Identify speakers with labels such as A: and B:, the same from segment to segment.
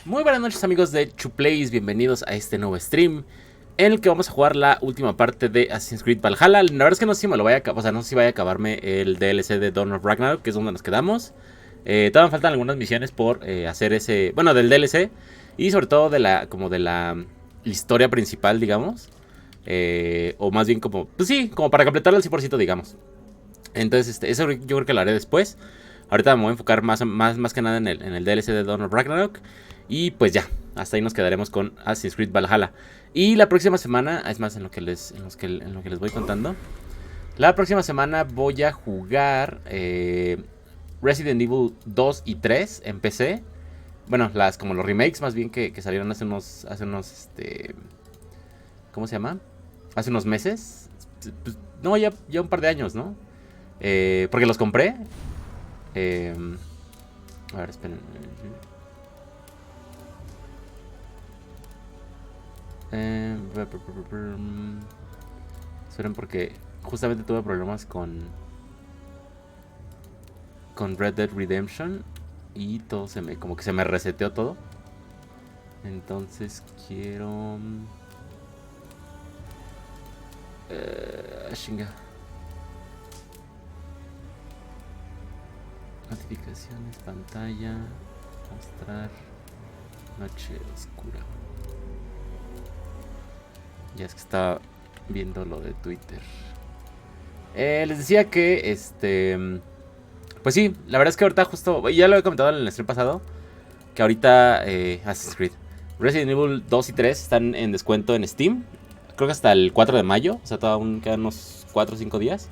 A: Muy buenas noches amigos de Chuplays, bienvenidos a este nuevo stream en el que vamos a jugar la última parte de Assassin's Creed Valhalla. La verdad es que no sé si me lo vaya a acabar, o sea, no sé si vaya a acabarme el DLC de Dawn of Ragnarok, que es donde nos quedamos. Todavía me faltan algunas misiones por hacer ese, bueno, del DLC y sobre todo de la historia principal, digamos. O más bien como, pues sí, como para completarlo al 100%, digamos. Entonces, eso yo creo que lo haré después. Ahorita me voy a enfocar más que nada en el DLC de Dawn of Ragnarok. Y pues ya, hasta ahí nos quedaremos con Assassin's Creed Valhalla. Y la próxima semana, es más, en lo que les voy contando. La próxima semana voy a jugar Resident Evil 2 y 3 en PC. Bueno, como los remakes más bien que salieron hace unos, ¿cómo se llama? Hace unos meses. Pues, no, ya un par de años, ¿no? Porque los compré. A ver, esperen. Esperen porque justamente tuve problemas con Red Dead Redemption y todo como que se me reseteó todo. Entonces quiero chinga. Notificaciones, pantalla, mostrar, noche oscura. Ya es que estaba viendo lo de Twitter. Les decía que pues sí, la verdad es que ahorita justo, ya lo he comentado en el stream pasado, que ahorita Assassin's Creed, Resident Evil 2 y 3 están en descuento en Steam. Creo que hasta el 4 de mayo, o sea, todavía quedan unos 4 o 5 días.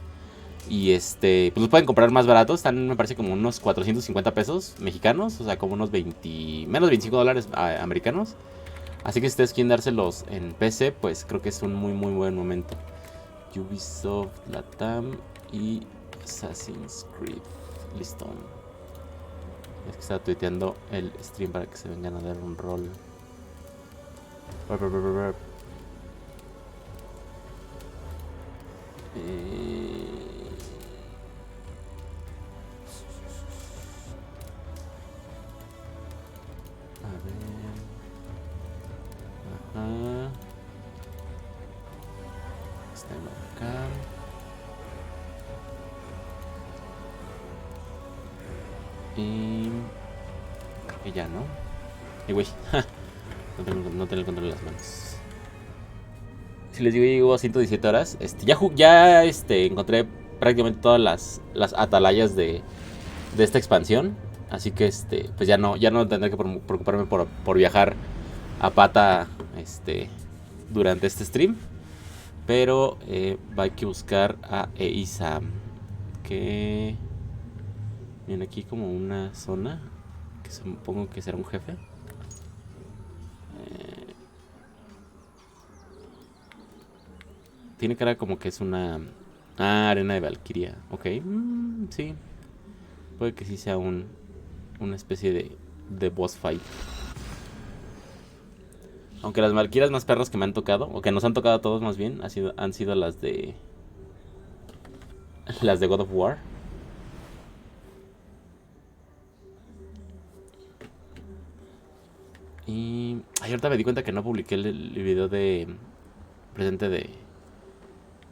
A: Y pues los pueden comprar más baratos. Están, me parece, como unos 450 pesos mexicanos. O sea, como unos menos de $25 americanos. Así que si ustedes quieren dárselos en PC, pues creo que es un muy buen momento. Ubisoft, Latam y Assassin's Creed. Listo. Es que estaba tuiteando el stream para que se vengan a dar un rol. A ver. Ajá. Está acá. Y creo que ya, ¿no? Y güey, no tengo el control de las manos. Si les digo, llevo 117 horas. Ya encontré prácticamente todas las atalayas de esta expansión. Así que pues ya no tendré que preocuparme por viajar a pata durante este stream. Pero hay que buscar a Eisa, que viene aquí como una zona que supongo que será un jefe. Tiene cara como que es una arena de Valkyria. Ok, sí. Puede que sí sea una especie de boss fight. Aunque las Valkyrias más perras que me han tocado, o que nos han tocado a todos más bien, han sido las de God of War. Y ahorita me di cuenta que no publiqué el video de presente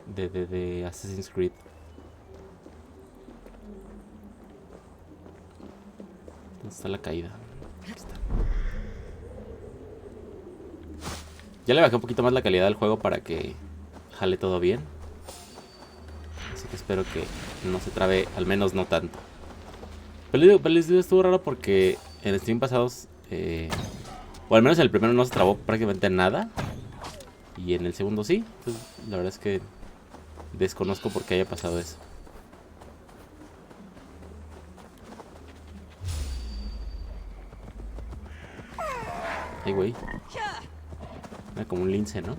A: de Assassin's Creed. ¿Dónde está la caída? Aquí está. Ya le bajé un poquito más la calidad del juego para que jale todo bien. Así que espero que no se trabe, al menos no tanto. Pero les digo, estuvo raro porque en el stream pasados, o al menos en el primero no se trabó prácticamente nada. Y en el segundo sí. Entonces, la verdad es que desconozco por qué haya pasado eso. Ay, güey. Era como un lince, ¿no?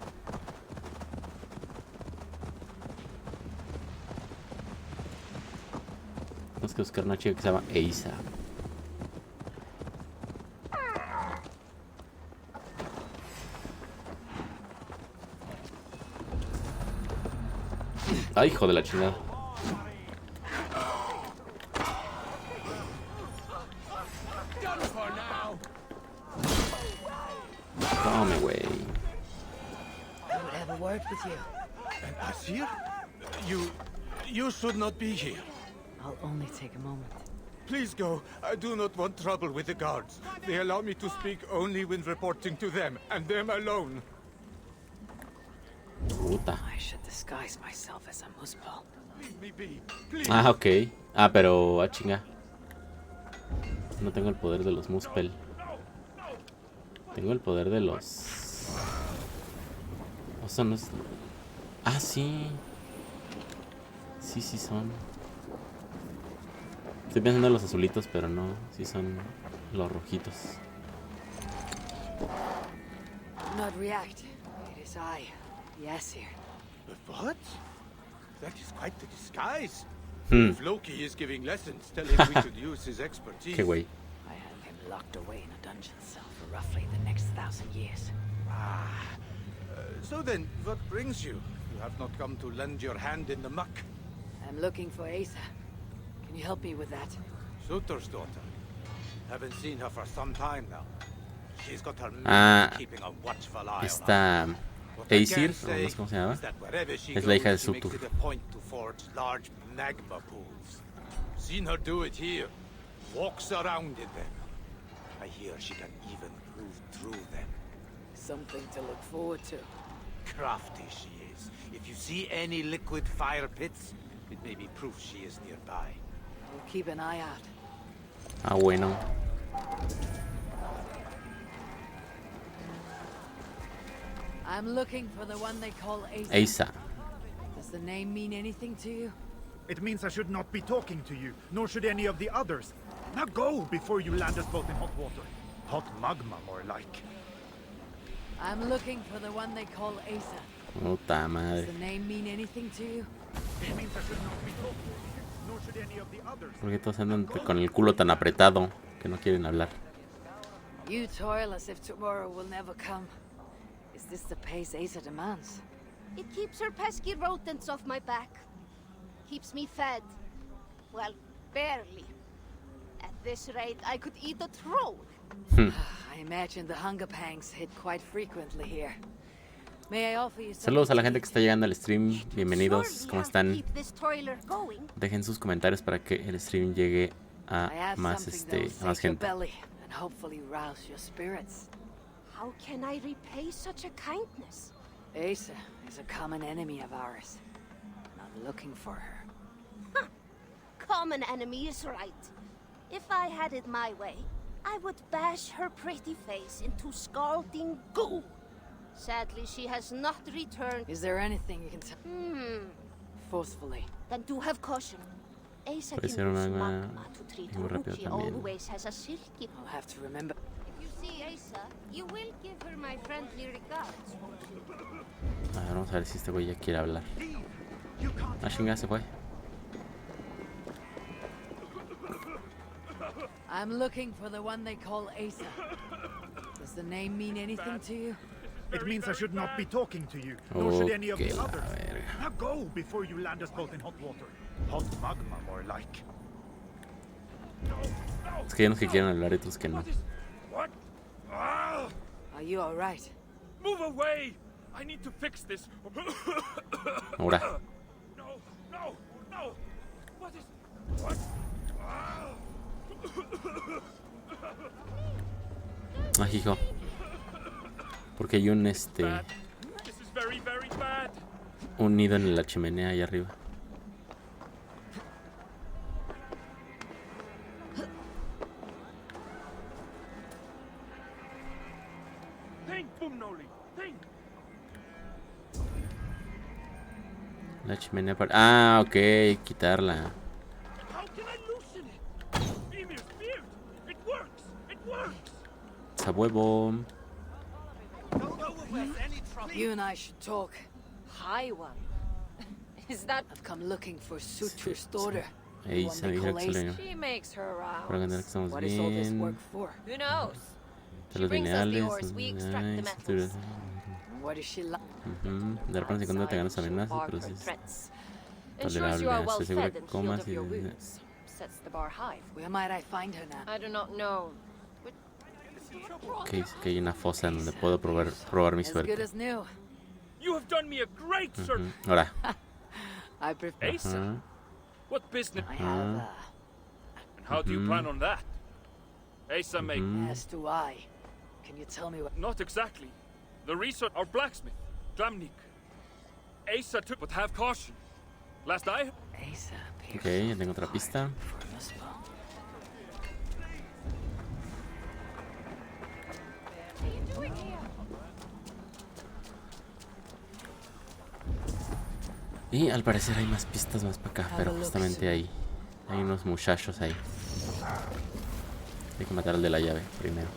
A: Tenemos que buscar una chica que se llama Eisa. Ay, hijo de la chingada. Tome, güey.
B: Asir? You should not be here.
C: I'll only take a moment.
B: Please go. I do not want trouble with the guards. They allow me to speak only when reporting to them, and them alone.
A: Puta.
C: I should disguise myself as a muspel.
B: Leave me be, please.
A: Ah, ok. Ah, pero... Ah, chinga. No tengo el poder de los muspel. Tengo el poder de los... O sea, no es... Ah, sí. Sí, sí son. Estoy pensando en los azulitos, pero no. Sí son los rojitos.
C: Not react. It is I. Yes, here.
B: What? That is quite the disguise.
A: Hmm.
B: If Loki is giving lessons, tell him we could use his expertise.
A: Qué güey.
C: I have him locked away in a dungeon cell for roughly the next 1,000 years.
B: So then, what brings you? You have not come to lend your hand in the muck.
C: I'm looking for Asa. Can you help me with that?
B: Sutor's daughter. Haven't seen her for some time now. She's got her
A: Ah,
B: men keeping a watchful eye on us.
A: Esta...
B: What I
A: Eivor,
B: can
A: o
B: say
A: no sé cómo se llama.
B: is that wherever she
A: Es la hija de
B: goes, she makes
A: Sutur.
B: it a point to forge large magma pools. Seen her do it here. Walks around in them. I hear she can even move through them.
C: Something to look forward to.
B: Crafty she is. If you see any liquid fire pits, it may be proof she is nearby.
C: We'll keep an eye out.
A: Ah, bueno.
C: I'm looking for the one they call Asa.
A: Asa.
C: Does the name mean anything to you?
D: It means I should not be talking to you, nor should any of the others. Now go before you land us both in hot water. Hot magma, more like.
C: I'm looking for the one they call Asa.
A: Puta
C: Does
A: madre.
C: the name mean anything to you?
D: It means I should not be talking to you, nor should any of the others.
A: ¿Por qué todos andan con el culo tan apretado que no quieren hablar?
C: You toil as if tomorrow will never come. Is this the pace Asa demands?
E: It keeps her pesky rodents off my back. Keeps me fed. Well, barely. At this rate, I could eat a troll.
C: I imagine the hunger pangs hit quite frequently here. May I offer you
A: Saludos a la
C: something
A: gente que está llegando al stream. Bienvenidos,
E: Surely
A: ¿cómo
E: have to
A: están?
E: keep this toiler going.
A: Dejen sus comentarios para que el stream llegue
C: I
A: a
C: have
A: más,
C: something that will
A: a más
C: sate your
A: gente.
C: belly and hopefully rouse your spirits.
E: How can I repay such a kindness?
C: Asa is a common enemy of ours. Not looking for her.
E: Common enemy is right. If I had it my way, I would bash her pretty face into scalding goo. Sadly, she has not returned.
C: Is there anything you can tell forcefully?
E: Then do have caution. Asa
A: Puede
E: can
A: ser un
E: use
A: arma
E: magma to treat
A: muy
E: her,
A: rápido
E: she
A: también.
E: always has a silky.
C: I'll have to remember.
E: If you see Asa, you will give her my friendly regards, won't you?
A: A ver, vamos a ver si este güey ya quiere hablar. Ah, chinga, se fue.
C: I'm looking for the one they call Asa. Does the name mean anything to you?
D: It means I should not be talking to you, nor should any of
A: Ok,
D: the
A: la
D: others.
A: verga.
D: Now go before you land us both in hot water. Hot magma, more like.
A: Es que hay unos que quieren hablar y otros que no.
F: What? Ah!
C: Are you alright?
F: Move away! I need to fix this.
A: Ahora.
F: No, no, no! What is... What? Ah!
A: Ah, hijo. Porque hay un
F: Bad. This is very, very bad.
A: un nido en la chimenea ahí arriba.
F: Think, Bumnoli, think!
A: La chimenea para... Ah, ok, quitarla.
F: How can I loosen it? Emir's beard! It works! It works!
A: A huevo.
C: You and I should talk.
E: Hi, one. Is that...
C: I've come looking for Sutur's daughter.
A: Ahí
C: The one
A: se
C: they
A: me dijo
C: call
A: que se
C: Asa.
E: She makes her
A: Para ganar que
E: rounds.
A: estamos
C: What is all this
A: bien.
C: work for?
E: Who knows?
A: De
E: She
A: los
E: brings us the
A: lineales.
E: ores, we extract the
A: Ay,
E: metals.
C: What is she like?
A: De repente cuando te ganas amenazas,
E: Bark
A: pero
E: her
A: sí es
E: threats. Ensures you
A: tolerable.
E: are well
A: Estoy seguro
E: fed
A: que
E: and
A: comas
E: healed of
A: y...
E: your wounds. Sets the bar high.
C: Where might I find her now?
E: I do not know.
A: Ok, dice que hay una fosa en donde puedo probar mi
C: As good
A: suerte.
C: as new.
F: You have done me a great service.
A: Ahora.
C: I prefer.
F: Asa,
A: Ajá.
F: what business?
C: I have.
F: And how do you plan on that? Asa make
C: As do I. Can you tell me what?
F: not exactly. The resort, our blacksmith, Glamnik. Asa took, but have caution. Last I
C: Asa appears
A: Ok, ya tengo otra pista.
C: for a misspell.
A: Y al parecer hay más pistas más para acá, pero justamente ahí. Hay unos muchachos ahí. Hay que matar al de la llave primero.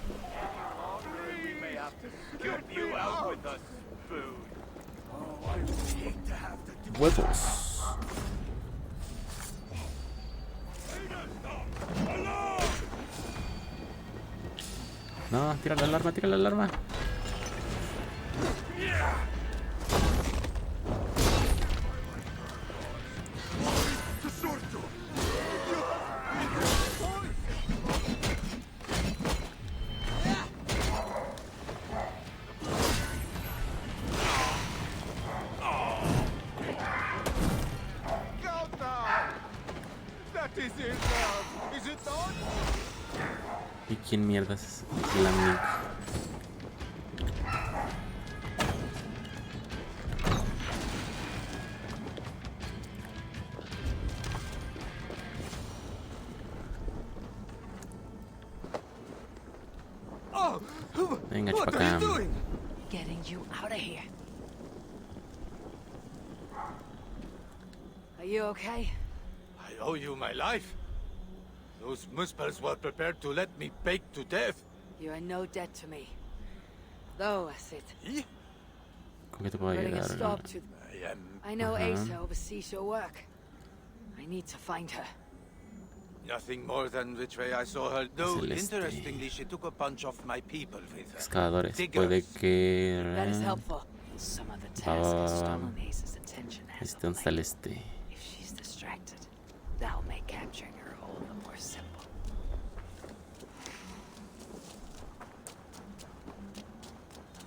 A: Huevos. No, tira la alarma, tira la alarma. ¿Y quién mierdas es Glamnik? Venga, chupacam.
C: Getting you out of here. Are you okay?
B: I owe you my life. Those muspels were prepared to let me bake to death.
C: You are no debt to me. Though, as it
A: ¿Con qué te puedo
C: putting a
A: ayudar?
C: stop to.
B: I am
C: I know Asa oversees your work. I need to find her.
B: nothing more than which way I saw her. Though,
A: Celeste.
B: interestingly, she took a bunch of my people with her.
A: Excavadores. Puede
B: Diggers.
A: que...
C: That is helpful. Some of the tasks have stolen Asa's attention as of
A: ¿Dónde está el
C: late.
A: este?
C: If she's distracted, that'll make capturing her all the more simple.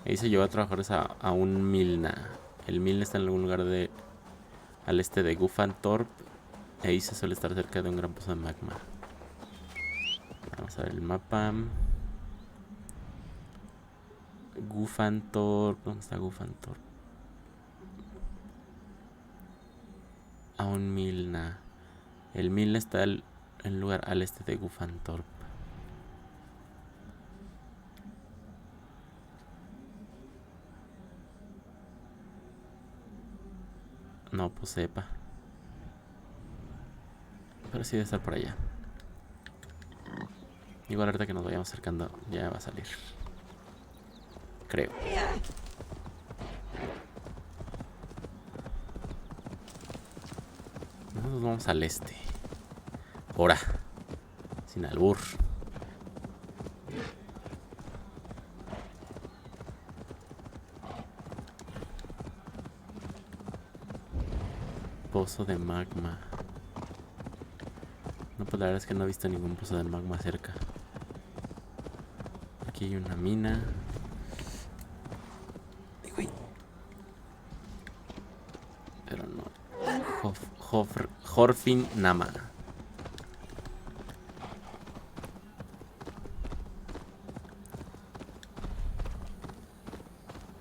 A: Ahí se llevó a trabajadores a un Milna. El Milna está en algún lugar al este de Gufantorp. Ahí se suele estar cerca de un gran pozo de magma. Vamos a ver el mapa. Gufantorp. ¿Dónde está Gufantorp? A un Milna. El Milna está en el lugar al este de Gufantorp. No, pues sepa. Pero sí debe estar por allá. Igual ahorita que nos vayamos acercando ya va a salir. Creo. Nosotros vamos al este. Ahora. Sin albur. Pozo de magma. No, pues la verdad es que no he visto ningún pozo de magma cerca. Aquí hay una mina. Uy. Pero no. Horfin Nama.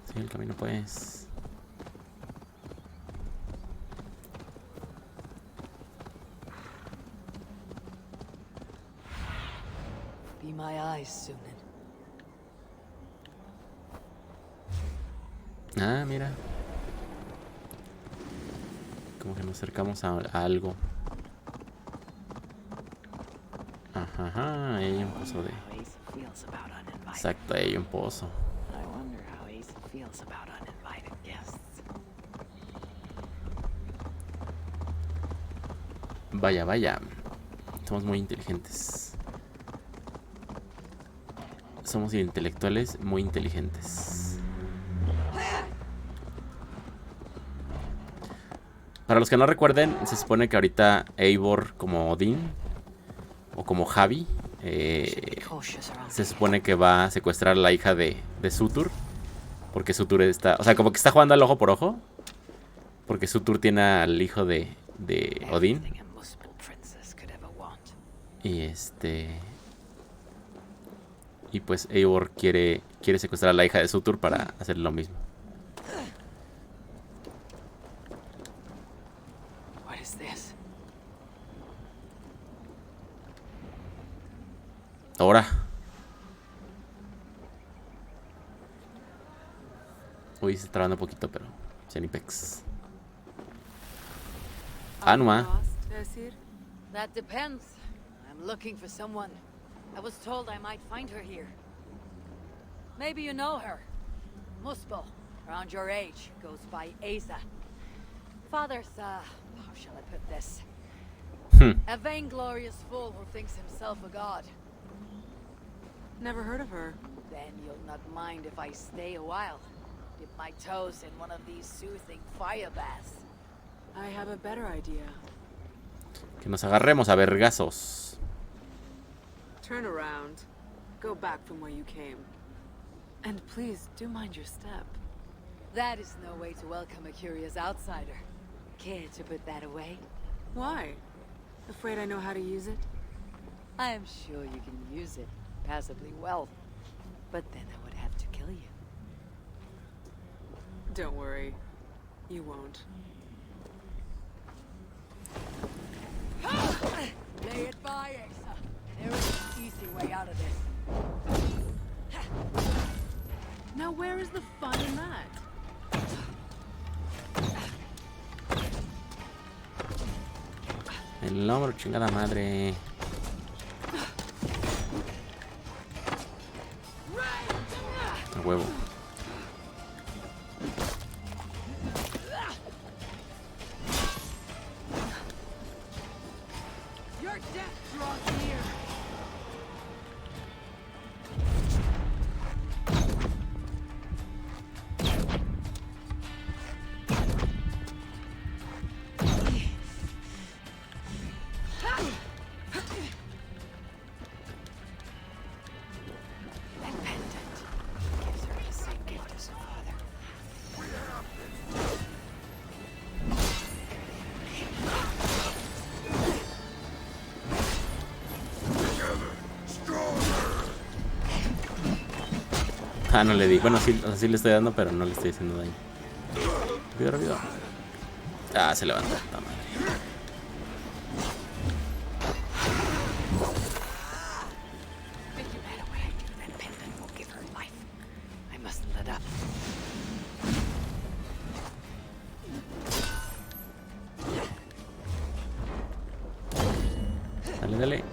A: Sí, el camino pues.
C: Be my eyes, Sunan.
A: Ah, mira. Como que nos acercamos a algo. Ajá, ajá, ahí hay un pozo de...
C: How Asa feels about uninvited.
A: Exacto, ahí hay un pozo.
C: I wonder how Asa feels about uninvited guests.
A: Vaya, vaya. Somos muy inteligentes. Somos intelectuales muy inteligentes. Para los que no recuerden, se supone que ahorita Eivor como Odín o como Javi
C: cautious around
A: se supone que va a secuestrar a la hija de Surtur. Porque Surtur está... O sea, como que está jugando al ojo por ojo. Porque Surtur tiene al hijo de Odín.
C: everything a Muspel princess could ever want.
A: Y Y pues Eivor quiere secuestrar a la hija de Surtur para hacer lo mismo.
C: What is this?
A: Ahora. Uy, se está trabando un poquito, pero... Zenipex. Anuma.
C: That depends. I'm looking for someone. I was told I might find her here. Maybe you know her. Muspel, around your age, goes by Asa. Father's, how shall I put this? A vainglorious fool who thinks himself a god.
G: Never heard of her.
C: Then you'll not mind if I stay a while. Dip my toes in one of these soothing fire baths.
G: I have a better idea.
A: Que nos agarremos a vergazos.
G: Turn around. Go back from where you came. And please, do mind your step.
C: That is no way to welcome a curious outsider. Care to put that away?
G: Why? Afraid I know how to use it?
C: I am sure you can use it passably well. But then I would have to kill you.
G: Don't worry. You won't.
C: Lay it by, Asa. There is an easy way out of this.
G: Now where is the fun in that?
A: El hombro, chingada madre. A huevo.
C: Your death draws near.
A: Ah, no le di. Bueno, sí, sí le estoy dando, pero no le estoy haciendo daño. Rápido, rápido. Ah, se levanta. La madre. Dale, dale.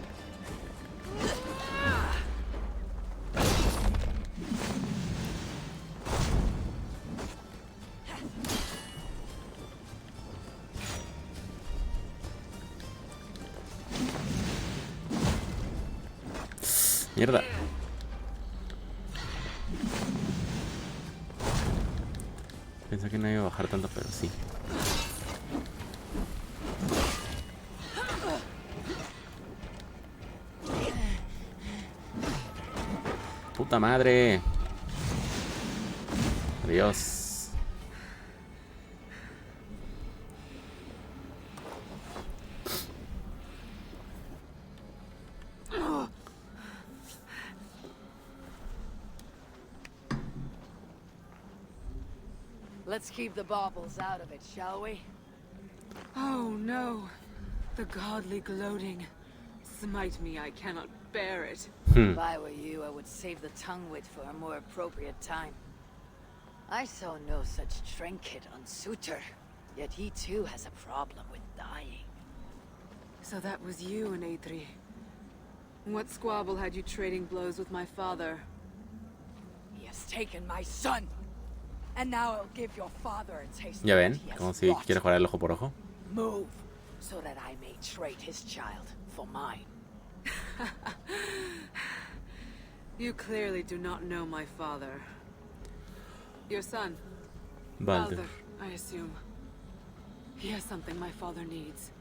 A: Mierda. Pensé que no iba a bajar tanto, pero sí. Puta madre. Adiós.
C: Let's keep the baubles out of it, shall we?
G: Oh no. The godly gloating. Smite me, I cannot bear it.
C: If I were you, I would save the tongue wit for a more appropriate time. I saw no such trinket on Surtur, yet he too has a problem with dying.
G: So that was you and Eitri. What squabble had you trading blows with my father?
C: He has taken my son, and now I'll give your father a taste
A: Ya
C: of
A: ven,
C: what he has
A: como si
C: wrought.
A: quiere jugar el ojo por ojo.
C: Move, so that I may trade his child for mine.
G: You clearly do not know my father. Your son,
A: Balder.
G: I assume. He has something my father needs.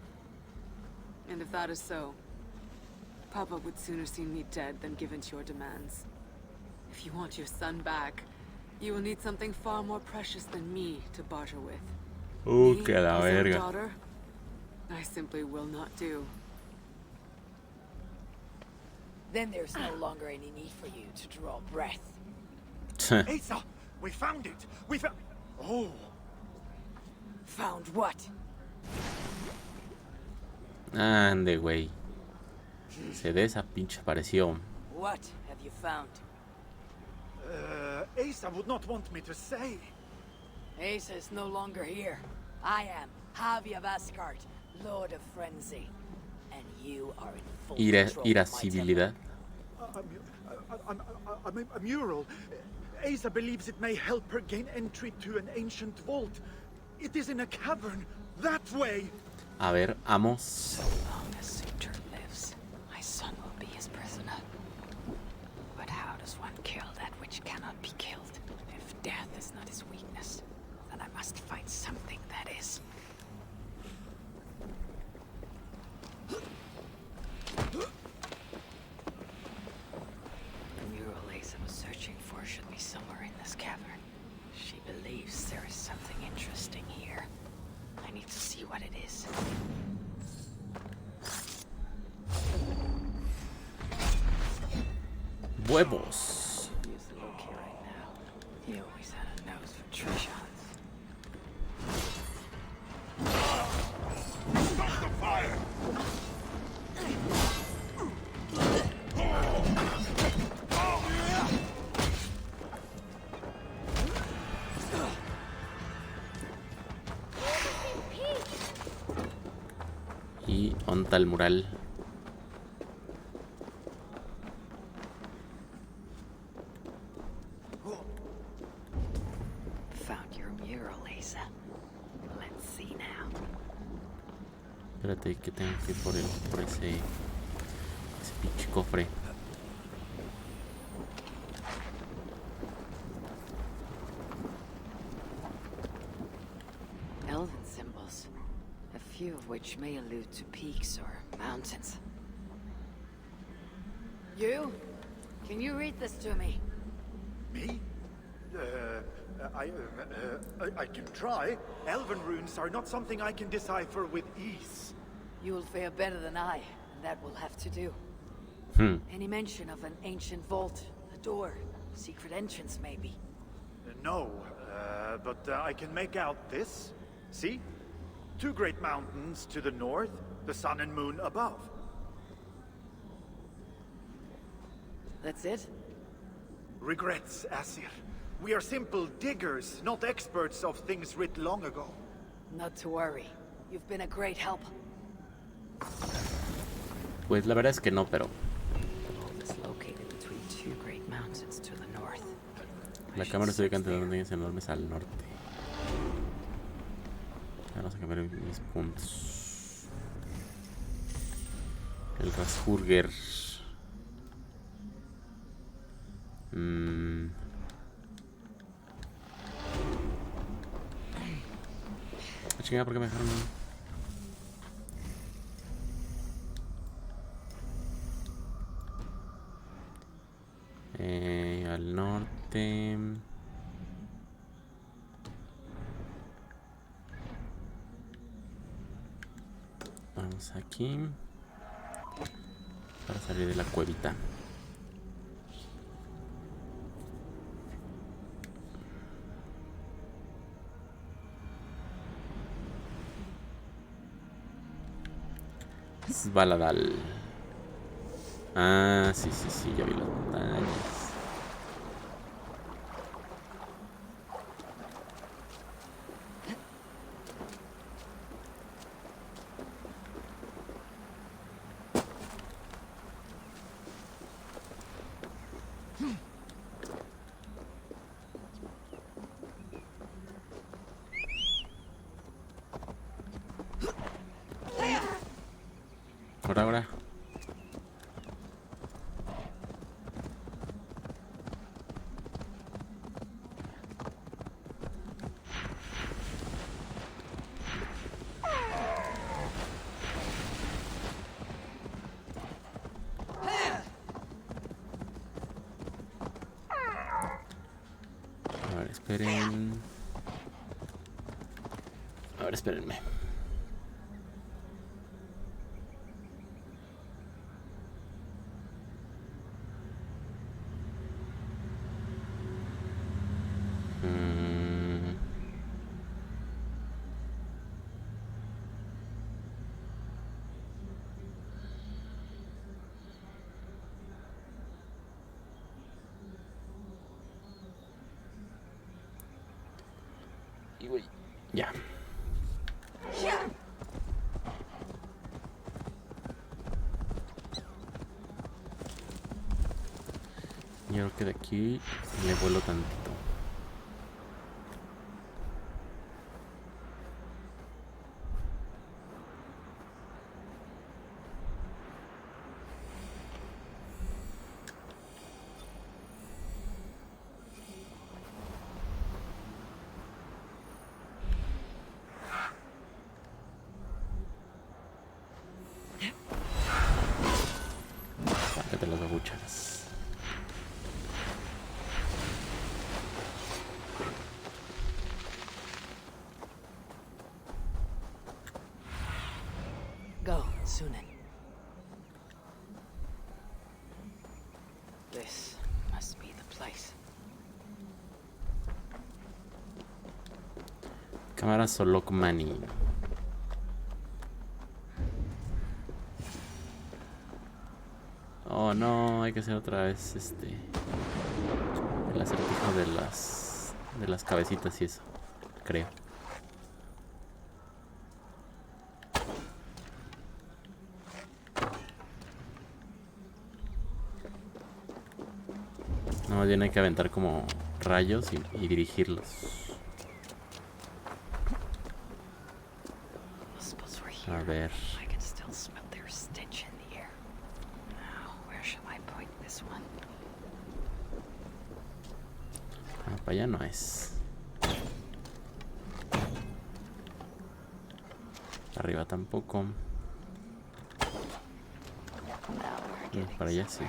G: And if that is so, Papa would sooner see me dead than give in to your demands. If you want your son back, you will need something far more precious than me to barter with. Me,
A: Que la
G: his own
A: verga.
G: daughter, I simply will not do.
C: Then there's no longer any need for you to draw breath.
D: Asa, we found it. We found. Oh,
C: Found what?
A: Ande, güey. Se esa pinche apareció.
C: What have you found?
D: Asa would not want me to say.
C: Asa is no longer here. I am Javier Vascart, Lord of Frenzy. And you are in full control of my
A: Irascibilidad.
D: A mural. Asa believes it may help her gain entry to an ancient vault. It is in a cavern. That way.
A: A ver, amos.
C: So long as Suter lives, my son will be his prisoner. But how does one kill that which cannot be killed? If death is not his weakness, then I must find something that is. The mural Asa was searching for should be somewhere in this cavern. She believes there is something interesting here. I need to see what it is.
A: Huevos.
C: Use the look here right now. He always had a nose for treasure hunts.
B: Stop the fire!
A: Y onta el mural.
C: Found your mural, Asa. Let's see now.
A: Espérate, que tengo que ir por ese pinche cofre.
C: Elven symbols, a few of which may allude to peaks or mountains. You? Can you read this to me?
D: Me? I can try. Elven runes are not something I can decipher with ease.
C: You'll fare better than I, and that will have to do. Any mention of an ancient vault, a door, secret entrance maybe?
D: No, but I can make out this. See? Two great mountains to the north, the sun and moon above.
C: That's it?
D: Regrets, Asir. We are simple diggers, not experts of things writ long ago.
C: Not to worry. You've been a great help.
A: Pues la verdad es que no, pero
C: Vault is located between two great mountains to the north.
A: la cámara se ubica entre dos montañas enormes al norte. Vamos a cambiar mis puntos. El Rasburger. Chingada, ¿por qué me dejaron? Al norte. Vamos aquí. Para salir de la cuevita. Baladal. Ah, sí, ya vi las montañas. Por ahora. esperen. A ver, espérenme. Y voy. Ya. Yo creo que de aquí le vuelo tantito. Sácate las agucharas.
C: Go, Sunan. This must be the place.
A: Cámara Solokmani. Oh no, hay que hacer otra vez el acertijo de las cabecitas y eso, creo. No, más bien hay que aventar como rayos y dirigirlos. A ver. Ah, para allá no es. Arriba tampoco. Para allá sí.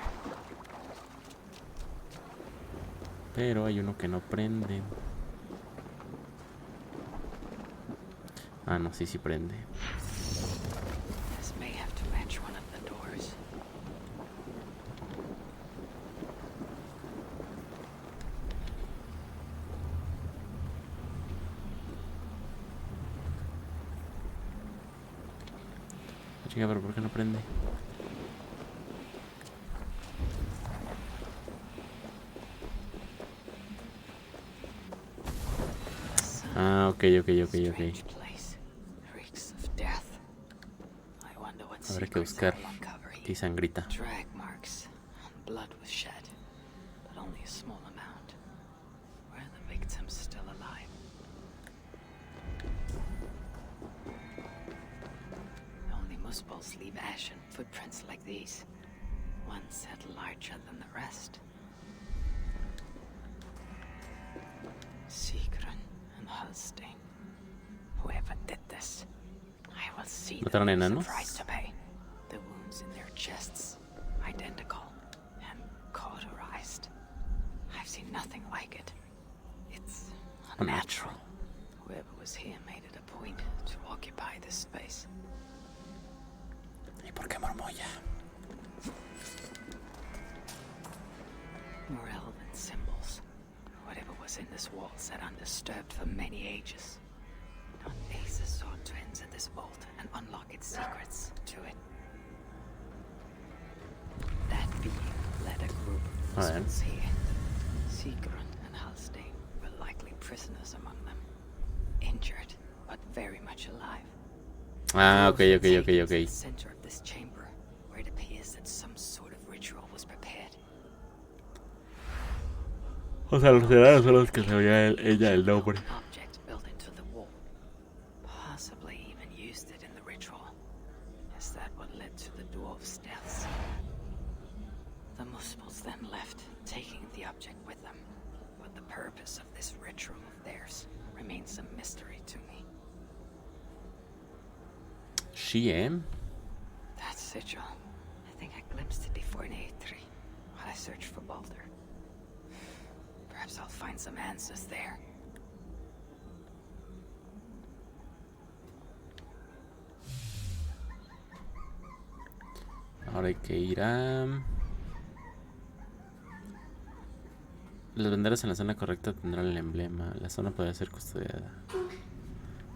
A: Pero hay uno que no prende. Ah, no, sí prende. Chica, pero ¿por qué no prende? Ah, ok. Habrá que buscar tisangrita.
C: Muscles leave ash and footprints like these. One set larger than the rest. Sigrun and Holstein. Whoever did this, I will see the price to pay. The wounds in their chests, identical and cauterized. I've seen nothing like it. It's unnatural. Whoever was here made it a point to occupy this space.
A: ¿Y por qué marmolla?
C: More elven symbols. Whatever was in this wall sat undisturbed for many ages. Not aces sought to enter this vault and unlock its secrets to it. That being led a group of muscles here. Sigrun and Holstein were likely prisoners among them. Injured, but very much alive.
A: Ah, ok.
C: Center of this chamber, where it appears that some sort of ritual was prepared.
A: O sea, los enanos son los que sabía ella el nombre.
C: Object built into the wall. Possibly even used it in the ritual. Is that what led to the dwarves' deaths? The Muspels then left, taking the object with them. But the purpose of this ritual of theirs remains a mystery to me. That sigil. I think I glimpsed it before in A3 while I searched for Baldur. Perhaps I'll find some answers there.
A: Ahora hay que ir a... Los venderos en la zona correcta tendrán el emblema. La zona podrá ser custodiada.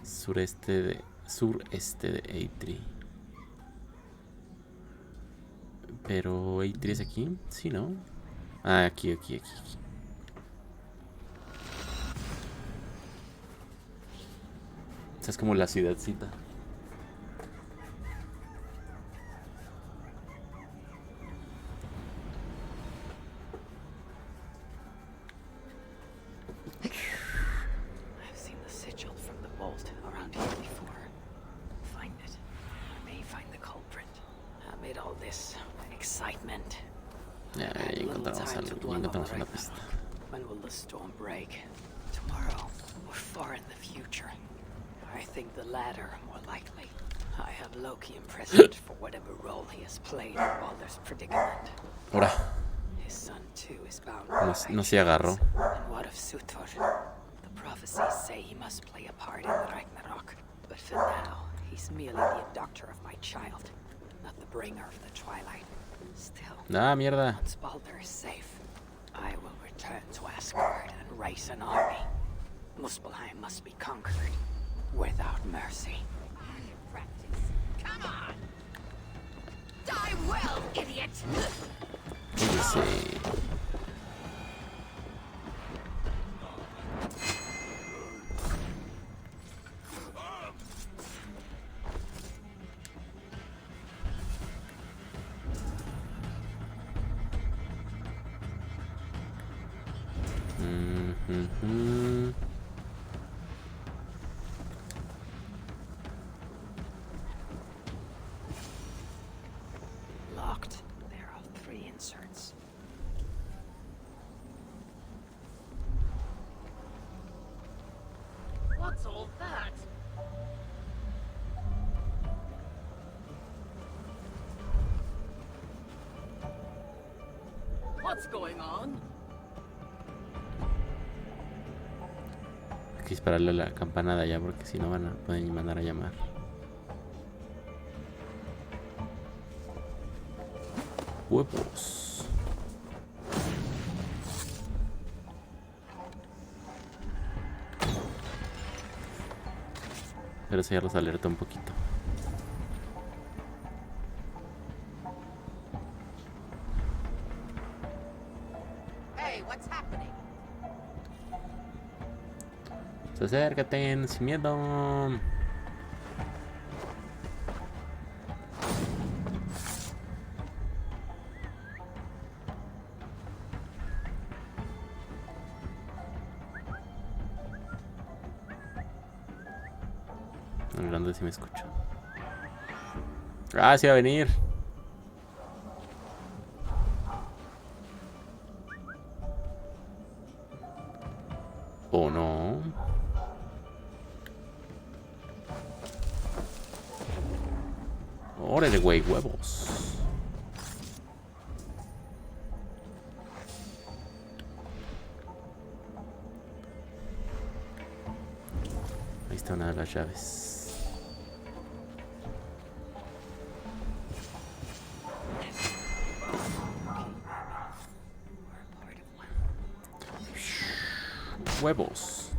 A: Sureste de Eitri. Pero Eitri es aquí, sí, ¿no? Ah, aquí. Esta es como la ciudadcita.
C: I've seen the sigil from the vault around here before. Find it. I may find the culprit. Amid all this excitement.
A: Ya encontramos algo. Encontramos una pista.
C: When will the storm break? Tomorrow or far in the future? I think the latter more likely. I have Loki imprisoned for whatever role he has played in Balder's predicament.
A: Ahora.
C: His son too is bound.
A: No se agarró.
C: And what of Sutor? The prophecies say he must play a part in the Ragnarok. But for now, he's merely the abductor of my child, not the bringer of the twilight. Still,
A: Mierda.
C: once Balder is safe, I will return to Asgard and raise an army. Muspelheim must be conquered without mercy.
E: Practice. Come on! Die well, idiot!
A: Sí.
C: Locked. There are 3 inserts.
E: What's all that? What's going on?
A: Hay que dispararle a la campana de allá porque si no pueden mandar a llamar. Huevos. Pero eso ya los alerta un poquito.
E: Hey, what's happening?
A: Acércate, sin miedo. Hablando si me escucho. Sí va a venir. ¿O no? Órale, güey, huevos. Ahí está una de las llaves. Huevos.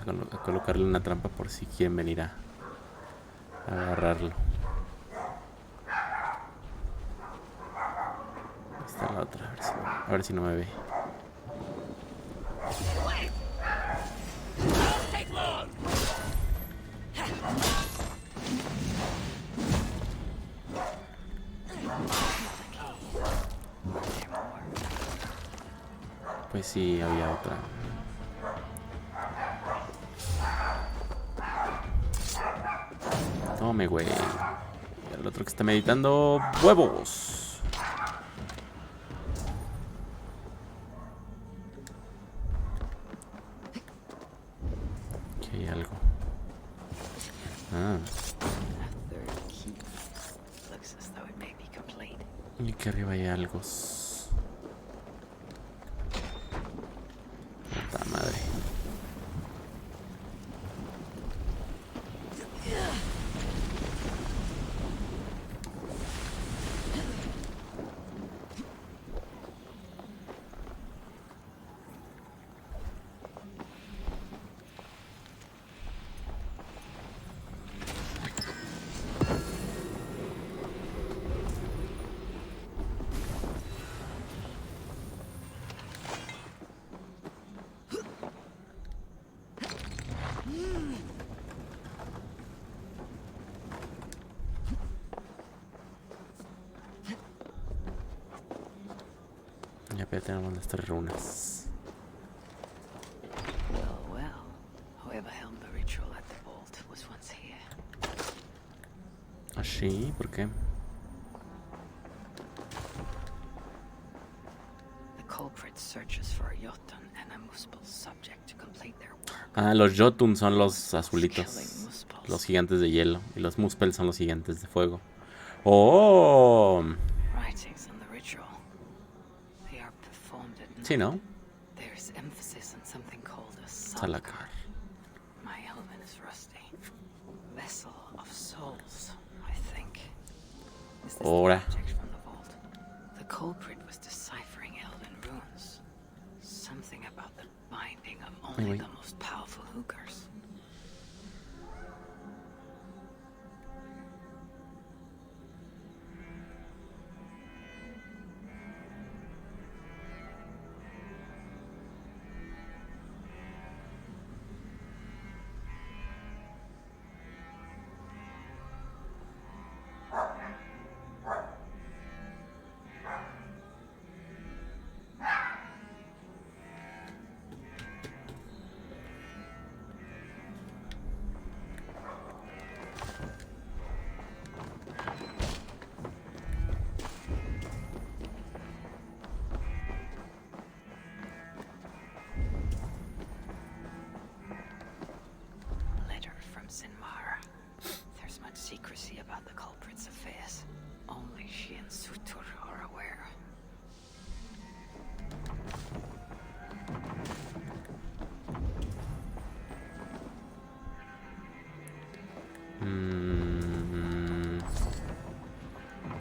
A: Vamos a colocarle una trampa por si quieren venir a agarrarlo. Ahí está la otra, a ver si no me ve. Pues sí, había otra. Tome, güey. Y el otro que está meditando. ¡Huevos! Aquí hay algo.
C: A third key. Looks as though it may be complete.
A: Y aquí arriba hay algo. Puta madre. Ya tenemos las 3 runas.
C: Well. Whoever helmed the ritual at the vault was once here.
A: ¿Así? ¿Por qué?
C: The culprit searches for a Jotun and a Muspel subject to complete their work.
A: Ah, los Jotun son los azulitos. Los gigantes de hielo. Y los Muspel son los gigantes de fuego. ¡Oh!
C: Writings on the ritual. They are performed at night.
A: Sí, ¿no?
C: There's emphasis on something called a
A: Salakar.
C: My Elven is rusty. Vessel of souls, I think. Is this the
A: Ahora.
C: object from the vault? The culprit was deciphering Elven runes. Something about the binding of only the most powerful hookers. There's much secrecy about the culprit's affairs. Only she and Sutur are aware.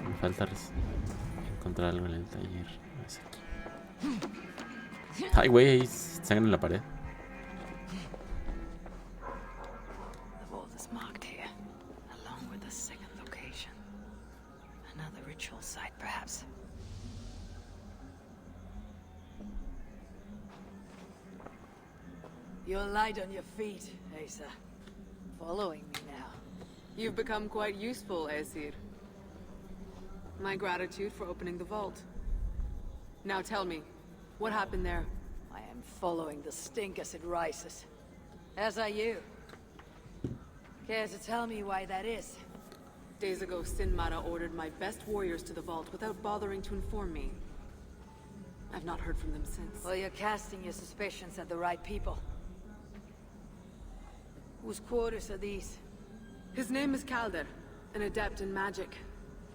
A: Me falta encontrar algo en el taller. Es aquí. Ay, güey, hay sangre en la pared.
C: The vault is marked here, along with the second location. Another ritual site, perhaps. You're light on your feet, Asa. Following me now.
G: You've become quite useful, Aesir. My gratitude for opening the vault. Now tell me, what happened there?
C: I am following the stink as it rises. As are you. Care to tell me why that is?
G: Days ago, Sinmara ordered my best warriors to the vault without bothering to inform me. I've not heard from them since.
C: Well, you're casting your suspicions at the right people. Whose quarters are these?
G: His name is Kalder, an adept in magic.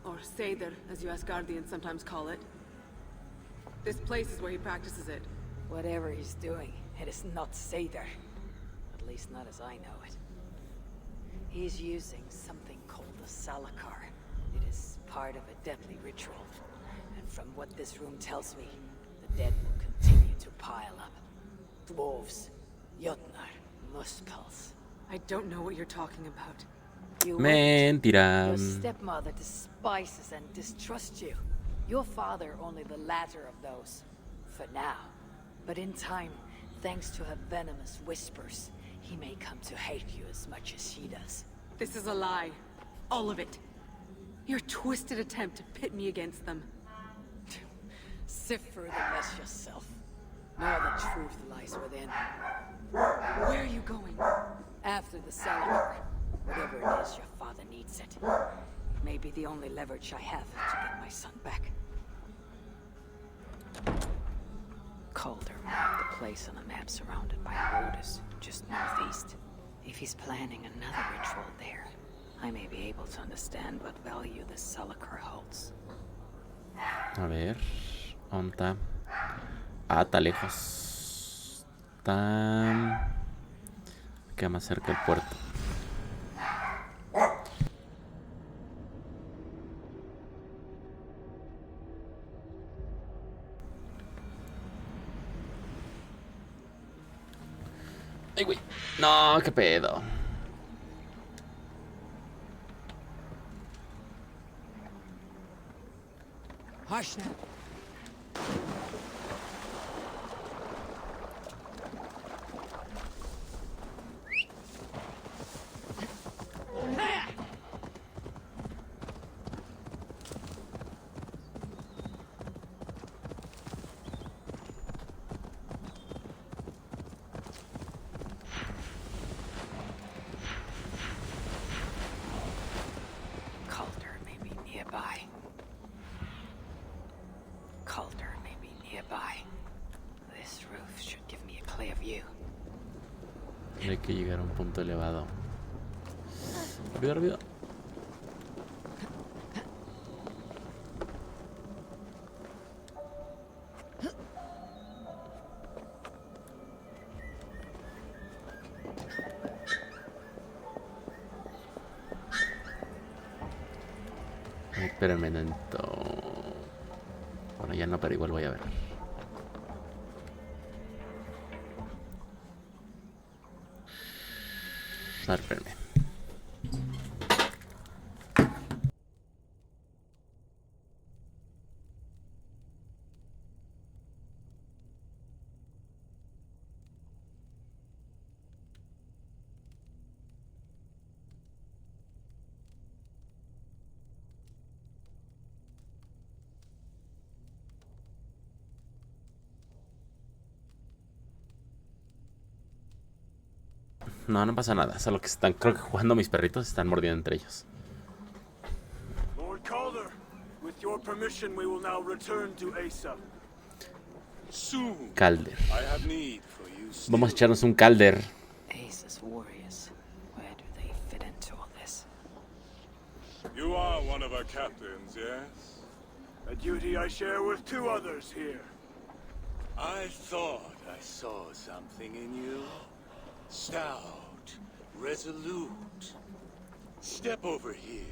G: Or Seidr, as you Asgardians sometimes call it. This place is where he practices it.
C: Whatever he's doing, it is not Seidr. At least not as I know it. He's using something called the Salakar. It is part of a deadly ritual. And from what this room tells me, the dead will continue to pile up. Dwarves, Jotnar, Muspels.
G: I don't know what you're talking about.
C: You
A: Mentira.
C: Your stepmother despises and distrusts you. Your father only the latter of those. For now. But in time, thanks to her venomous whispers, he may come to hate you as much as she does.
G: This is a lie. All of it. Your twisted attempt to pit me against them.
C: Sift through the mess yourself. Know the truth lies within.
G: Where are you going?
C: After the Salakar. Whatever it is, your father needs it. It may be the only leverage I have to get my son back. Calder marked the place on the map surrounded by borders, just northeast. If he's planning another ritual there, I may be able to understand what value this Salakar holds.
A: A ver. ¿Dónde está? Ah, está lejos. Está... Queda más cerca del puerto. Ay, güey. No, qué pedo.
C: Hush now. Calder may be nearby. Calder may be nearby. This roof should give me a clear view.
A: Hay que llegar a un punto elevado. Rápido, rápido. Espérenme tanto. Bueno, ya no, pero igual voy a ver. A ver, espérenme. No, no pasa nada. Solo que están, creo que jugando mis perritos, están mordiendo entre ellos.
H: Lord Calder, with your permission, we will now return to Asa.
F: Soon.
A: Calder.
F: I have need for you.
A: Vamos a echarnos un calder.
C: Ace's warriors. Where do they fit into all this?
F: You are one of our captains, yes?
H: A duty I share with two others here.
B: I thought I saw something in you. Stout, resolute. Step over here.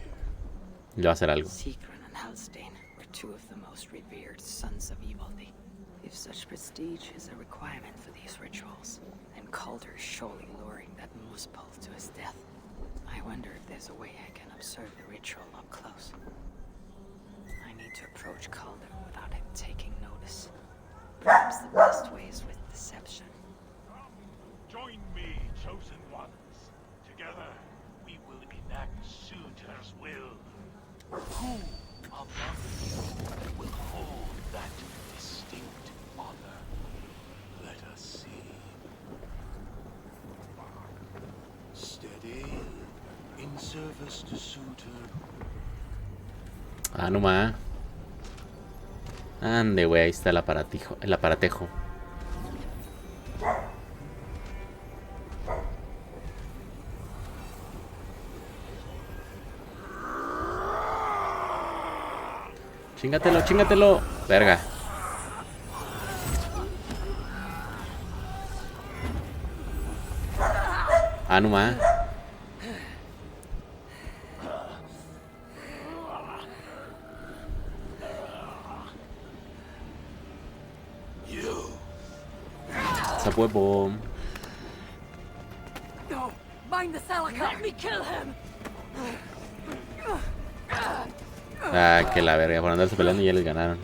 A: Le va a hacer algo.
C: Sigrun and Halstein were two of the most revered sons of Eivor. If such prestige is a requirement for these rituals, then Calder is surely luring that Muspel to his death. I wonder if there's a way I can observe the ritual up close. I need to approach Calder without him taking notice. Perhaps the best way is with deception.
B: Join me, chosen ones. Together, we will enact Sutur's will. Who among you will hold that distinct honor? Let us see. Steady, in service to Sutur.
A: Ah, no más. Ande, güey, ahí está el aparatijo, el aparatejo. Chingatelo, chingatelo. Verga. Ah, no más. Esa huevo.
C: No! Mind the Salaka! Let me kill him!
A: Ah, que la verga. Por andarse peleando ya les ganaron.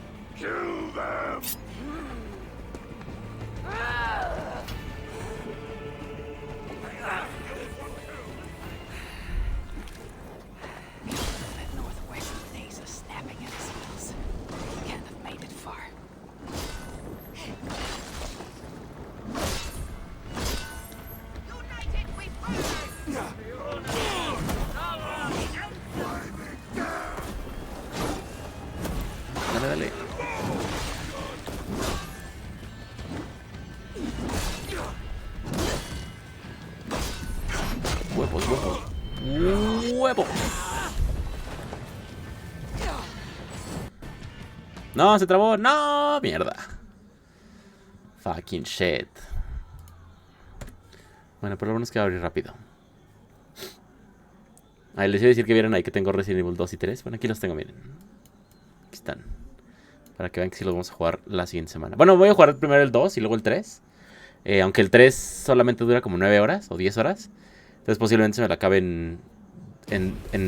C: That northwest maze is snapping at his heels. He can't have made it far.
A: Dale, dale. Huevos, huevos. ¡Huevo! No, se trabó. No, mierda. Fucking shit. Bueno, pero lo bueno es que va a abrir rápido. Ahí les iba a decir que vieran ahí que tengo Resident Evil 2 y 3. Bueno, aquí los tengo, miren. Aquí están. Para que vean que sí los vamos a jugar la siguiente semana. Bueno, voy a jugar primero el 2 y luego el 3. Aunque el 3 solamente dura como 9 horas o 10 horas. Entonces posiblemente se me la acabe en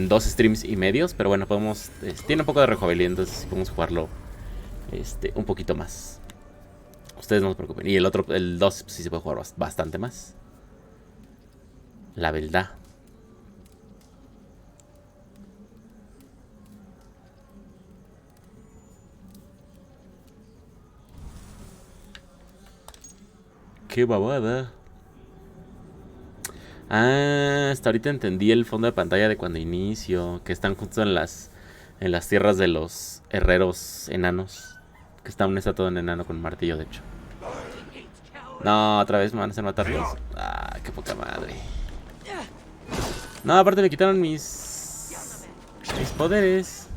A: 2 streams y medios. Pero bueno, podemos... tiene un poco de rejugabilidad, entonces podemos jugarlo un poquito más. Ustedes no se preocupen. Y el otro, el 2, pues, sí se puede jugar bastante más. La verdad. Qué babada. Ah, hasta ahorita entendí el fondo de pantalla de cuando inicio. Que están justo en las tierras de los herreros enanos. Que está un estatua de un enano con un martillo, de hecho. No, otra vez me van a hacer matarlos. Ah, qué poca madre. No, aparte me quitaron mis poderes.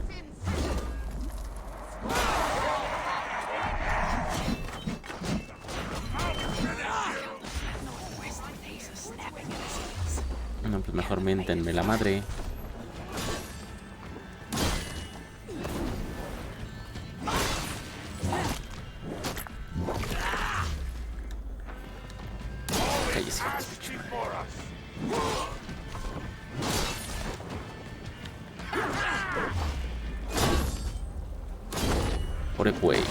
A: No, pues mejor méntenme la madre. Cállese, hijo de su pinche madre. Pobre güey.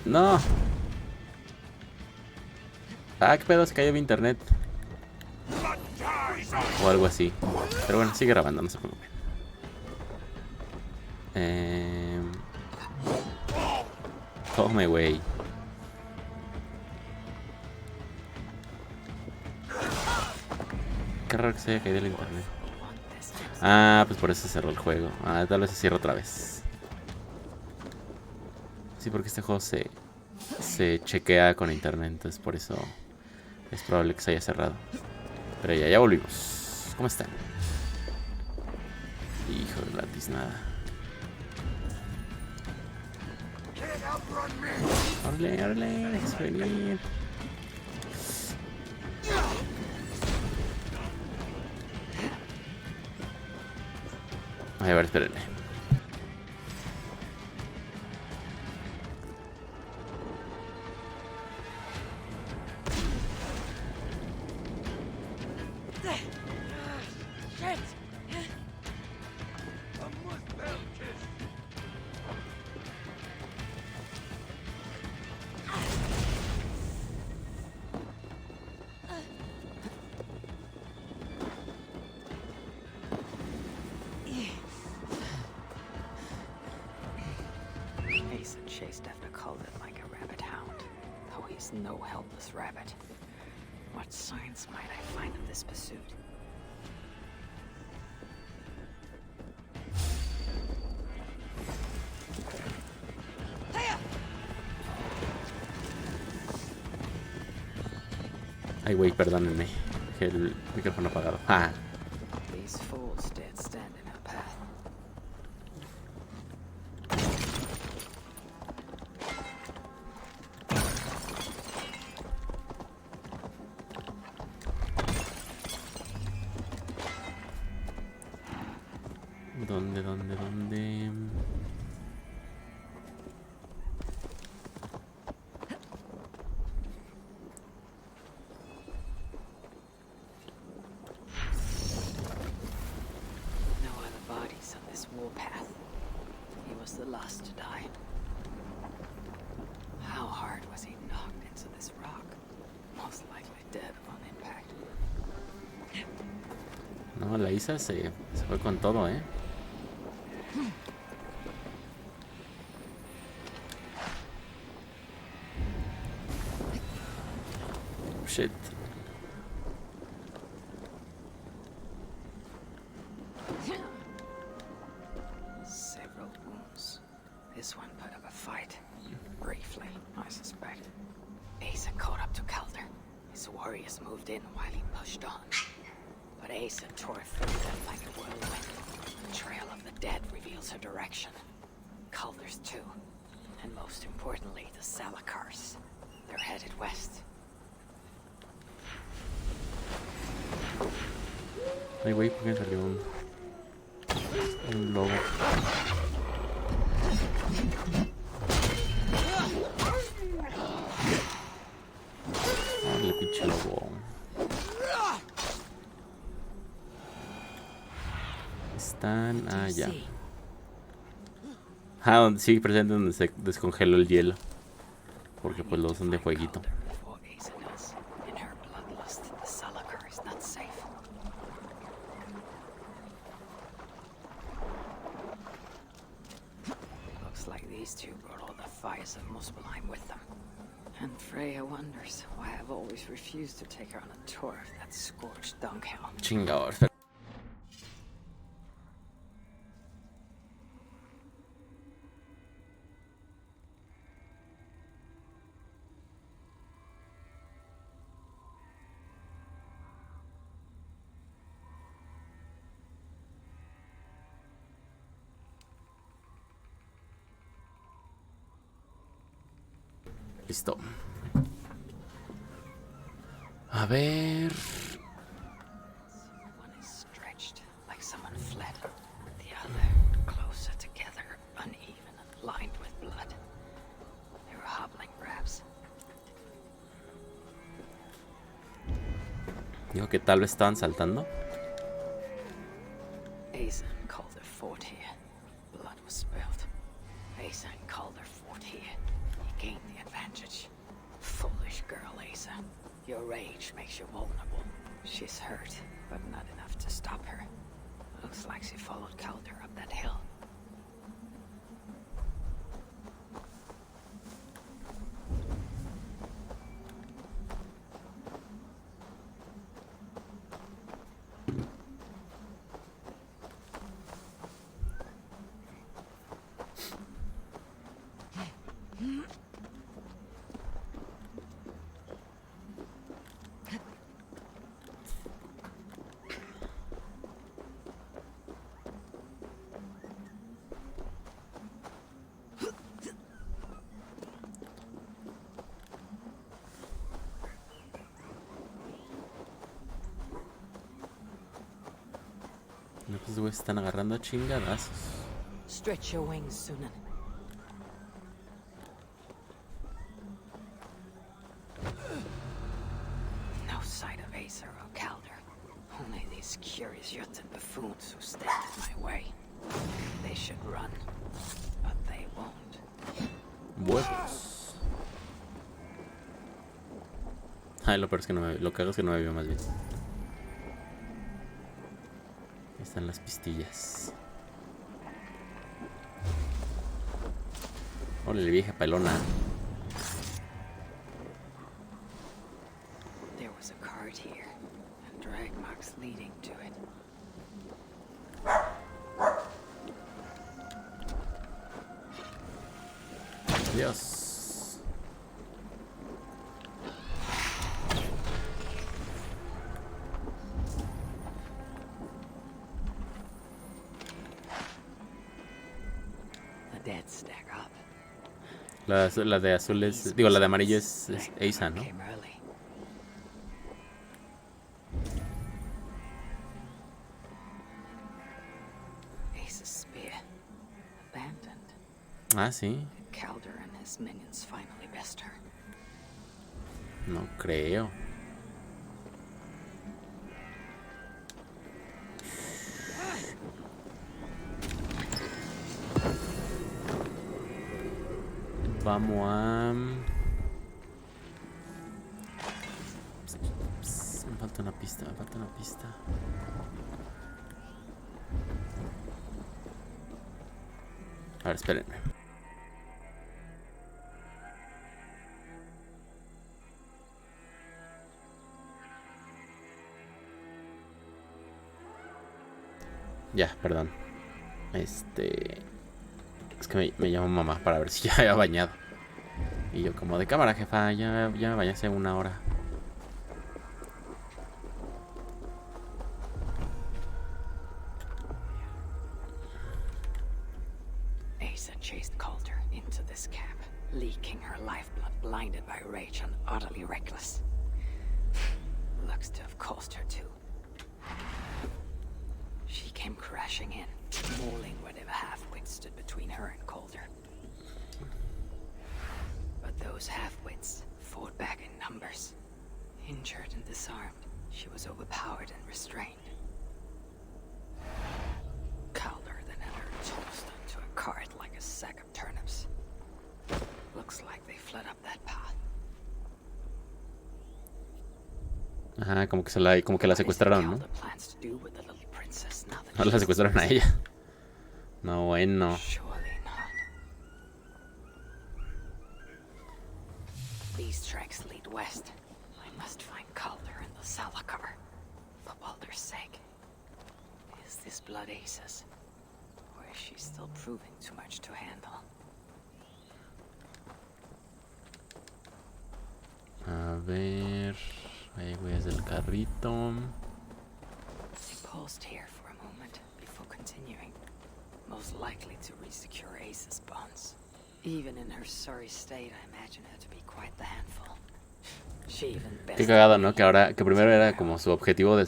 A: No. Ah, qué pedo, se cayó mi internet. O algo así. Pero bueno, sigue grabando, no se preocupen. Tome, güey. Qué raro que se haya caído el internet. Ah, pues por eso se cerró el juego. Ah, tal vez se cierra otra vez. Sí, porque este juego se chequea con internet. Entonces por eso es probable que se haya cerrado. Pero ya volvimos. ¿Cómo están? Hijo de la tiznada. Órale, órale, déjese venir. A ver, espérenme.
I: Chased after Calder like a rabbit hound, though he's no helpless rabbit. What signs might I find of this pursuit?
A: Ay, güey, perdónenme. Dejé el micrófono apagado. Ah.
I: These fools dared stand in her path.
A: ¿Dónde?
I: No other bodies on this warpath. He was the last to die. How hard was he knocked into this rock? Most likely dead upon impact.
A: No, la Isa se fue con todo, ¿eh? Shit.
I: Several wounds. This one put up a fight. Briefly, I suspect. Asa caught up to Calder. His warriors moved in while he pushed on. But Asa tore through them like a whirlwind. The trail of the dead reveals her direction. Calder's too. And most importantly, the Salakars. They're headed west.
A: Ay, güey, ¿por qué salió un lobo? Dale, pinche lobo. Están allá. Ah, sí, presente donde se descongeló el hielo. Porque pues los son de fueguito.
I: Looks like these two brought all the fires of Muspelheim with them. And Freya wonders why I've always refused to take her on a tour of that scorched dunghill.
A: Chingador. Listo. A ver.
I: One is stretched like someone fled. The other closer together, uneven and lined with blood. They were hobbling grabs.
A: Digo que tal vez estaban saltando.
I: Asa and Calder fought here. Blood was spilled. Asa and Calder fought here. He gained the advantage. Foolish girl, Asa. Your rage makes you vulnerable. She's hurt, but not enough to stop her. Looks like she followed Calder up that hill.
A: Los güeyes están agarrando a chingadazos.
I: Stretch your wings, Sunan. No sight of Asa or Calder. Only these curious Jotun buffoons who stand in my way. They should run, but they won't.
A: Huevos. Ay, lo peor es que no me, lo que hago es que no me veo más bien. Ahí están las pistillas. Órale, vieja pelona.
I: There was a cart here, and drag marks leading to it.
A: Dios.
I: The dead stack up.
A: La de azul es, digo, la de amarillo es Asa, ¿no?
I: Came early. Asa's spear. Abandoned.
A: Ah, sí.
I: Calder and his minions finally best her.
A: No creo. Vamos a... Me falta una pista, me falta una pista. A ver, espérenme. Ya, perdón. Es que me llama mamá para ver si ya había bañado. Y yo como de cámara, jefa, ya me bañé hace 1 hora.
I: Asa chased Calder into this camp, leaking her lifeblood, blinded by rage and utterly reckless. Looks to have cost her too. She came crashing in, mauling whatever half-wits stood between her and Calder. But those half-wits fought back in numbers. Injured and disarmed, she was overpowered and restrained. Calder then had her tossed onto a cart like a sack of turnips. Looks like they fled up that path.
A: Ajá, como que la secuestraron, ¿no? No la secuestraron a ella. No, bueno.
I: These tracks lead west. I must find Calder and the Salakar. For Balder's sake. Is this blood Asa's? Or is she still proving too much to handle?
A: A ver... Ahí voy desde el carrito.
I: She paused here for a moment before continuing. Most likely to resecure Asa's bonds. Even in her sorry state, I imagine her to be quite the handful. She even
A: Qué cagado, ¿no? Que primero era como su objetivo de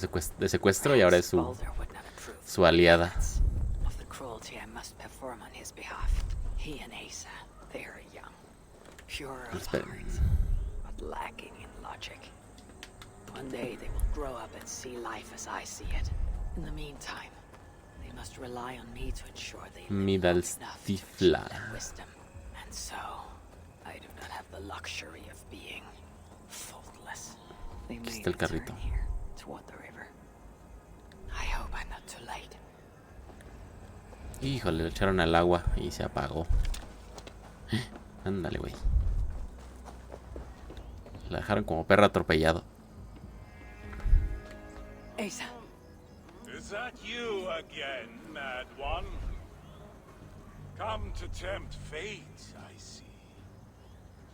A: secuestro y ahora es su aliada.
I: Of the cruelty I must perform on his behalf. He and Asa, they are young, pure of heart, but lacking in logic. One day they will grow up and see life as I see it. In the meantime, they must rely on me to ensure they live long enough to achieve that wisdom. And so, I do not have the luxury of being faultless. They may return here toward the river. I hope I'm not too late.
A: Híjole, le echaron al agua y se apagó. Ándale, güey. La dejaron como perro atropellado.
I: Asa.
B: Is that you again, mad one? Come to tempt fate, I see.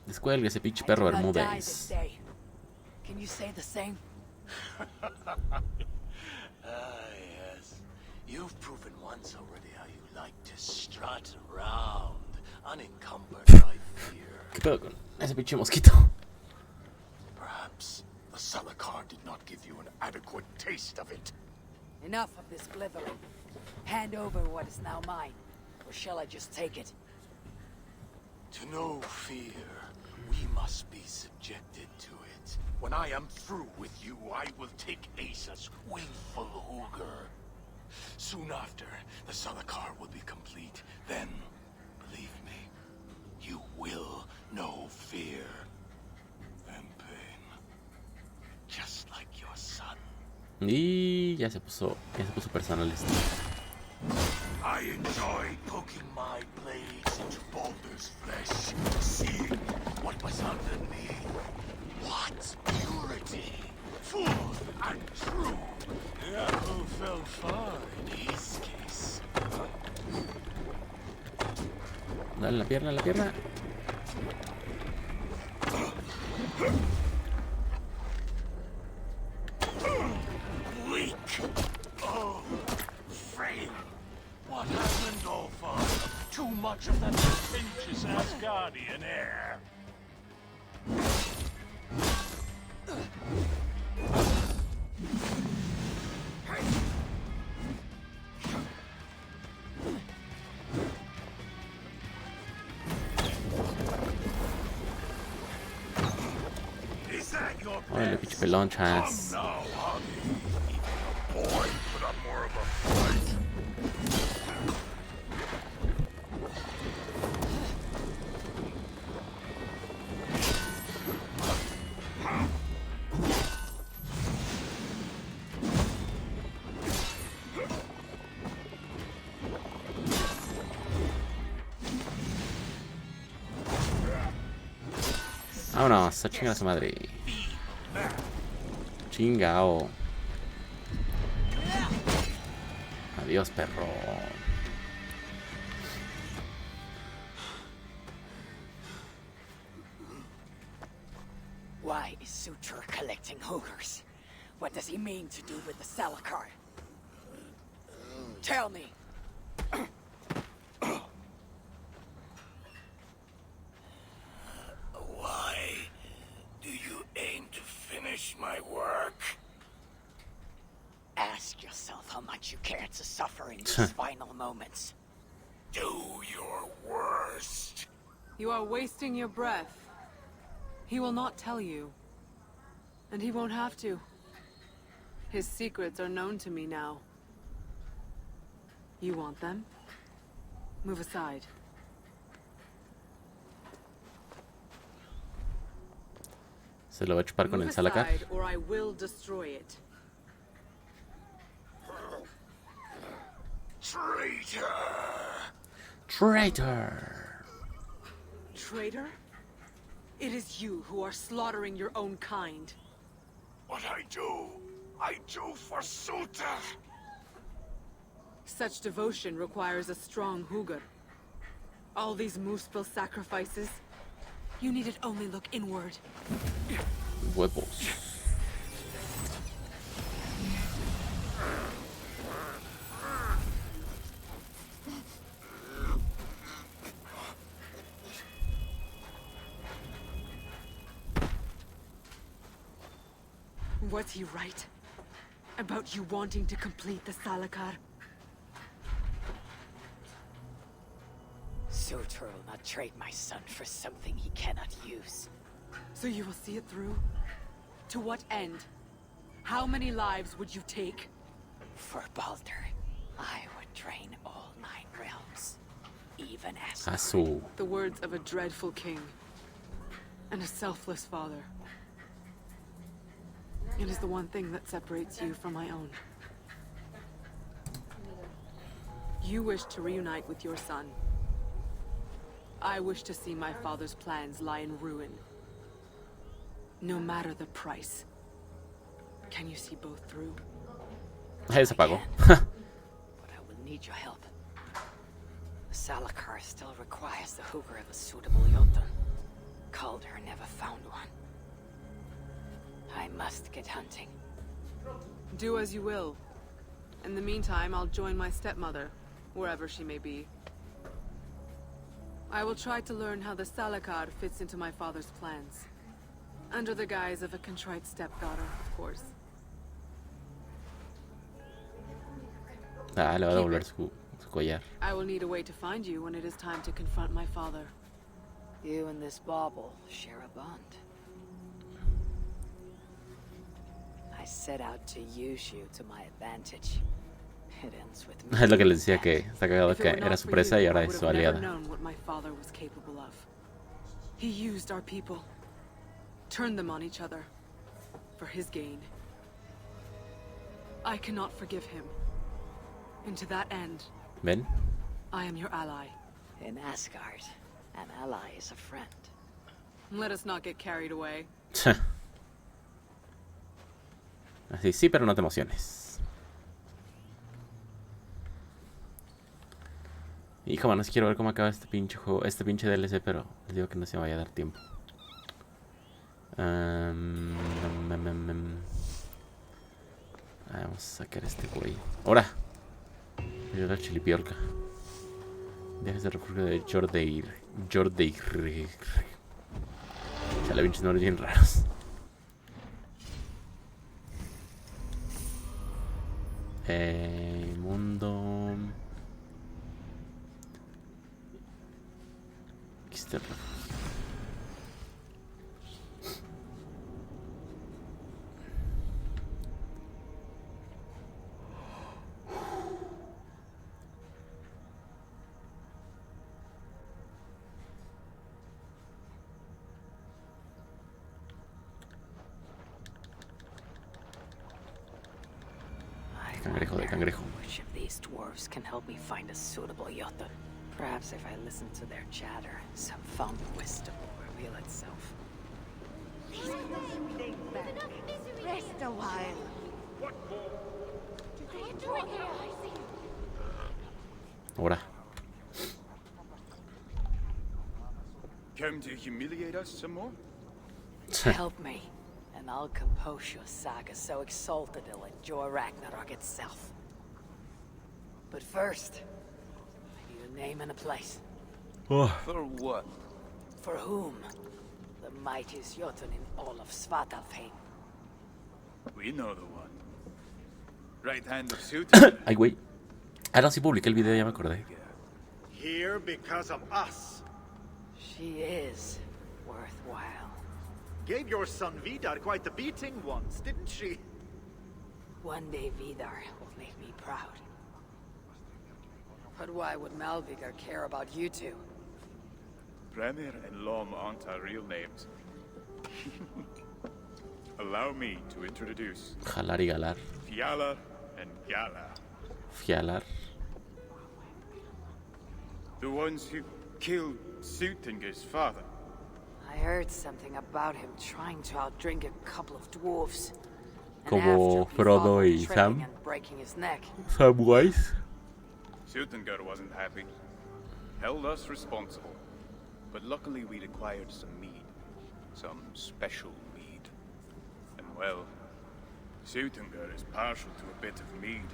A: Descuelgue ese pinche perro Bermúdez.
C: Can you say the same?
H: Yes. You've proven once already how you like to strut around, unencumbered by fear.
A: ¿Qué pedo con ese pinche mosquito?
H: Perhaps the Salakar did not give you an adequate taste of it.
C: Enough of this blithering. Hand over what is now mine, or shall I just take it?
H: To no fear, we must be subjected to it. When I am through with you, I will take Asa's willful hooger. Soon after, the Salakar will be complete. Then, believe me, you will know fear and pain. Just like your son.
A: Y ya se puso personalista.
H: I enjoy poking my blades into Balder's flesh, seeing what was underneath. What purity, full and true. Who fell far in his case.
A: Dale la pierna, la pierna.
H: Weak. Oh, frail. What happened, Olfar? Too much of that pretentious Asgardian air.
A: Órale, pinche pelonchas. Vámonos, a chingar a su madre. Chingao. Adiós, perro.
I: suture collecting hookers. What does he mean to do with the Salakar? Tell me.
H: Why do you aim to finish my work?
I: Ask yourself how much you care to suffer in these final moments.
H: Do your worst.
G: You are wasting your breath. He will not tell you. And he won't have to. His secrets are known to me now. You want them? Move aside.
A: Se lo va a chupar con el
G: Move
A: Salakar.
G: aside, or I will destroy it.
H: Traitor!
A: Traitor.
G: Traitor? It is you who are slaughtering your own kind.
H: What I do for Suter!
G: Such devotion requires a strong Hugr. All these Muspel sacrifices, you needed only look inward.
A: Huevos.
G: Was he right? About you wanting to complete the Salakar?
I: Suter will not trade my son for something he cannot use.
G: So you will see it through? To what end? How many lives would you take?
I: For Baldur, I would drain all 9 realms. Even as
A: Asu.
G: The words of a dreadful king. And a selfless father. It is the one thing that separates you from my own. You wish to reunite with your son. I wish to see my father's plans lie in ruin. No matter the price. Can you see both through?
A: Ahí se apagó.
I: But I will need your help. The Salakar still requires the Hugr of a suitable Jotun. Calder never found one. I must get hunting.
G: Do as you will. In the meantime, I'll join my stepmother, wherever she may be. I will try to learn how the Salakar fits into my father's plans. Under the guise of a contrite stepdaughter, of course.
A: Ah, le va a devolver su collar.
G: I will need a way to find you when it is time to confront my father.
I: You and this bauble share a bond. I set out to use you to my advantage. It ends with me.
A: Es lo que les decía, que está cagado
G: If it
A: que
G: were
A: era
G: not
A: su
G: for
A: presa
G: you,
A: y
G: I
A: ahora
G: would
A: es su
G: have never
A: aliada.
G: known what my father was capable of. He used our people. Turned them on each other. For his gain. I cannot forgive him. And to that end,
A: ¿Ven?
G: I am your ally.
I: In Asgard, an ally is a friend.
G: Let us not get carried away.
A: Así, sí, pero no te emociones. Hijo, mano, sí quiero ver cómo acaba este pinche juego, este pinche DLC, pero les digo que no se me vaya a dar tiempo. Vamos a sacar este güey. ¡Hora! Mira la chilipiorca. Viajes de refugio de Jordeir. Chale, pinches nombres bien raros. Mundo. Aquí está el refugio. Cangrejo de cangrejo.
I: Which of these dwarves can help me find a suitable Jotun? Perhaps if I listen to their chatter, some found wisdom will reveal itself.
E: Rest a while.
A: Ahora.
B: Come to humiliate us some more?
I: Help me,
C: And I'll compose your saga so exalted it'll enjoy Ragnarok itself. But first, I need a name and a place.
A: Oh.
H: For what?
C: For whom? The mightiest Jotun in all of Svartalfheim.
H: We know the one. Right hand of Sutan.
A: Ay, güey. Ahora sí publiqué el video, ya me acordé.
D: Here because of us.
C: She is worthwhile.
D: Gave your son Vidar quite the beating once, didn't she?
C: One day Vidar will make me proud. But why would Malvigar care about you two?
H: Premier and Lom aren't our real names. Allow me to introduce
A: Jalar y galar.
H: Fjalar and Galar.
A: Fjalar.
H: The ones who killed Sutinger's father.
C: I heard something about him trying to outdrink a couple of dwarves. And
A: Como
C: after he
A: Frodo
C: fought
A: y
C: with tripping
A: Sam.
C: and breaking his neck.
A: Samwise.
H: Sutinger wasn't happy. Held us responsible. But luckily we'd acquired some mead. Some special mead. And well, Sutinger is partial to a bit of mead.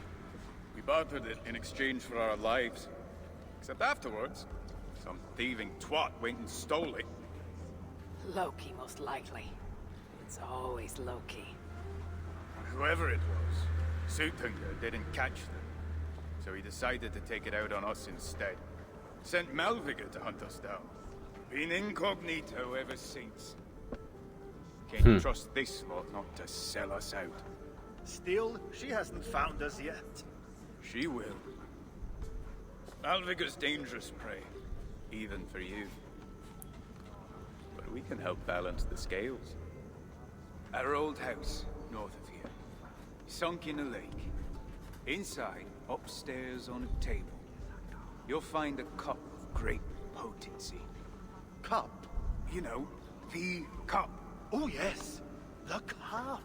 H: We bartered it in exchange for our lives. Except afterwards, some thieving twat went and stole it.
C: Loki, most likely. It's always Loki.
H: Whoever it was, Sutinger didn't catch them. So he decided to take it out on us instead. Sent Malvigar to hunt us down. Been incognito ever since. Can't trust this lot not to sell us out.
D: Still, she hasn't found us yet.
H: She will. Malvigar's dangerous prey, even for you. But we can help balance the scales. Our old house, north of here, sunk in a lake. Inside, upstairs on a table, you'll find a cup of great potency.
D: Cup?
H: You know, the cup.
D: Oh yes, the cup.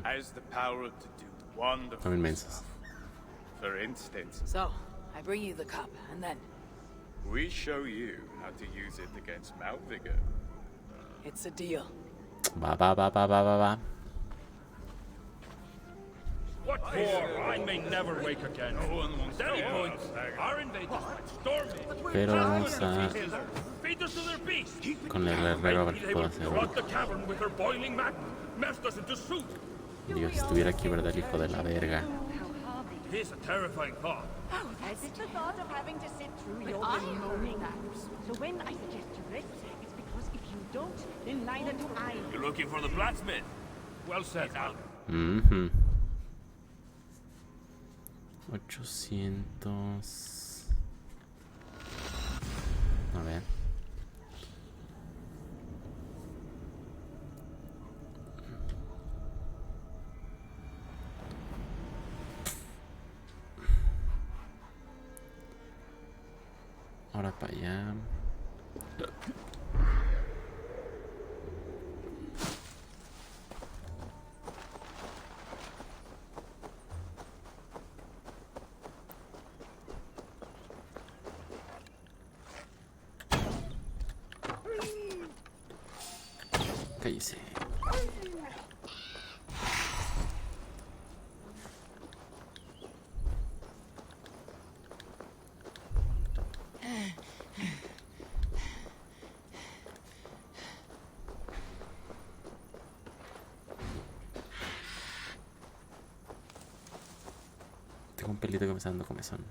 H: Has the power to do wonderful
A: También mensos.
H: stuff. For instance,
C: So, I bring you the cup, and then
H: we show you how to use it against Malvigar.
C: it's a deal.
A: Va, va, va, va, va, va, va.
F: What for? I may never wake again. At any point, our invaders might storm me.
A: Pero vamos a...
F: Feed us to their beast.
A: Con el herrero a ver qué puedo hacer.
F: Flood the cavern with her boiling magma. Melt us into soup.
A: Dios, estuviera aquí, ¿verdad? El hijo de la verga.
F: Here's a terrifying thought.
J: As if the thought of having to sit through your moaning. So when I suggest you rest, it's because if you don't, then neither do I.
F: You're looking for the blacksmith. Well said, Al.
A: 800... A ver. Ahora para allá. Cállese. Tengo un pelito que me está dando comezón.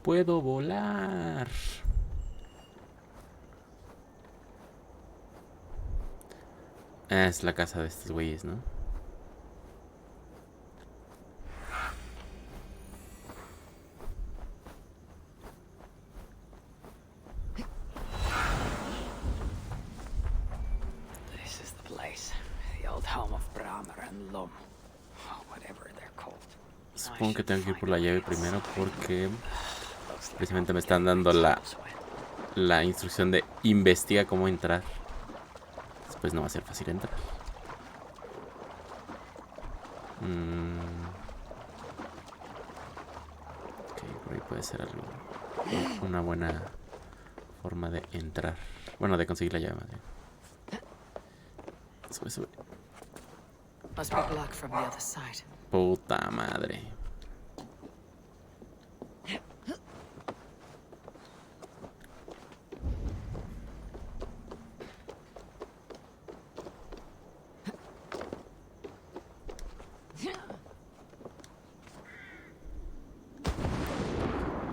A: Puedo volar. Es la casa de estos güeyes, ¿no?
C: This is the place. The old home of Bramr and Lom. Oh, whatever they're called.
A: Supongo que tengo que ir por la llave primero porque precisamente me están dando la instrucción de investiga cómo entrar. Después no va a ser fácil entrar. Por ahí puede ser algo. Una buena forma de entrar. Bueno, de conseguir la llave más bien. Sube, sube.
I: Must be blocked from the other side.
A: Puta madre.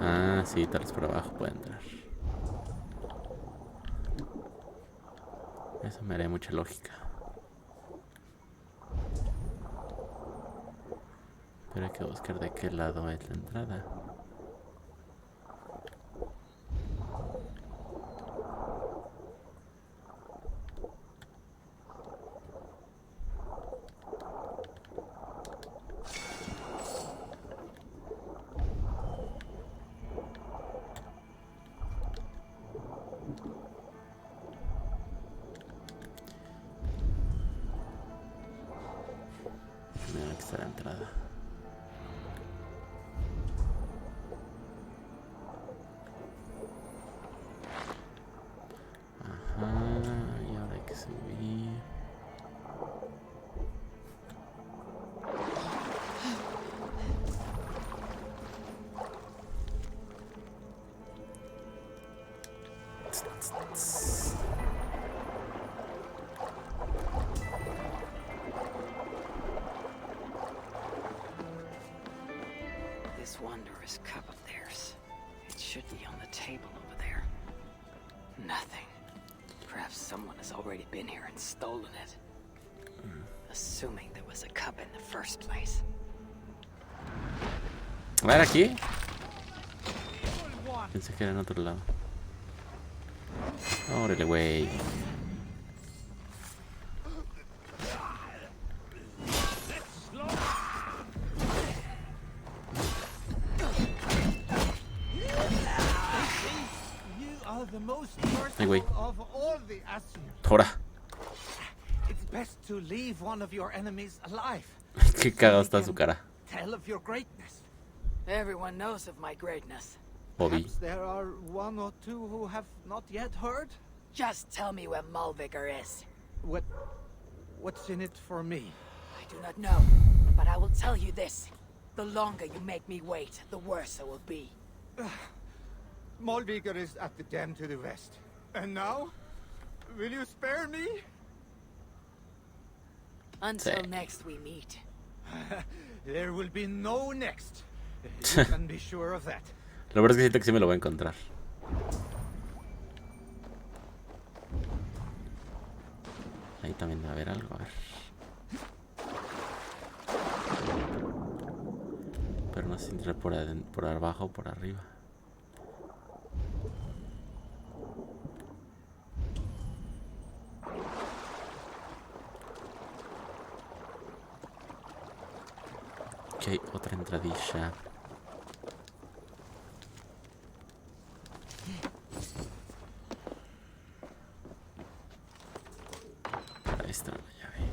A: Ah, sí, tal vez por abajo puede entrar. Eso me haría mucha lógica. Pero hay que buscar de qué lado es la entrada. Mira, aquí está la entrada. Ajá, y ahora hay que subir.
I: This wondrous cup of theirs. It should be on the table over there. Nothing. Perhaps someone has already been here and stolen it. Assuming there was a cup in the first place.
A: A ver, aquí. Pensé que era en otro lado. Órale, güey. Ay, güey. Ahora.
B: It's best to leave one of your enemies alive.
A: Qué cagado está su cara.
B: Tell of your greatness.
I: Everyone knows of my greatness.
A: Bobby.
B: Perhaps there are one or two who have not yet heard.
I: Just tell me where Mulvigar is.
B: What's in it for me?
I: I do not know, but I will tell you this. The longer you make me wait, the worse it will be.
B: Molvigar is at the dam to the west. And now? Will you spare me?
I: Until next we meet.
B: There will be no next. You can be sure of that.
A: Lo verdad es que siento que sí me lo voy a encontrar. Ahí también debe haber algo, a ver. Pero no sé si entré por abajo o por arriba. Aquí hay otra entradilla. Ahí está la llave.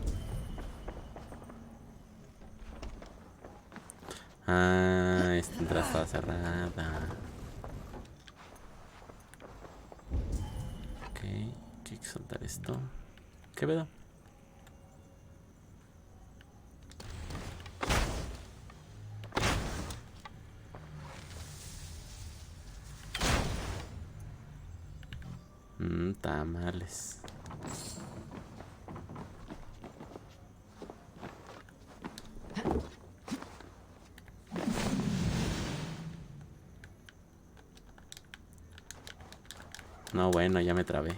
A: Ah, esta entrada estaba cerrada. Ok, hay que soltar esto. ¿Qué pedo? Tamales. No, bueno, ya me trabé.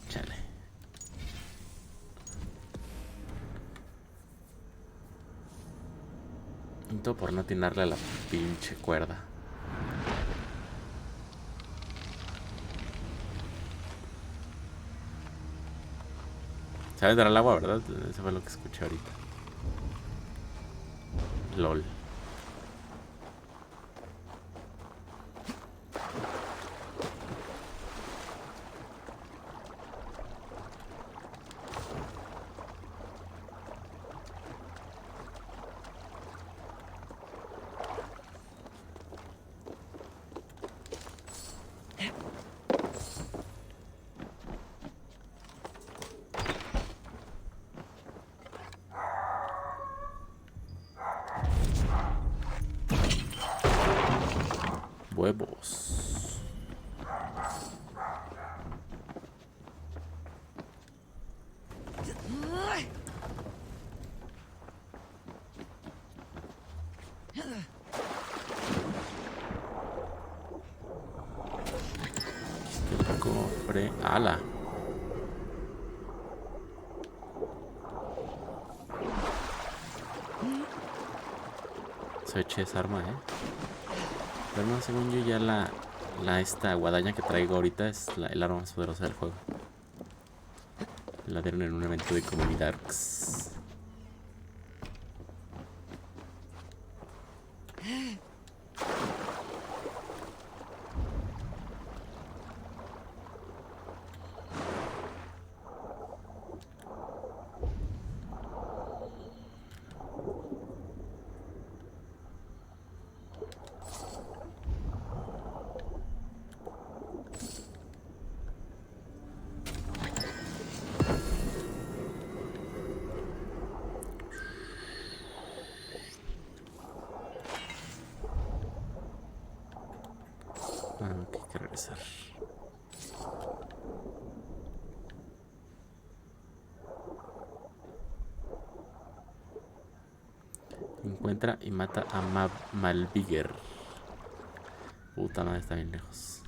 A: Chale. Todo por no atinarle a la pinche cuerda. Se va a entrar al agua, ¿verdad? Eso fue lo que escuché ahorita. LOL. huevos. El cofre. ¡Hala! Se eché esa arma, Pero no, según yo ya esta guadaña que traigo ahorita es el arma más poderosa del juego. La dieron en un evento de comunidad. Ok, hay que regresar. Encuentra y mata a Malviger. Puta madre, está bien lejos.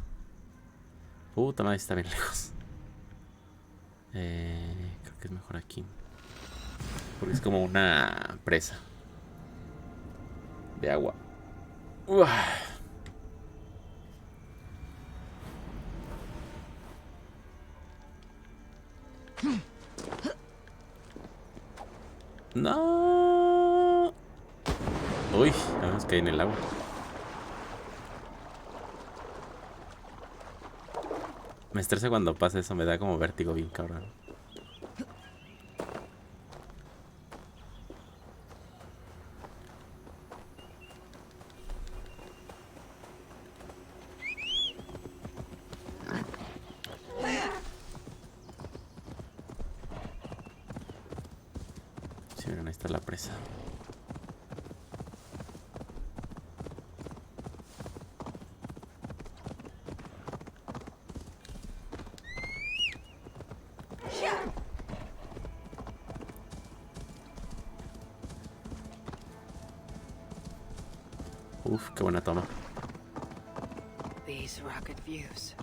A: Puta madre, está bien lejos. Creo que es mejor aquí. Porque es como una presa de agua. Uah. No. Uy, vamos que hay en el agua. Me estresa cuando pasa eso, me da como vértigo bien cabrón. Sí, miren, ahí está la presa. Uf, qué buena toma.
I: These rugged views.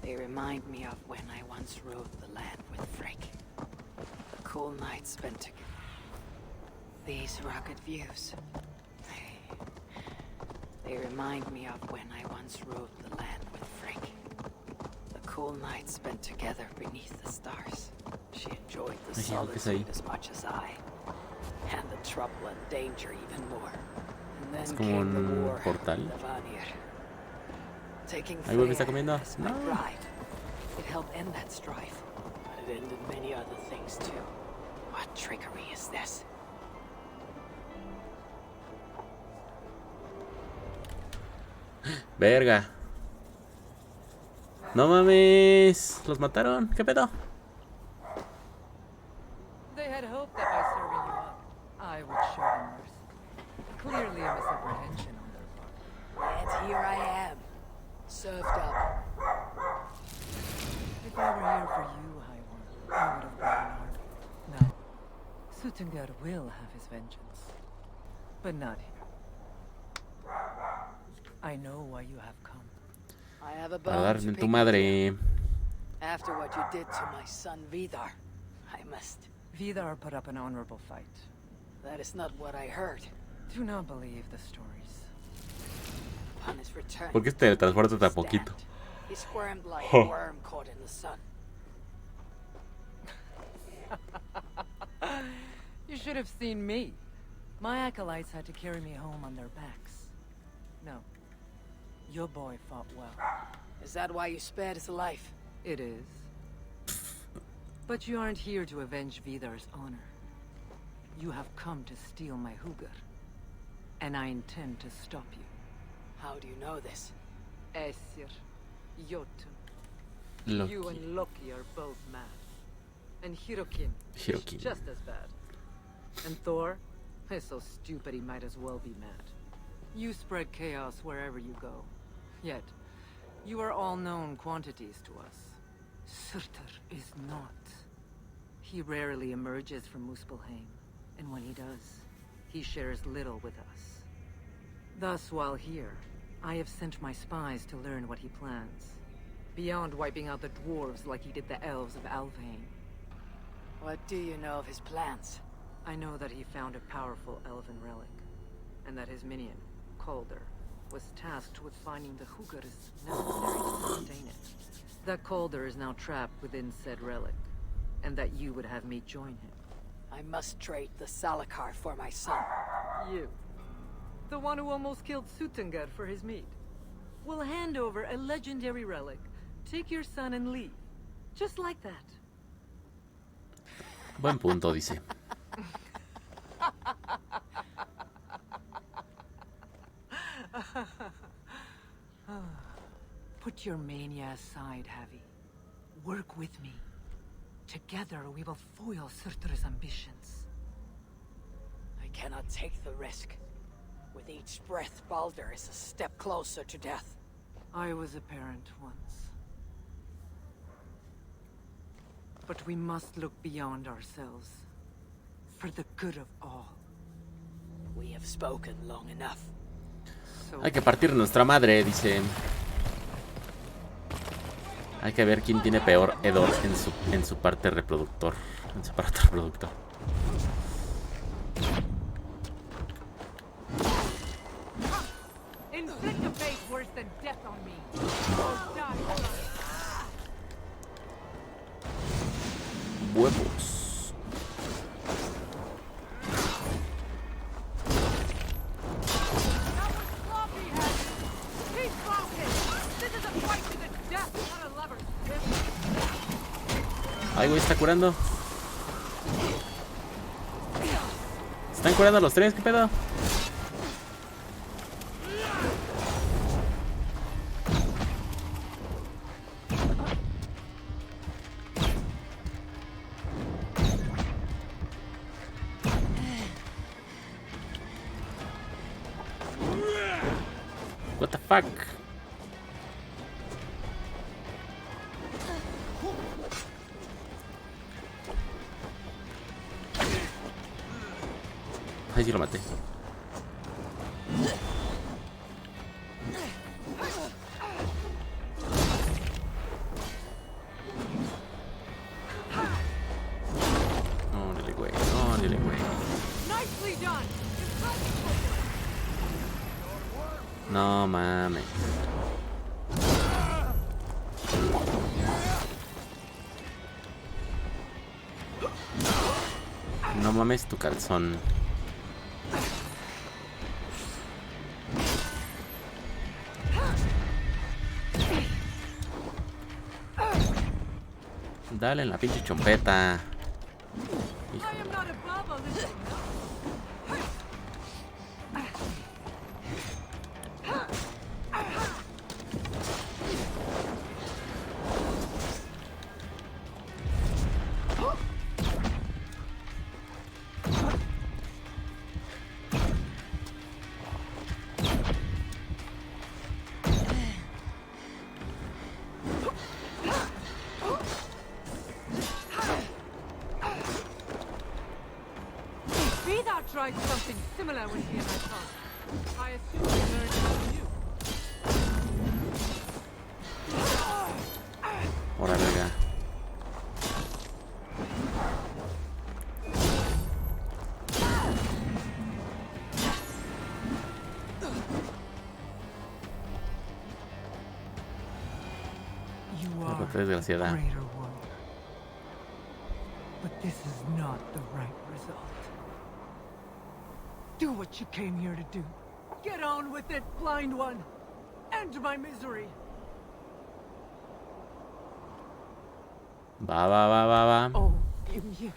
I: They remind me of when I once rode the land with Frigg. The cool nights spent together. These rugged views. They remind me of when I once rode the land with Frigg. The cool nights spent together beneath the stars. She enjoyed the solitude as much as I. And the trouble and danger even more. And then came the war
A: portal.
I: of Vanir. Taking
A: Ahí vuelve, está comiendo.
I: as my bride. It helped end that strife, but it ended many other things too. What trickery is this?
A: Verga. No mames. Los mataron. ¿Qué pedo?
K: They had hoped that by serving you up, I would show them mercy. Clearly a misapprehension on their part.
I: And here I am, served up.
K: If I were here for you, Eivor, I would have brought an army. No. Suttungr will have his vengeance. But not here. I know why you have come.
I: I have a
A: Para
I: bone
A: darle
I: to
A: en
I: pick
A: tu
I: with
A: madre.
I: you. After what you did to my son Vidar, I must.
K: Vidar put up an honorable fight.
I: That is not what I heard.
K: Do not believe the stories.
I: Upon his return,
A: ¿Por qué te transportas tan poquito?
I: he squirmed like a worm caught in the sun.
K: You should have seen me. My acolytes had to carry me home on their backs. No. Your boy fought well.
I: Is that why you spared his life?
K: It is. But you aren't here to avenge Vidar's honor. You have come to steal my Hugr. And I intend to stop you.
I: How do you know this?
K: Aesir, Jotun.
A: Loki.
K: You and Loki are both mad. And Hirokin is just as bad. And Thor is so stupid he might as well be mad. You spread chaos wherever you go. Yet, you are all known quantities to us. Surtur is not. He rarely emerges from Muspelheim, and when he does, he shares little with us. Thus, while here, I have sent my spies to learn what he plans. Beyond wiping out the dwarves like he did the elves of Alfheim.
I: What do you know of his plans?
K: I know that he found a powerful elven relic, and that his minion, Calder, was tasked with finding the Hugars necessary to sustain it. That Calder is now trapped within said relic, and that you would have me join him.
I: I must trade the Salakar for my son.
K: You. The one who almost killed Suttungr for his meat. Will hand over a legendary relic, take your son and leave. Just like that.
A: Buen punto, dice.
K: Put your mania aside, Javi. Work with me. Together we will foil Surtur's ambitions.
I: I cannot take the risk. With each breath, Baldur is a step closer to death.
K: I was a parent once. But we must look beyond ourselves. For the good of all.
I: We have spoken long enough.
A: Hay que partir nuestra madre, dice. Hay que ver quién tiene peor hedor en su parte reproductor. En su aparato reproductor. Huevos. Ay, güey, está curando. ¿Están curando los tres? ¿Qué pedo? What the fuck? Ahí sí lo maté. Órale, güey. Órale, güey. No mames. No mames tu calzón. Dale en la pinche chompeta. Hijo.
K: Tried something similar when he and I talked. I assume he learned from you.
A: Ahora, verga.
K: You are
A: desgraciada.
K: a greater world. But this is not the right result. Do what you came here to do. Get on with it, blind one. End my misery.
A: Va, va, va, va, va.
K: Oh, Ymir.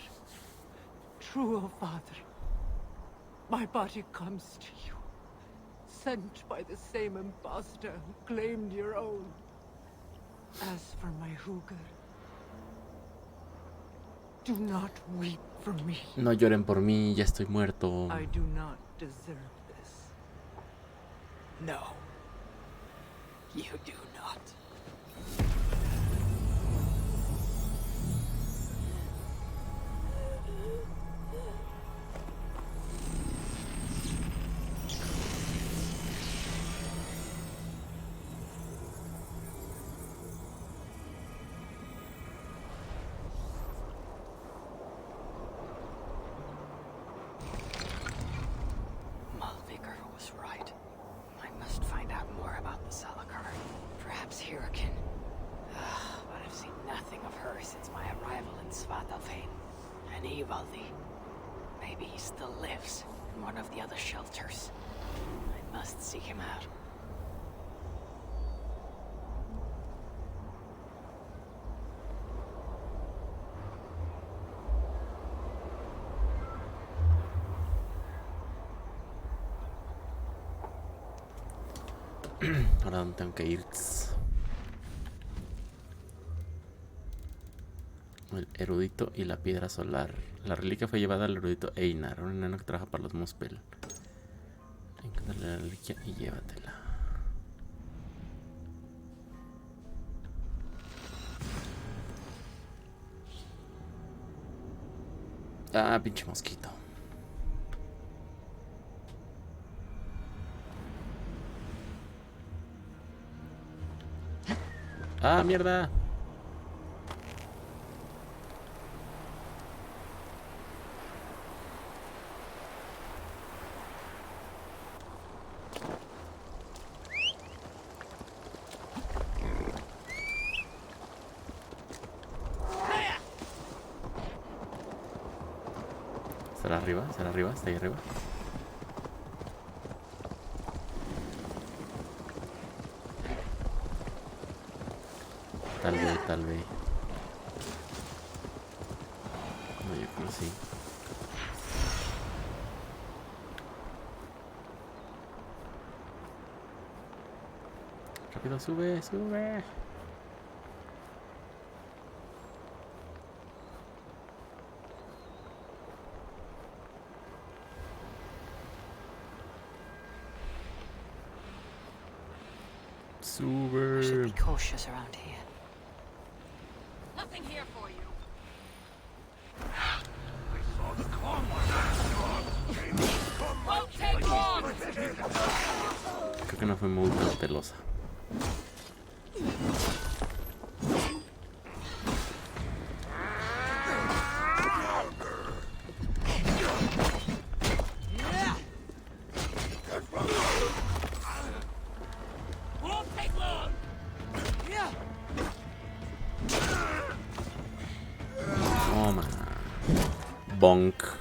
K: True, Father. My body comes to you. Sent by the same impostor who claimed your own. As for my Hugr, do not weep for me.
A: No lloren por mí, ya estoy muerto.
K: I do not deserve this.
I: No. You do not. Maybe he still lives in one of the other shelters. I must seek him out.
A: Ahora dónde tengo que ir. El erudito y la piedra solar. La reliquia fue llevada al erudito Einar, un enano que trabaja para los Muspel. Encuéntrale la reliquia y llévatela. Ah, pinche mosquito. Ah, mierda. ¿Será arriba? ¿Será arriba? ¿Está ahí arriba? Tal vez, tal vez. No, yo creo que sí. Rápido, sube, sube. Super.
I: I should be cautious around here.
C: Nothing here for you. Won't take long.
A: Creo que no fue muy cautelosa. Toma. Bonk.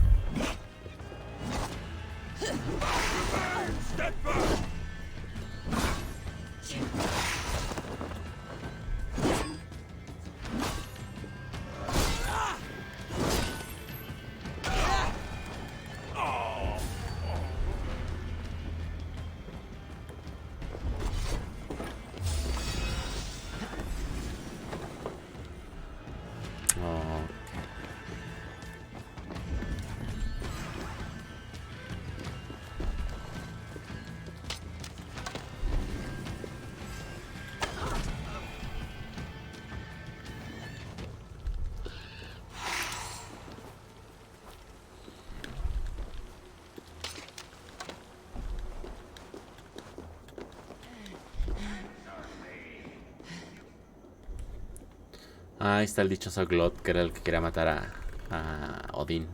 A: Ahí está el dichoso Glot, que era el que quería matar a Odín.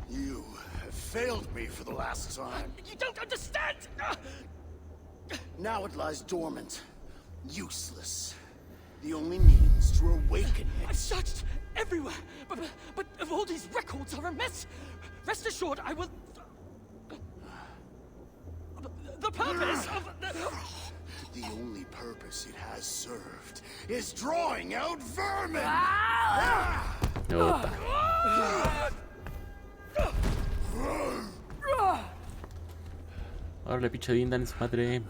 H: You have failed me for the last time.
F: You don't understand!
H: Now it lies dormant, useless. The only means to awaken it.
F: I've searched everywhere, but all these records are a mess. Rest assured, I will... The purpose of
H: The only purpose it has served is drawing out vermin!
A: Opa. Órale, pinche Odín, dale su madre.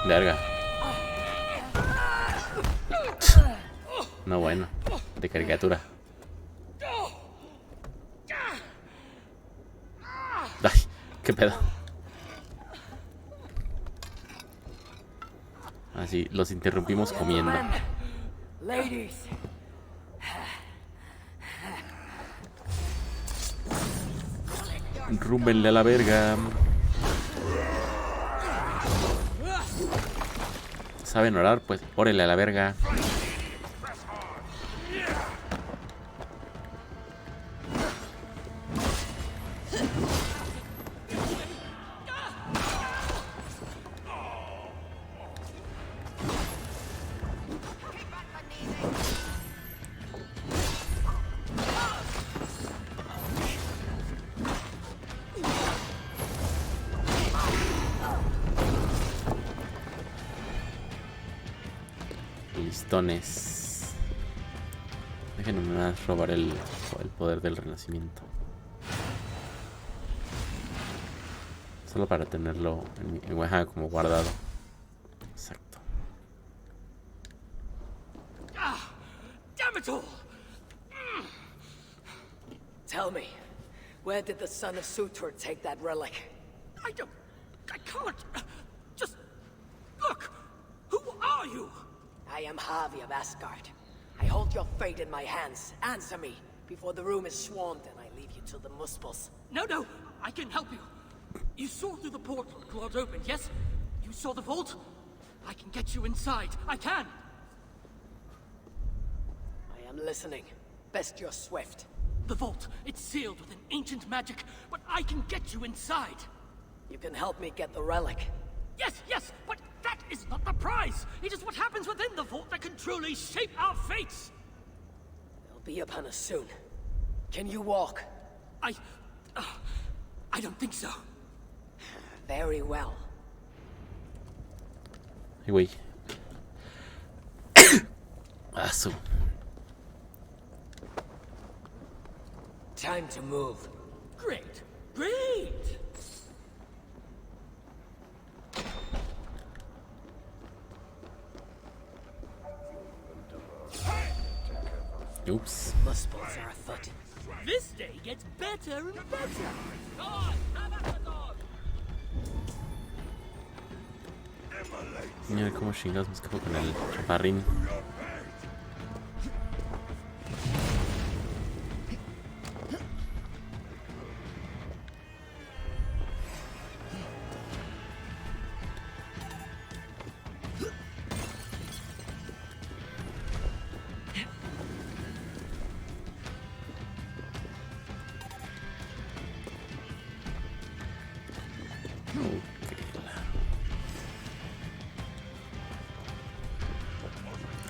A: Verga. No, bueno, de caricatura. Ay, qué pedo. Así, los interrumpimos comiendo.
I: Ladies.
A: Rúmbenle a la verga. ¿Saben orar? Pues órele a la verga. Listones. Déjenme más robar el poder del renacimiento. Solo para tenerlo en mi Ouija como guardado. Exacto.
I: Damn it all! Tell me, where did the son of Sutur take that relic?
F: I can't. Just look. Who are you?
I: I am Harvey of Asgard. I hold your fate in my hands. Answer me before the room is swarmed and I leave you to the muspels.
F: No, I can help you. You saw through the portal Claude opened, yes? You saw the vault? I can get you inside. I can.
I: I am listening. Best you're swift.
F: The vault, it's sealed with an ancient magic, but I can get you inside.
I: You can help me get the relic.
F: Yes, but that is not the prize. It is what happens within the vault that can truly shape our fates.
I: They'll be upon us soon. Can you walk?
F: I don't think so.
I: Very well.
A: Hey, güey. Asu.
I: Time to move.
F: Great.
A: Oops.
I: Muspels are afoot.
F: This day gets better and better.
A: Mira cómo chingados me escapo con el chaparrín.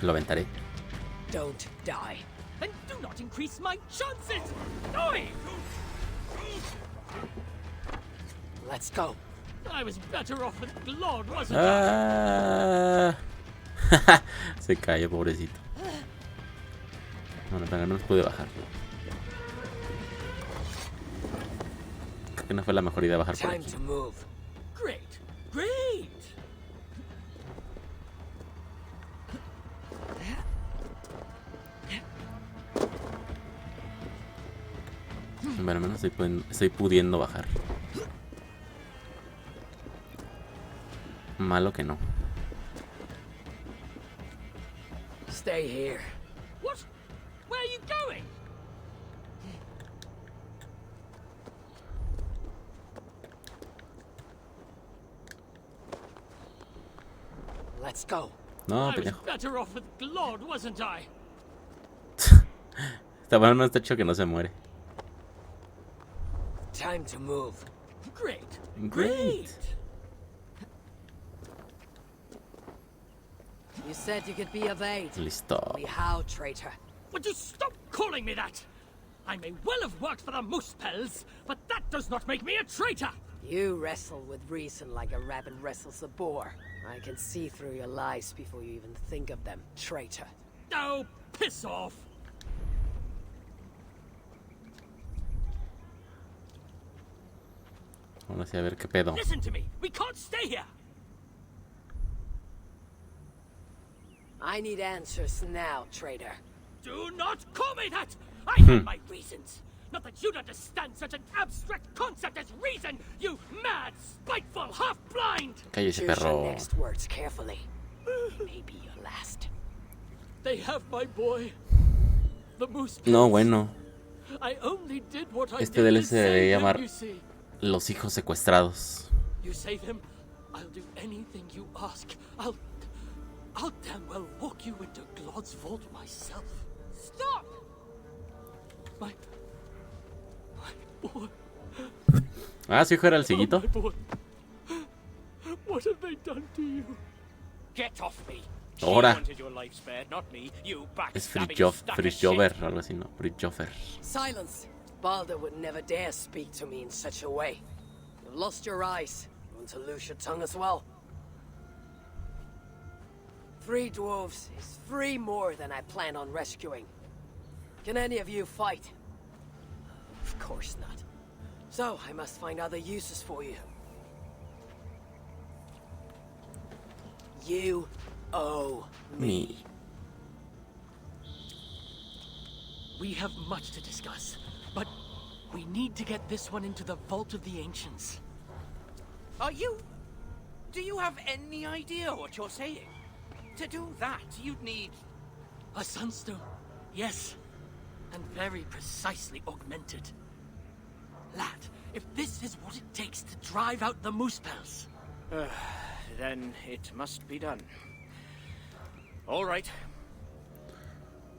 A: Lo aventaré.
I: Don't die.
F: And do not increase my chances. Oi!
I: Let's go.
F: I was better off with Claude, wasn't I?
A: Se cayó, pobrecito. Bueno, pero al menos pude bajar. Creo que no fue la mejor idea bajar por
I: Time
A: aquí.
I: to move.
F: Great.
A: Bueno, al menos estoy pudiendo bajar. Malo que no.
I: Stay here.
F: What? Where are you going?
I: Let's go.
A: No,
F: I was
A: pendejo.
F: better off with Claude, wasn't I?
A: Está bueno, no está hecho que no se muere.
I: Time to move.
F: Great.
C: You said you could be of aid.
A: Listo.
C: Only how, traitor?
F: Would you stop calling me that? I may well have worked for the Muspels, but that does not make me a traitor.
I: You wrestle with reason like a rabbit wrestles a boar. I can see through your lies before you even think of them, traitor.
F: Oh, piss off.
A: Vamos a ver qué pedo.
F: Listen to me. We can't stay here.
I: I need answers now, traitor.
F: Do not call me that! I have my reasons. Not that you'd understand such an abstract concept as reason, you mad, spiteful, half-blind!
A: Cállese,
I: Choose
A: perro.
I: your next words carefully. It may be your last.
F: They have my boy. The moose.
A: No, bueno.
F: I only did what I
A: Este
F: did
A: DLC
F: to
A: se debería
F: save him,
A: llamar
F: you see.
A: Los hijos secuestrados.
F: You save him, I'll do anything you ask. I'll damn well walk you into Glod's vault myself.
J: Stop!
F: My boy.
A: Ah, su hijo era el cieguito.
F: Oh, my boy. What have they done to you?
L: Get off me. She
A: Ahora.
L: wanted your life spared, not me. You
A: Es
L: backstabbing stack of
A: Fridjover,
L: shit.
A: algo así, ¿no? Fridjover.
I: Silence! Balder would never dare speak to me in such a way. You've lost your eyes. You want to lose your tongue as well? 3 dwarves is 3 more than I plan on rescuing. Can any of you fight? Of course not. So, I must find other uses for you. You owe me.
F: We have much to discuss, but we need to get this one into the Vault of the Ancients.
L: Do you have any idea what you're saying? To do that, you'd need...
F: A sunstone, yes, and very precisely augmented. Lad, if this is what it takes to drive out the moose bells...
L: Then it must be done. All right.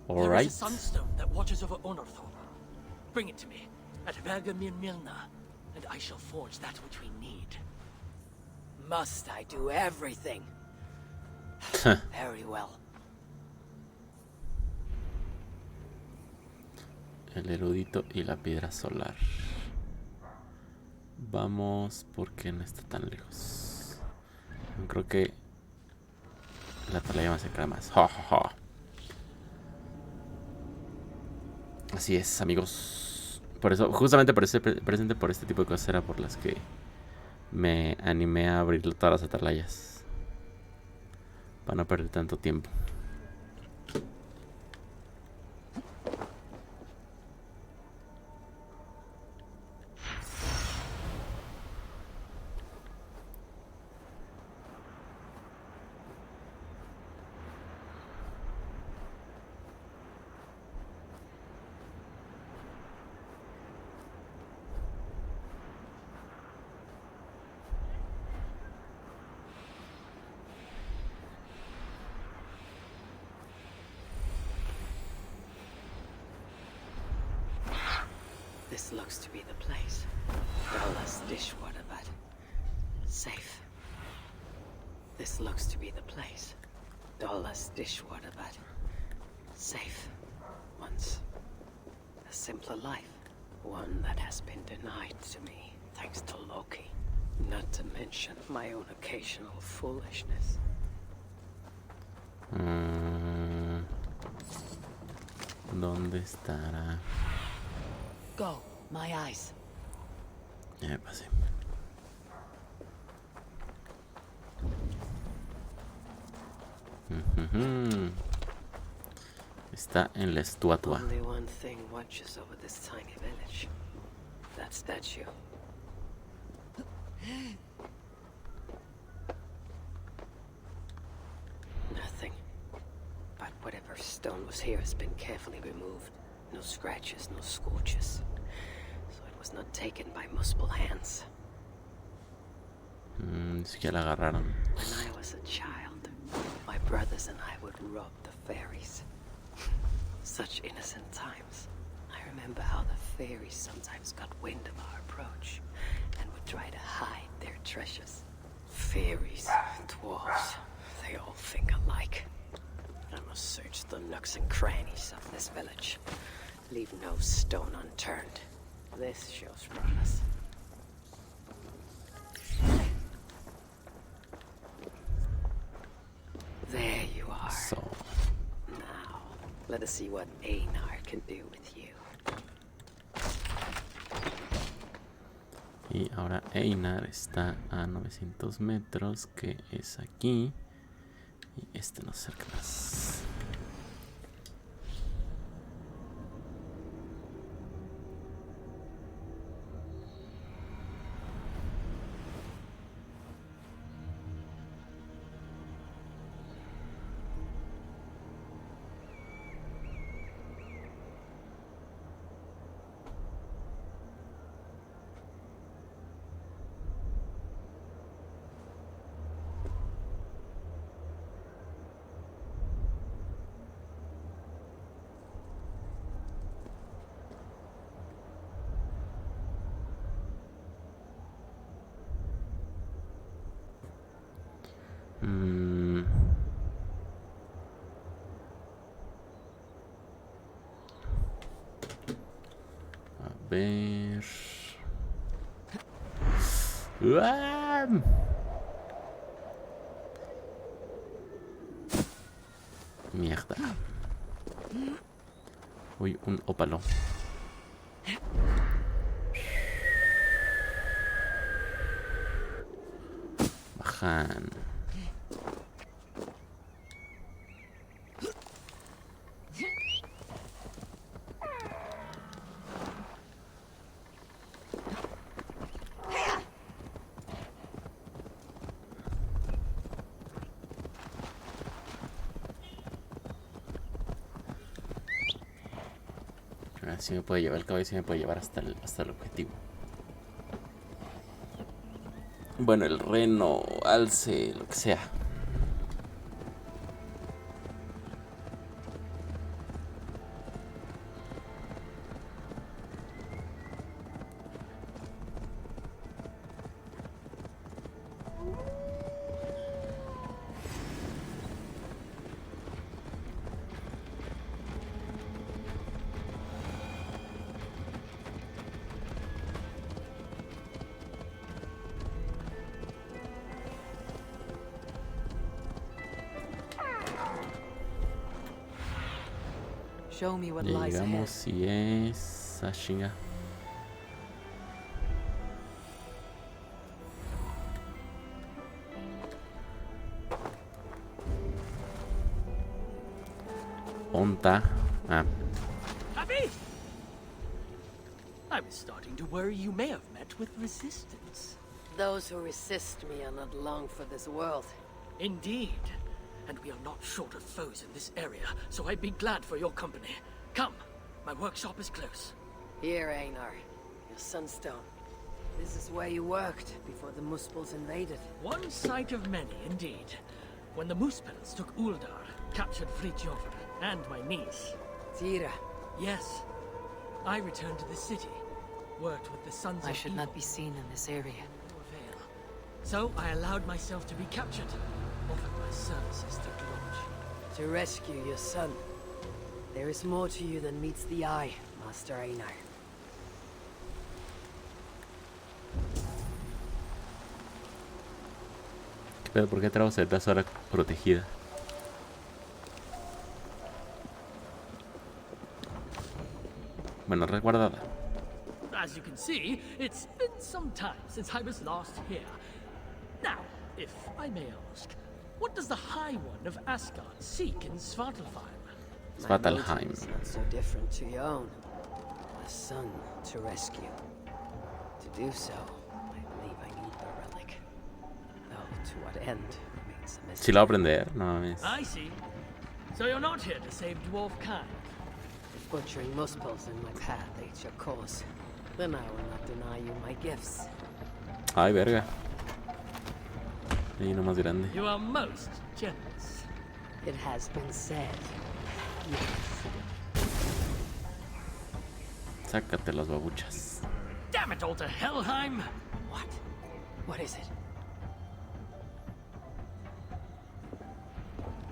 F: There is a sunstone that watches over Onorthorpe. Bring it to me, at Vergamir Milna, and I shall forge that which we need.
I: Must I do everything? Very well.
A: El erudito y la piedra solar. Vamos, porque no está tan lejos. Creo que la atalaya me acercará más. Ja, ja, ja. Así es, amigos. Por eso, justamente por ese presente, por este tipo de cosas era por las que me animé a abrir todas las atalayas. Para no perder tanto tiempo.
I: This looks to be the place. Dollars dishwater, but safe. This looks to be the place. Dollars dishwater, but safe. Once a simpler life, one that has been denied to me thanks to Loki. Not to mention my own occasional foolishness.
A: ¿Dónde estará?
I: Go, my eyes.
A: Ya me pasé. Está en la estatua.
I: Only one thing watches over this tiny village. That statue. Nothing. But whatever stone was here has been carefully removed. No scratches, no scorches. So it was not taken by multiple hands.
A: Dice que la agarraron.
I: When I was a child, my brothers and I would rob the fairies. Such innocent times. I remember how the fairies sometimes got wind of our approach and would try to hide their treasures. Fairies, dwarves, they all think alike. I must search the nooks and crannies of this village. Leave no stone unturned. This shows promise. There you are.
A: So.
I: Now, let us see what Einar can do with you.
A: Y ahora Einar está a 900 metros, que es aquí. Y este nos acerca más. A ver. ¡Uah! Mierda. Uy, un ópalo. Bajan. Si me puede llevar el caballo, si me puede llevar hasta el objetivo. Bueno, el reno, alce, lo que sea.
G: Show me what
A: Ya
G: lies ahead.
A: llegamos si es a chinga. Onta. Ah,
F: Happy? I was starting to worry you may have met with resistance.
C: Those who resist me are not long for this world.
F: Indeed. And we are not short of foes in this area, so I'd be glad for your company. Come, my workshop is close.
C: Here, Einar, your sunstone. This is where you worked before the Muspels invaded.
F: One sight of many, indeed. When the Muspels took Uldar, captured Fridtjofr and my niece.
C: Tira.
F: Yes. I returned to the city, worked with the sons of
C: I should
F: Eivor.
C: not be seen in this area.
F: No avail. So I allowed myself to be captured, offered my services to Grudge.
C: To rescue your son. There is more to you than meets the eye, Master Einar.
A: ¿qué pedo? ¿Por qué traigo cerdazo ahora protegida? Bueno, resguardada.
F: As you can see, it's been some time since I was last here. Now, if I may ask, what does the High One of Asgard seek in Svartalfheim?
A: Svartalfheim.
C: It's not so different to your own. A son to rescue. To do so, I believe I need the relic. Though to what end remains a mystery.
A: Si lo voy a aprender, no mames.
F: I see. So you're not here to save dwarf kind.
C: If butchering Muspels in my path aids your cause, then I will not deny you my gifts.
A: Ay, verga. Hay uno más grande.
F: You are most generous.
C: It has been said. Yes.
A: Sácate las babuchas.
F: Damn it all to Helheim!
C: What? What is it?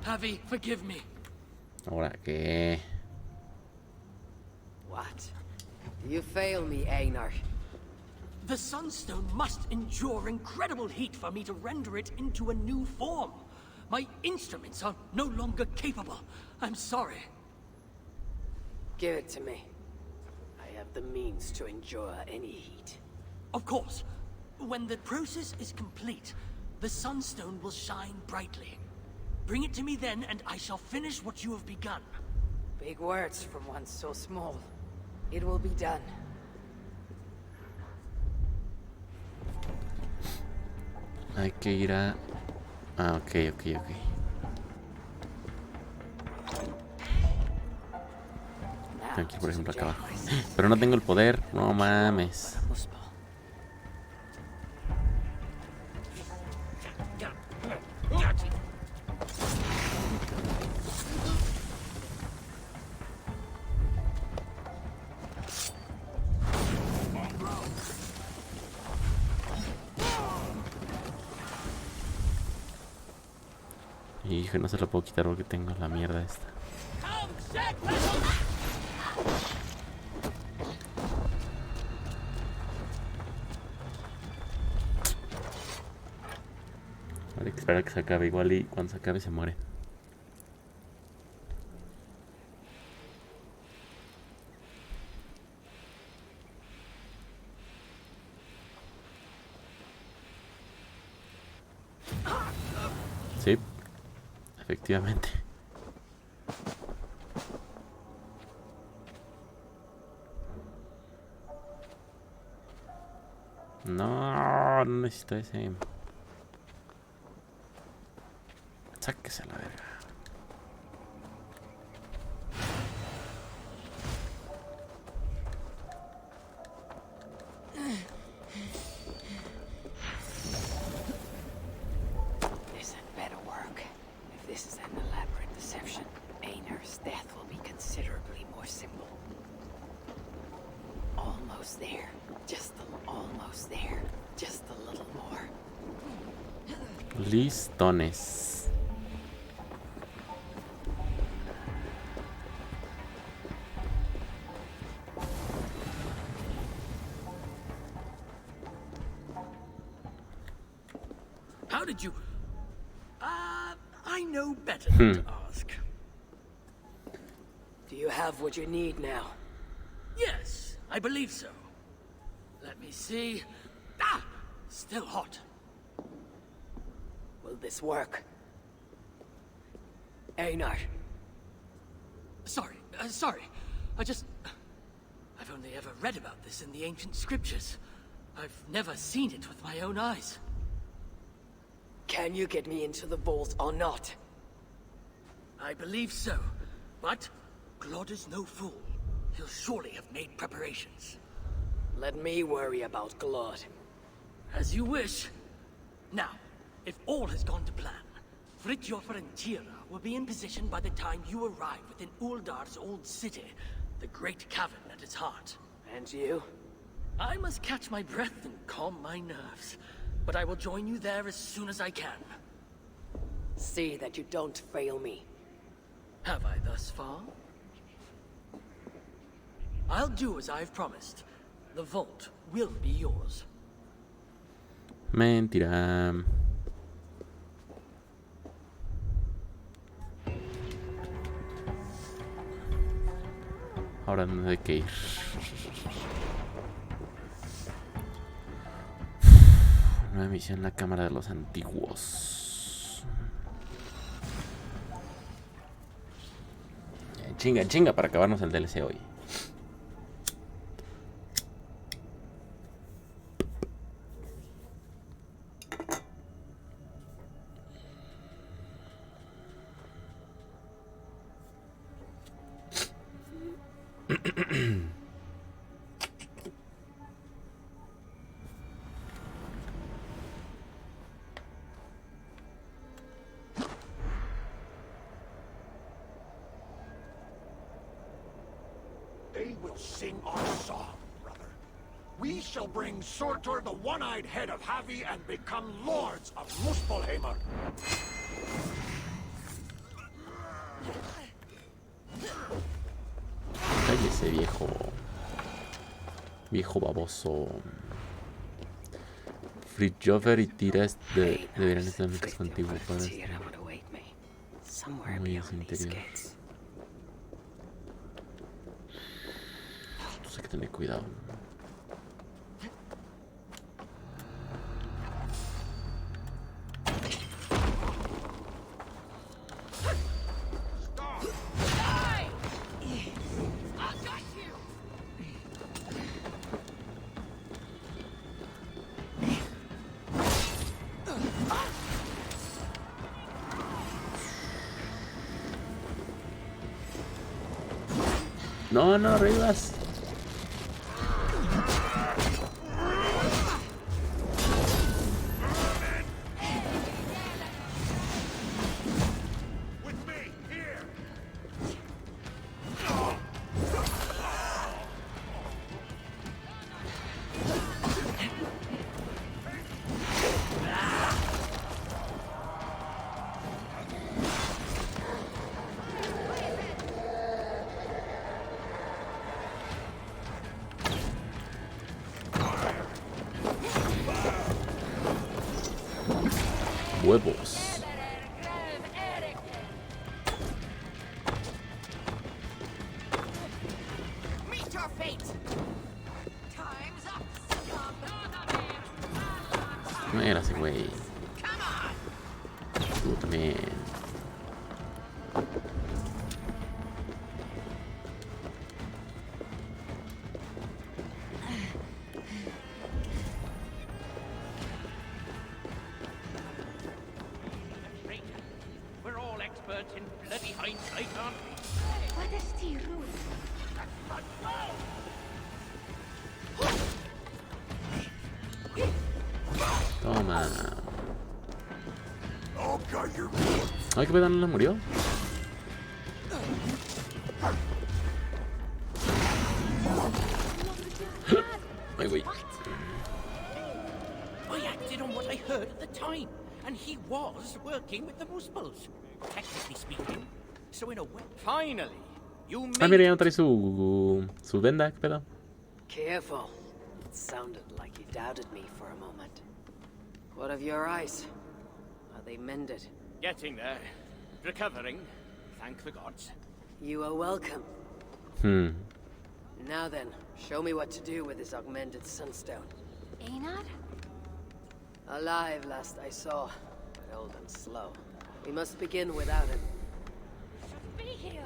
F: Javi, forgive me.
A: Ahora qué.
C: What? Do you fail me, Einar?
F: The Sunstone must endure incredible heat for me to render it into a new form. My instruments are no longer capable. I'm sorry.
C: Give it to me. I have the means to endure any heat.
F: Of course. When the process is complete, the Sunstone will shine brightly. Bring it to me then, and I shall finish what you have begun.
I: Big words from one so small. It will be done.
A: Hay que ir a... Ah, ok. Tengo que ir, por ejemplo, acá abajo. Pero no tengo el poder. No mames. Hijo, no se lo puedo quitar porque tengo la mierda esta. Hay que esperar a que se acabe, igual y cuando se acabe se muere. Sí, efectivamente. No, no necesito ese. Sáquese a la verga.
I: This had better work. If this is an elaborate deception, Einar's death will be considerably more simple. Almost there. Almost there. Just a little more.
A: Listones.
F: How did you... I know better than to ask.
I: Do you have what you need now?
F: Yes, I believe so. Let me see. Still hot.
I: Will this work? Einar.
F: Sorry. I've only ever read about this in the ancient scriptures. I've never seen it with my own eyes.
I: Can you get me into the vault or not?
F: I believe so, but Claude is no fool. He'll surely have made preparations.
I: Let me worry about Claude.
F: As you wish. Now, if all has gone to plan, Fridtjof and Tira will be in position by the time you arrive within Uldar's old city, the great cavern at its heart.
I: And you?
F: I must catch my breath and calm my nerves, but I will join you there as soon as I can.
I: See that you don't fail me.
F: Have I thus far? I'll do as I've promised. The vault will be yours.
A: Mentira. Ahora no hay que ir. Nueva misión en la cámara de los antiguos. Chinga para acabarnos el DLC hoy.
H: They will sing our song, brother. We shall bring Surtur, the one-eyed head of Havi, and become lords of Muspelheimr.
A: Cállese, viejo baboso. Fridtjof y Tira deberían estar juntos contigo para muy en su interior. Entonces hay que tener cuidado. No, no, revivas. Huevos.
C: Meet your fate. Time's up.
A: No era ese güey. Tú también.
L: We're all experts in bloody hindsight, aren't we?
E: What is the rule?
A: Toma. Ay, qué pedo, no le murió. Ay, güey.
L: I acted on what I heard at the time, and he was working with the Muspels, technically speaking. So in a way, finally, you made.
A: Ah, mira, ya no trae su venda, qué pedo.
I: Careful. It sounded like you doubted me for a moment. What of your eyes? Are they mended?
L: Getting there, recovering. Thank the gods.
I: You are welcome. Now then, show me what to do with this augmented sunstone.
E: Einar?
I: Alive last I saw, but old and slow. We must begin without him.
E: Be here.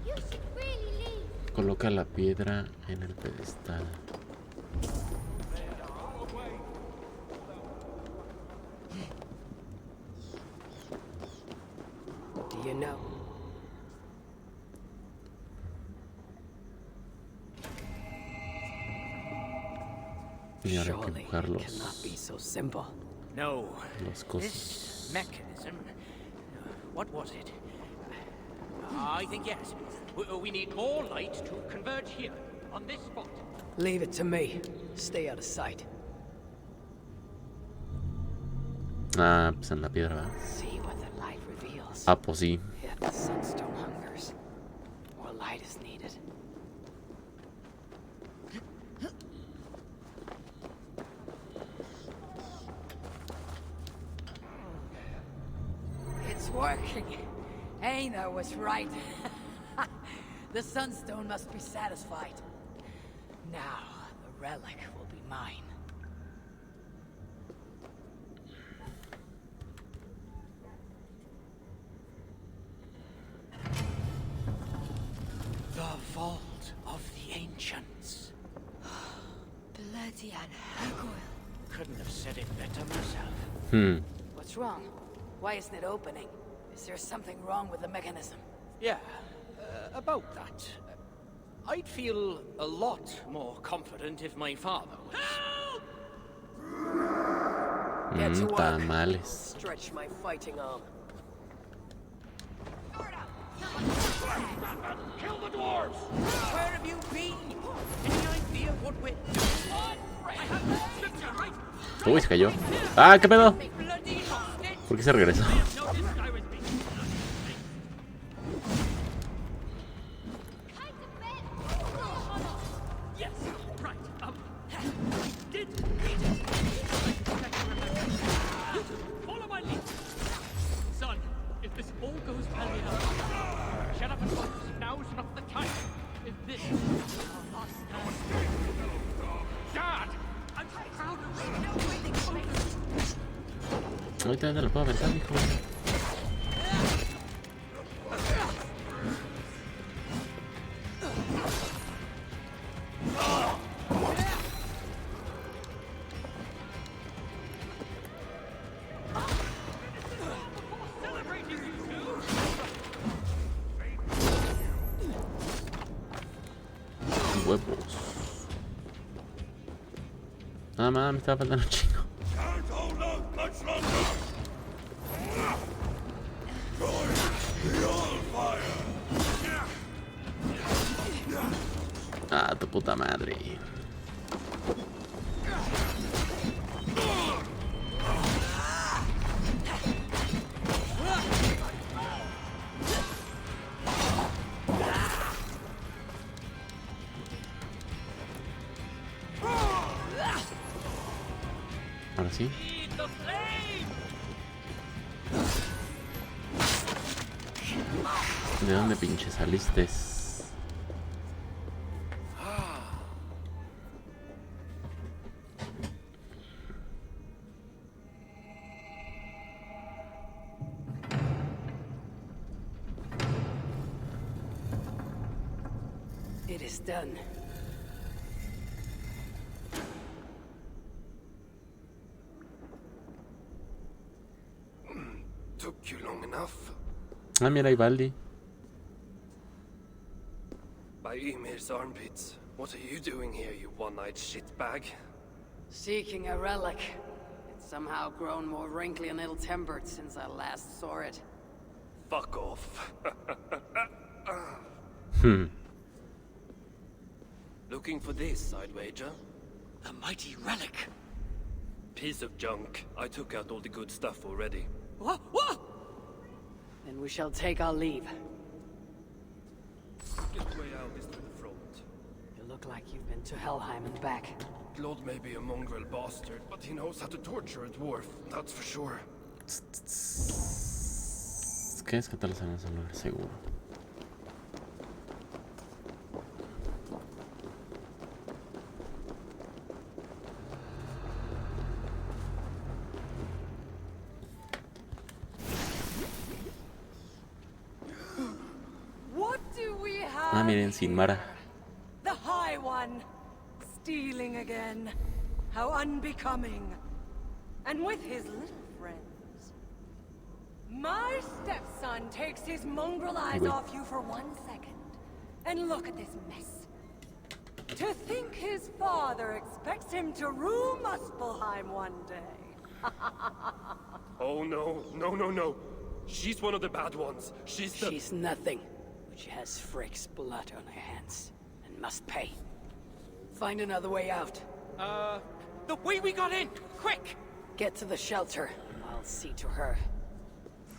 E: You should really leave.
A: Coloca la piedra en el pedestal.
I: Do you know?
A: Y ahora hay que
I: Surely
A: buscar
I: it cannot be so simple.
L: No.
A: las cosas.
L: This mechanism. What was it? I think yes. We need more light to converge here, on this spot.
I: Leave it to me. Stay out of sight.
A: Ah, pues en la piedra, ¿verdad?
I: See what the light reveals.
A: Ah, pues sí.
I: Yet the sunstone hungers. More light is needed.
C: It's working. Einar was right. The sunstone must be satisfied. Now, the relic will be mine.
L: The vault of the ancients.
C: Bloody Anhagoil.
L: Couldn't have said it better myself.
C: What's wrong? Why isn't it opening? Is there something wrong with the mechanism?
L: Yeah, about that. I'd feel a lot more confident if my father was.
I: Get to work.
A: Tamales.
I: Stretch my fighting arm.
L: Kill the dwarves! Where have you been? Any idea what we're doing?
A: Uy, se cayó. Ah, qué pedo. ¿Por qué se regresó?
L: Son, if this all goes badly enough, shut up and focus. Now's not the time. If this is our last stand. Dad! I'm proud of you.
A: Ahorita no lo puedo aventar, hijo. Huevos. Nada más, me estaba faltando un chingo. Ah, tu puta madre. Ahora sí. ¿De dónde pinche saliste?
F: It is done.
M: Took you long enough.
A: Ah, mira, Ivaldi.
M: By Ymir's armpits. What are you doing here, you one-eyed shitbag?
C: Seeking a relic. It's somehow grown more wrinkly and ill-tempered since I last saw it.
M: Fuck off. Looking for this, I'd wager.
F: The mighty relic.
M: Piece of junk. I took out all the good stuff already.
F: What?
C: Then we shall take our leave.
M: Quickest way out is through the front.
C: You look like you've been to Helheim and back.
M: Claude may be a mongrel bastard, but he knows how to torture a dwarf, that's for sure.
A: ¿Qué es que tal vez en ese lugar seguro?
J: What do we have?
A: Ah, miren, sin Mara.
J: The High One, stealing again. How unbecoming. And with his little friends. My stepson takes his mongrel eyes off you for 1 second. And look at this mess. To think his father expects him to rule Muspelheim one day.
M: Oh no, no. She's one of the bad ones.
F: She's nothing. But she has Frick's blood on her hands. And must pay. Find another way out.
L: The way we got in! Quick!
F: Get to the shelter. I'll see to her.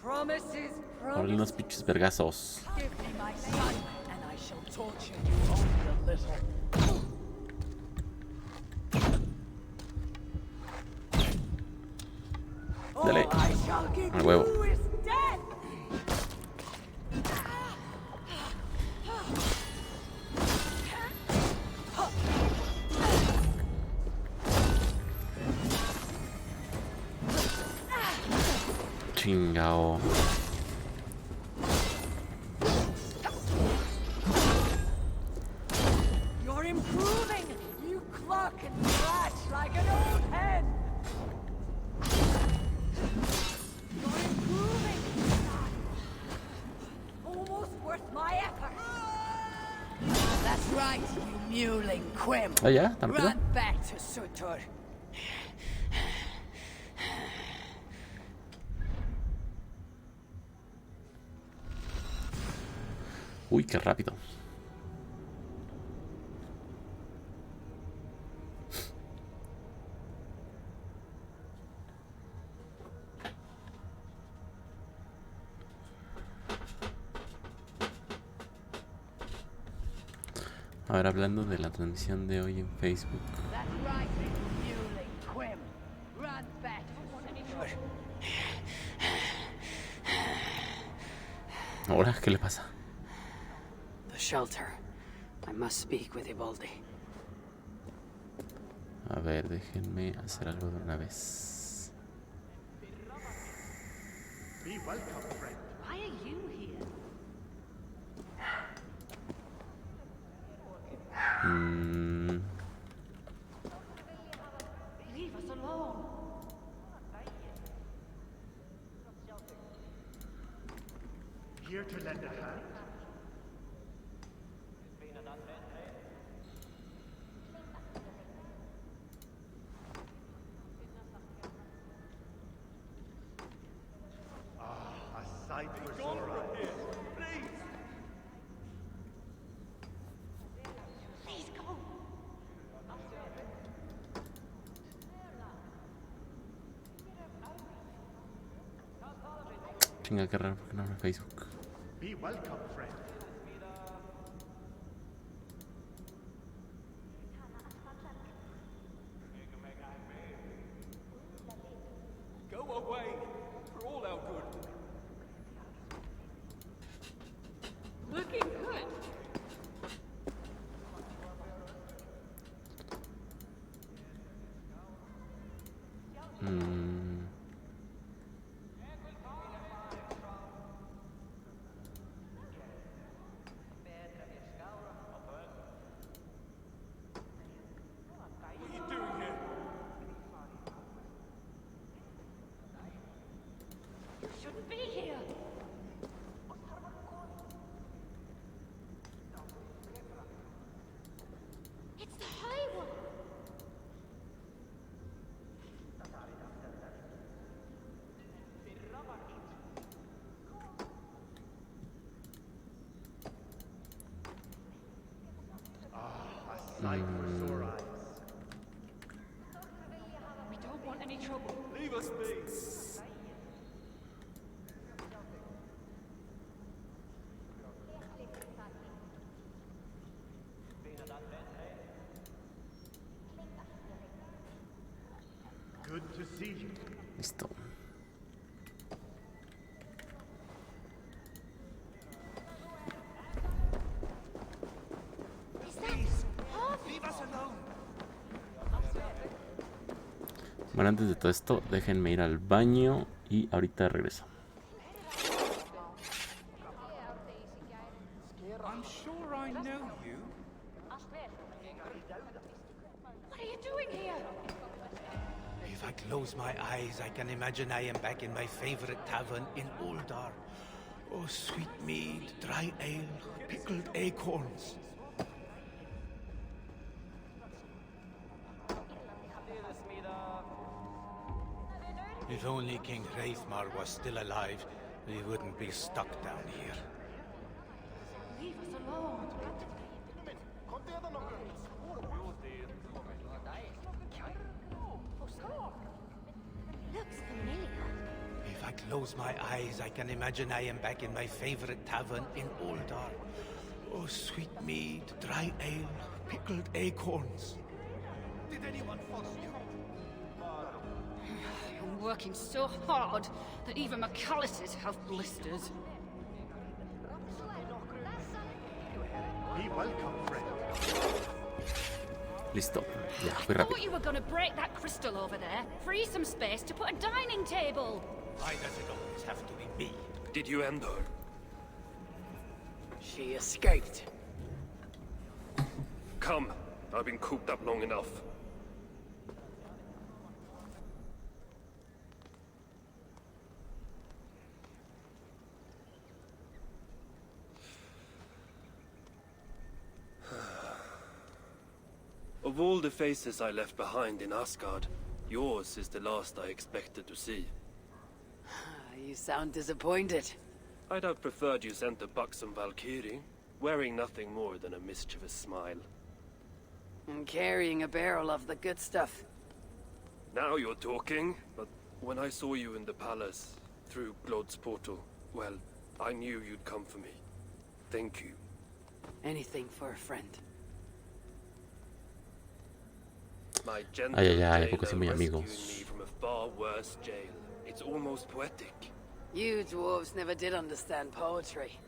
J: Promises,
A: Órale unos pinches vergazos.
J: Give me my son, and I shall torture you only a little.
A: Dale.
J: All I shall give
A: Al huevo.
J: you is death.
A: Chingao.
J: You're improving. You cluck and scratch like an old hen. You're improving. Almost worth my effort.
C: That's right, you mewling quim.
A: Ah, ya, tan rápido.
C: Run back to Sutur.
A: Uy, qué rápido. Ahora hablando de la transmisión de hoy en Facebook.
C: That's right, you mewling quim. Run back to Sutur.
A: Ahora, ¿qué le pasa?
F: The shelter. I must speak with Ivaldi.
A: A ver, déjenme hacer algo de una vez.
D: Be welcome, friend.
C: Why are you here? Leave us alone.
D: Here to lend a hand.
A: Chinga, qué raro, porque no abre Facebook.
D: Be welcome, friend.
L: Go away, for all our good.
J: Looking good.
L: What are you doing here?
E: You shouldn't be here. It's the High One.
D: A sight for sore eyes.
J: We don't want any trouble.
L: Leave us be.
D: Good to see you.
A: Listo.
E: Is that
B: Leave us alone.
A: Bueno, antes de todo esto, déjenme ir al baño y ahorita regreso.
B: I'm sure I know you.
E: What are you doing here?
B: If I close my eyes, I can imagine I am back in my favorite tavern in Uldar. Oh, sweet mead, dry ale, pickled acorns. If only King Hreithmar was still alive, we wouldn't be stuck down here.
E: Leave us alone. Looks familiar.
B: If I close my eyes, I can imagine I am back in my favorite tavern in Uldar. Oh, sweet mead, dry ale, pickled acorns. Did anyone follow you?
J: I'm working so hard that even my calluses have blisters.
D: Be welcome, friend.
A: Listo. Ya, fui
J: I
A: rápido.
J: thought you were gonna break that crystal over there, free some space to put a dining table.
B: Why does it always have to be me?
M: Did you end her?
F: She escaped.
M: Come. I've been cooped up long enough. Of all the faces I left behind in Asgard, yours is the last I expected to see.
I: You sound disappointed.
M: I'd have preferred you sent a buxom Valkyrie, wearing nothing more than a mischievous smile.
I: And carrying a barrel of the good stuff.
M: Now you're talking, but when I saw you in the palace, through Glod's portal, well, I knew you'd come for me. Thank you.
I: Anything for a friend.
M: My gentle
A: Ay, ay, ay,
M: jailer
A: porque soy muy
M: rescued
A: amigos.
M: me from a far worse jail. It's almost poetic.
I: You dwarves never did understand poetry.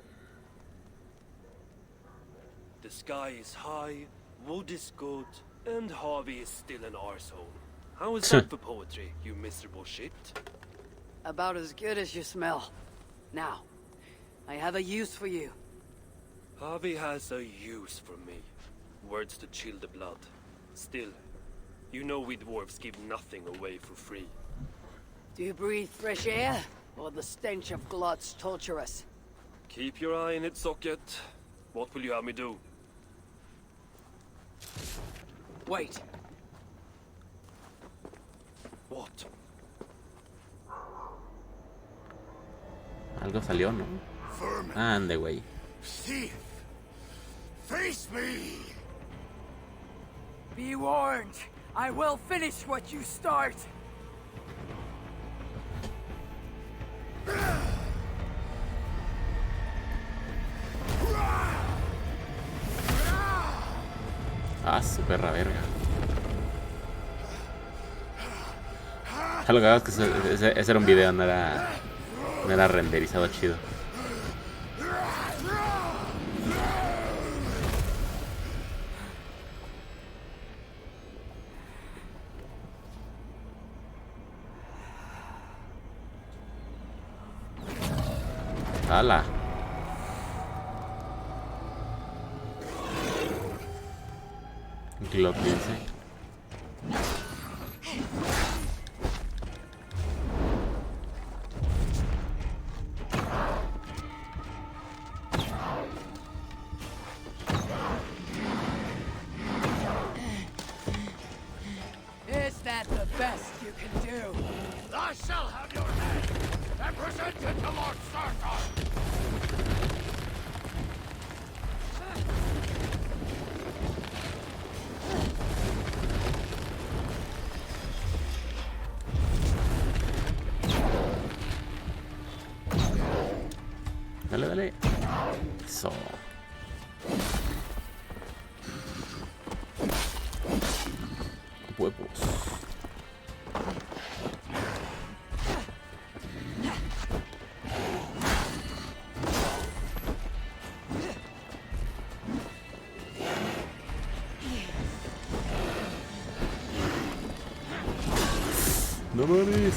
M: The sky is high, wood is good, and Harvey is still an arsehole. How is that for poetry, you miserable shit?
I: About as good as you smell. Now, I have a use for you.
M: Harvey has a use for me. Words to chill the blood. Still, you know we dwarves give nothing away for free.
I: Do you breathe fresh air, or the stench of Glot's torturous?
M: Keep your eye in its socket. What will you have me do?
I: Wait.
M: What?
A: Algo salió, ¿no? Ande, güey.
B: Thief! Face me!
J: Be warned. I will finish what you start.
A: Ah, su perra verga. Lo que hago es que ese era un video, no era renderizado chido. ¡Hala! Lo piense.
J: Is that the best you can do?
H: I shall have your head and present it to Lord Sartor.
A: Dale, dale. Eso. Huevos. No mames.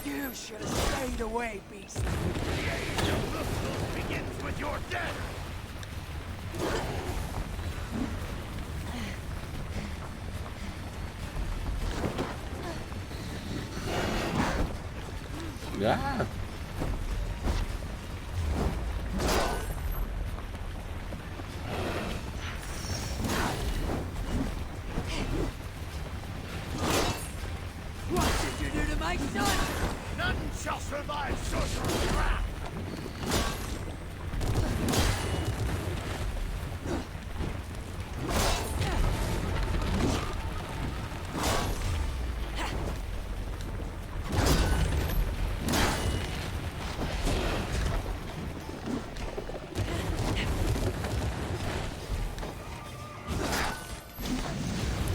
J: You should have stayed away, beast.
H: The age of the fool begins with your death.
A: Ya.
J: What did you do to my son?
H: None shall survive Sorcerer's wrath.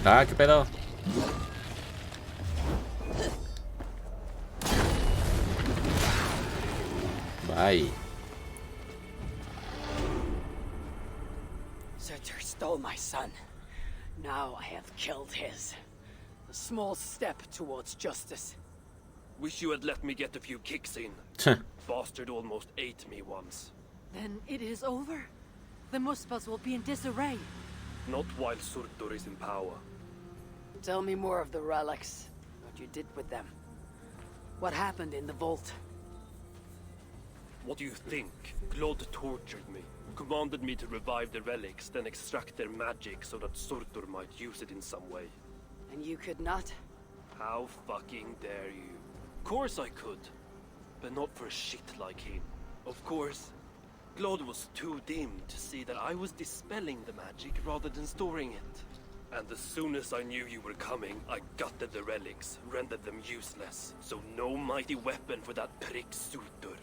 A: Ah, qué pedo. Bye.
F: Surtur stole my son. Now I have killed his. A small step towards justice.
M: Wish you had let me get a few kicks in. Bastard almost ate me once.
C: Then it is over? The Muspels will be in disarray.
M: Not while Surtur is in power.
F: Tell me more of the relics. What you did with them. What happened in the vault?
M: What do you think? Glod tortured me. Commanded me to revive the relics, then extract their magic so that Surtur might use it in some way.
F: And you could not?
M: How fucking dare you? Of course I could. But not for a shit like him. Of course, Glod was too dim to see that I was dispelling the magic rather than storing it. And as soon as I knew you were coming, I gutted the relics, rendered them useless. So no mighty weapon for that prick Surtur.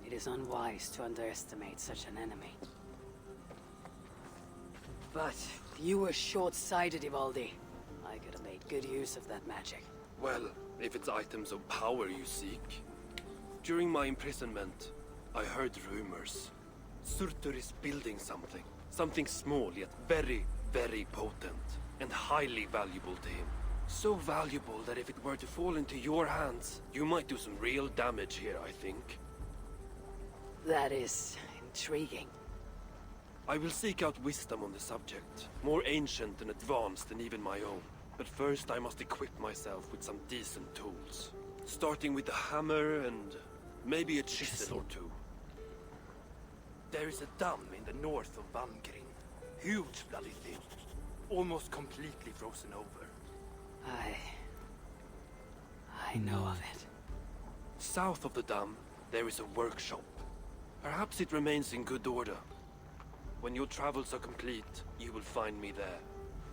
F: It is unwise to underestimate such an enemy. But you were short-sighted, Ivaldi. I could have made good use of that magic.
M: Well, if it's items of power you seek. During my imprisonment, I heard rumors. Surtur is building something. Something small yet very, very potent. And highly valuable to him. So valuable that if it were to fall into your hands, you might do some real damage here, I think.
F: That is intriguing.
M: I will seek out wisdom on the subject. More ancient and advanced than even my own. But first I must equip myself with some decent tools. Starting with a hammer and maybe a chisel or two.
H: There is a dam in the north of Vangrin. Huge bloody thing. Almost completely frozen over.
F: I know of it.
M: South of the dam, there is a workshop. Perhaps it remains in good order. When your travels are complete, you will find me there.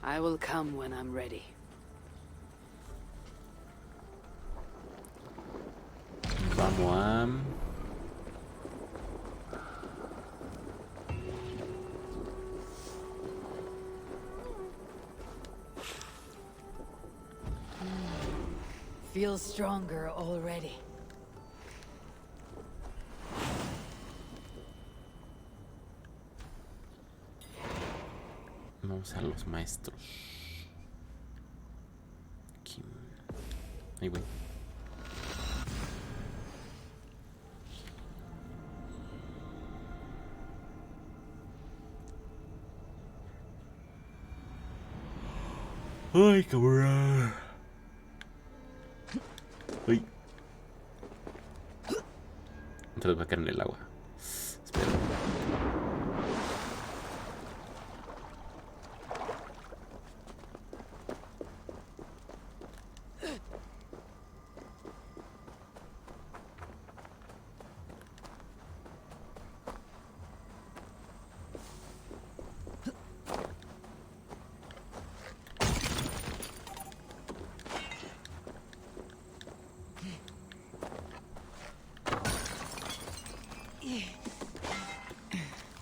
C: I will come when I'm ready.
A: Vamos a...
C: Feels stronger already.
A: Vamos a los maestros. Aquí. Ahí voy. Ay, cabrón. Uy. Entonces va a caer en el agua. Espera.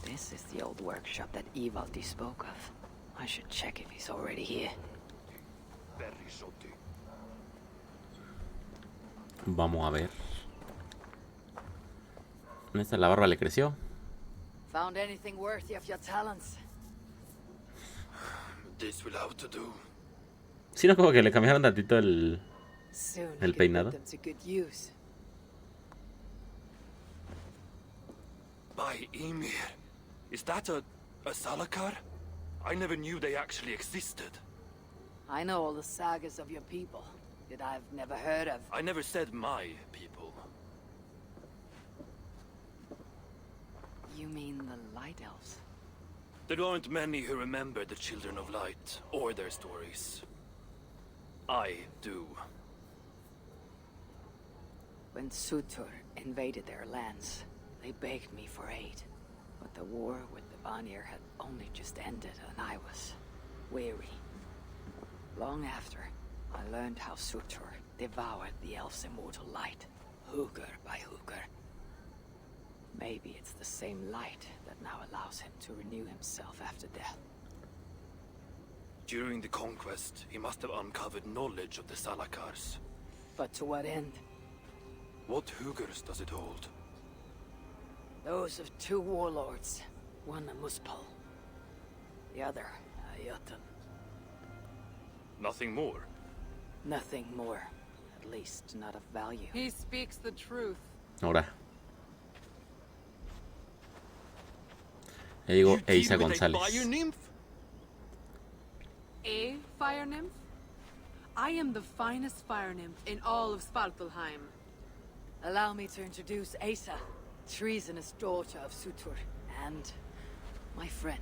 I: This is the old workshop that Eivor spoke of. I should check if he's already here.
A: Vamos a ver. Esta la barba le creció.
C: Found anything worthy of your talents?
M: This will have to do.
A: Sí, no, como que le cambiaron tantito el
C: Soon
A: El
C: you can
A: peinado.
C: put them to good use.
M: By Ymir. Is that a Salakar? I never knew they actually existed.
C: I know all the sagas of your people that I've never heard of.
M: I never said my people.
I: You mean the Light Elves?
M: There aren't many who remember the Children of Light or their stories. I do.
I: When Surtur invaded their lands, they begged me for aid. But the war with the Vanir had only just ended and I was weary. Long after, I learned how Surtur devoured the elf's immortal light, hugger by hugger. Maybe it's the same light that now allows him to renew himself after death.
M: During the conquest, he must have uncovered knowledge of the Salakars.
C: But to what end?
M: What huggers does it hold?
C: Those of two warlords. One a Muspel. The other a Jotun.
M: Nothing more.
C: Nothing more. At least not of value.
G: He speaks the truth.
A: Ahora. Ya llegó Eisa González.
M: Fire nymph?
G: A fire nymph? I am the finest fire nymph in all of Svartalheim.
C: Allow me to introduce Asa, treasonous daughter of Surtur, and my friend.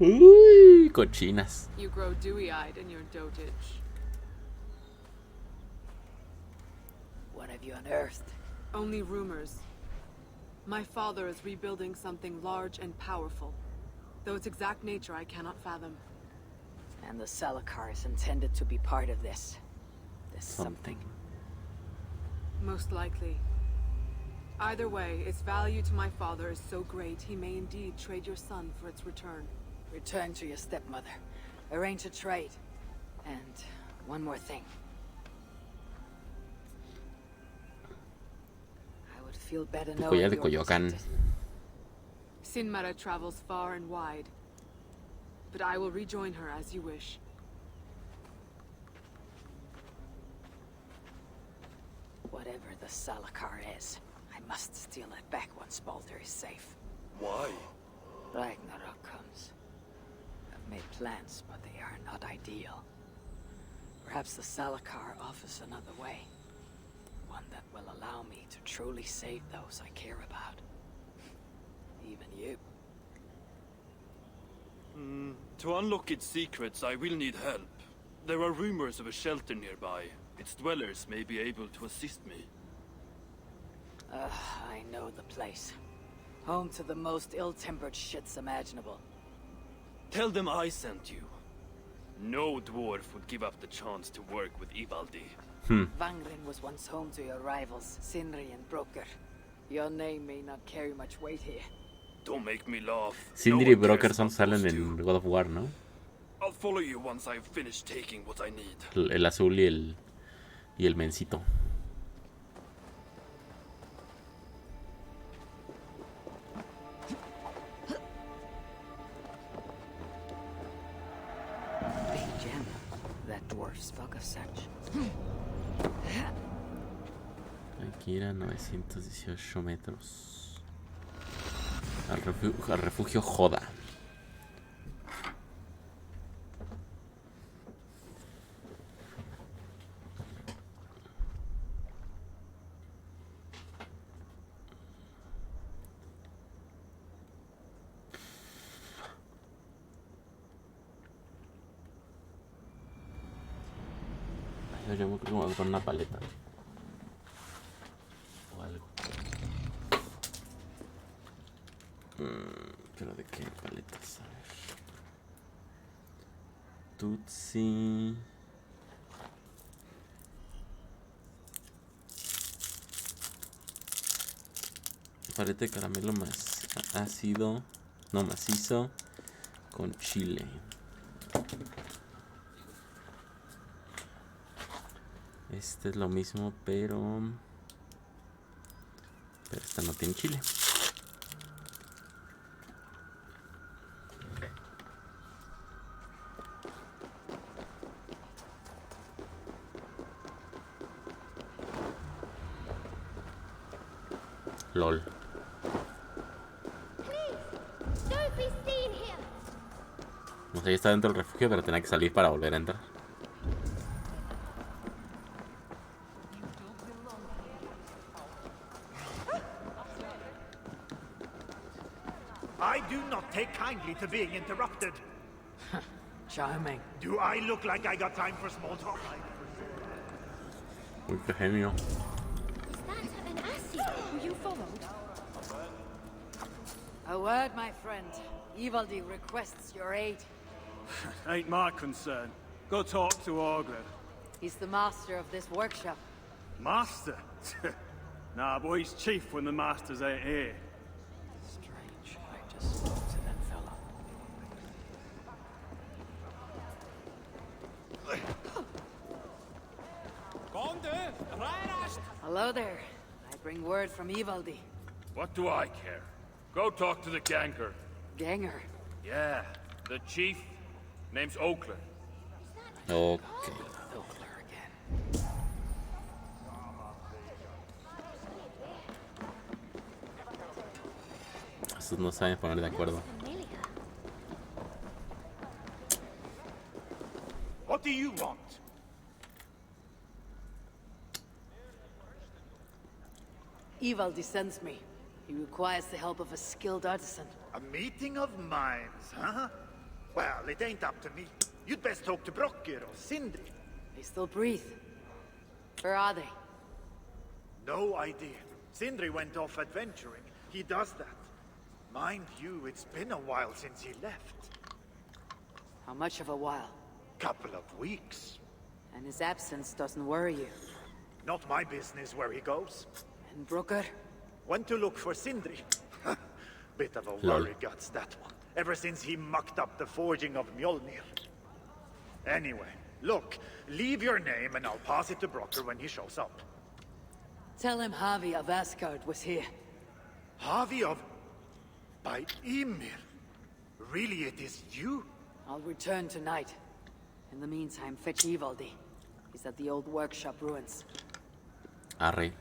A: Uy, cochinas.
G: You grow dewy-eyed in your dotage.
C: What have you unearthed?
G: Only rumors. My father is rebuilding something large and powerful, though its exact nature I cannot fathom.
C: And the Salakar is intended to be part of this. This something.
G: Most likely. Either way, its value to my father is so great he may indeed trade your son for its return.
C: Return to your stepmother. Arrange a trade. And one more thing. I would feel better knowing
A: Collar de
C: you're
A: Coyoacán.
C: protected.
G: Sinmara travels far and wide, but I will rejoin her as you wish.
C: Whatever the Salakar is, I must steal it back once Baldur is safe.
M: Why?
C: Ragnarok comes. I've made plans, but they are not ideal. Perhaps the Salakar offers another way. One that will allow me to truly save those I care about. Even you.
M: To unlock its secrets, I will need help. There are rumors of a shelter nearby. Its dwellers may be able to assist me.
C: I know the place. Home to the most ill-tempered shits imaginable.
M: Tell them I sent you. No dwarf would give up the chance to work with Ivaldi.
C: Vangren was once home to your rivals, Sindri and Broker. Your name may not carry much weight here.
M: Don't make me laugh.
A: Sindri y Broker salen en God of War, ¿no?
M: I'll follow you once I've finished taking what I need.
A: El azul y el mencito.
C: Big gem. That dwarf spoke of such.
A: Hay que ir a 918 metros. Al refugio Joda. Yo me creo que voy a poner una paleta. O algo. Pero de qué paletas, a ver. Tutsi. Paleta de caramelo más ácido. No, macizo. Con chile. Este es lo mismo, pero esta no tiene chile. LOL. No sé, ya está dentro del refugio, pero tenía que salir para volver a entrar.
D: I do not take kindly to being interrupted.
C: Charming.
D: Do I look like I got time for small talk?
A: Uy, qué genio.
J: Were you followed?
C: A word, my friend. Ivaldi requests your aid.
N: Ain't my concern. Go talk to Orgred.
C: He's the master of this workshop.
N: Master? Nah, but he's chief when the masters ain't here.
I: Strange. I just spoke to that fella.
C: Hello there. I bring word from Ivaldi.
H: What do I care? Go talk to the ganger.
C: Ganger?
H: Yeah, the chief. Name's Oakler.
A: Okay.
C: Oakler again.
A: Estos no saben poner de acuerdo.
D: What do you want?
C: Ivaldi sends me. He requires the help of a skilled artisan.
D: A meeting of minds, huh? Well, it ain't up to me. You'd best talk to Brocker or Sindri.
C: They still breathe. Where are they?
D: No idea. Sindri went off adventuring. He does that. Mind you, it's been a while since he left.
C: How much of a while?
D: Couple of weeks.
C: And his absence doesn't worry you?
D: Not my business where he goes.
C: And Broker?
D: Went to look for Sindri. Bit of a worry guts, that one. Ever since he mucked up the forging of Mjolnir. Anyway, look, leave your name and I'll pass it to Brocker when he shows up.
C: Tell him Javi of Asgard was here.
D: Javi of... by Ymir? Really, it is you?
C: I'll return tonight. In the meantime, fetch Ivaldi. He's at the old workshop ruins.
A: Arre.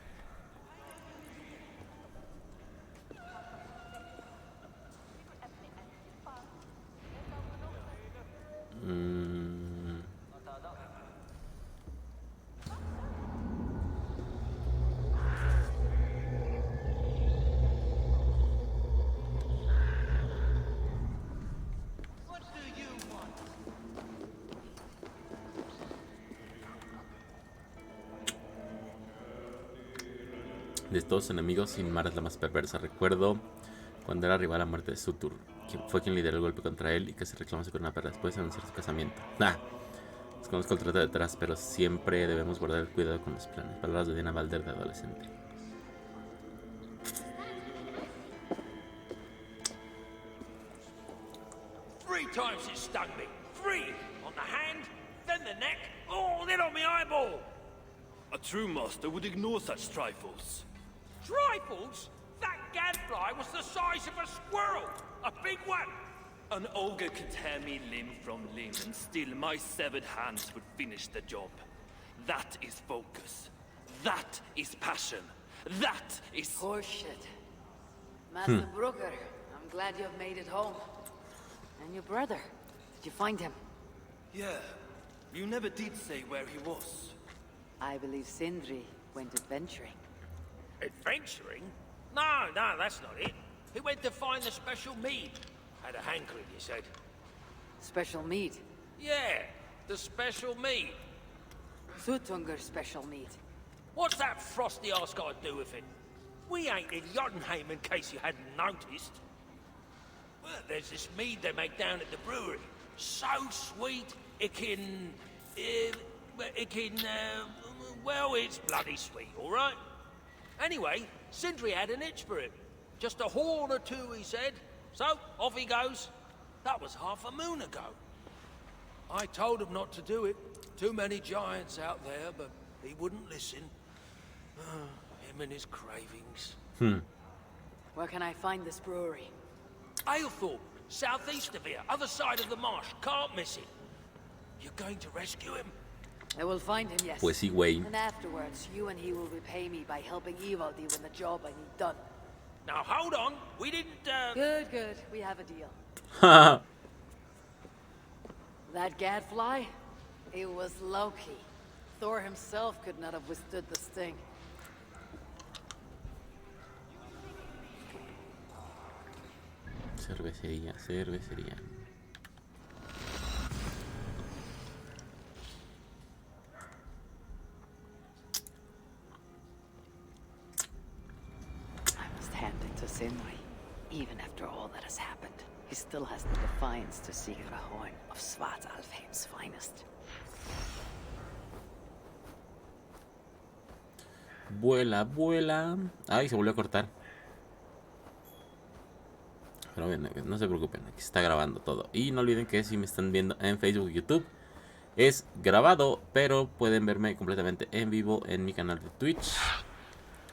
A: De todos sus enemigos, sin Mara es la más perversa. Recuerdo cuando era rival a muerte de Sutur, quien fue quien lideró el golpe contra él y que se reclamó su corona perra después de anunciar su casamiento. Desconozco el trato detrás, pero siempre debemos guardar el cuidado con los planes. Palabras de Diana Balder de adolescente.
O: Three times it stung me. 3 on the hand, then the neck, oh, then on my eyeball.
M: A true master would ignore such trifles.
O: Trifles? That gadfly was the size of a squirrel. A big one.
M: An ogre could tear me limb from limb, and still my severed hands would finish the job. That is focus. That is passion. That is...
C: Horseshit. Master Brooker, I'm glad you've made it home. And your brother, did you find him?
M: Yeah. You never did say where he was.
C: I believe Sindri went adventuring.
O: Adventuring? No, that's not it. He went to find the special mead. Had a hankering, he said.
C: Special mead?
O: Yeah, the special mead.
C: Sutunger's special mead.
O: What's that frosty ass got to do with it? We ain't in Jotunheim, in case you hadn't noticed. Well, there's this mead they make down at the brewery. So sweet, well, it's bloody sweet, all right? Anyway, Sindri had an itch for it. Just a horn or two, he said. So, off he goes. That was half a moon ago. I told him not to do it. Too many giants out there, but he wouldn't listen. Him and his cravings.
C: Where can I find this brewery?
O: Aylthorpe, southeast of here, other side of the marsh. Can't miss it. You're going to rescue him?
C: I will find him, yes.
A: Pues sí, güey.
C: And afterwards, you and he will repay me by helping Eivor deal with the job I need done.
O: Now hold on, we didn't,
C: Good. We have a deal. That gadfly? It was Loki. Thor himself could not have withstood the sting.
A: Cervecería.
I: To Sindri. Even after all that has happened, he still has the defiance to seek the horn of Svartalfheim's finest.
A: Vuela. Ay, se volvió a cortar. Pero bien, no se preocupen, aquí está grabando todo. Y no olviden que si me están viendo en Facebook y YouTube, es grabado, pero pueden verme completamente en vivo en mi canal de Twitch.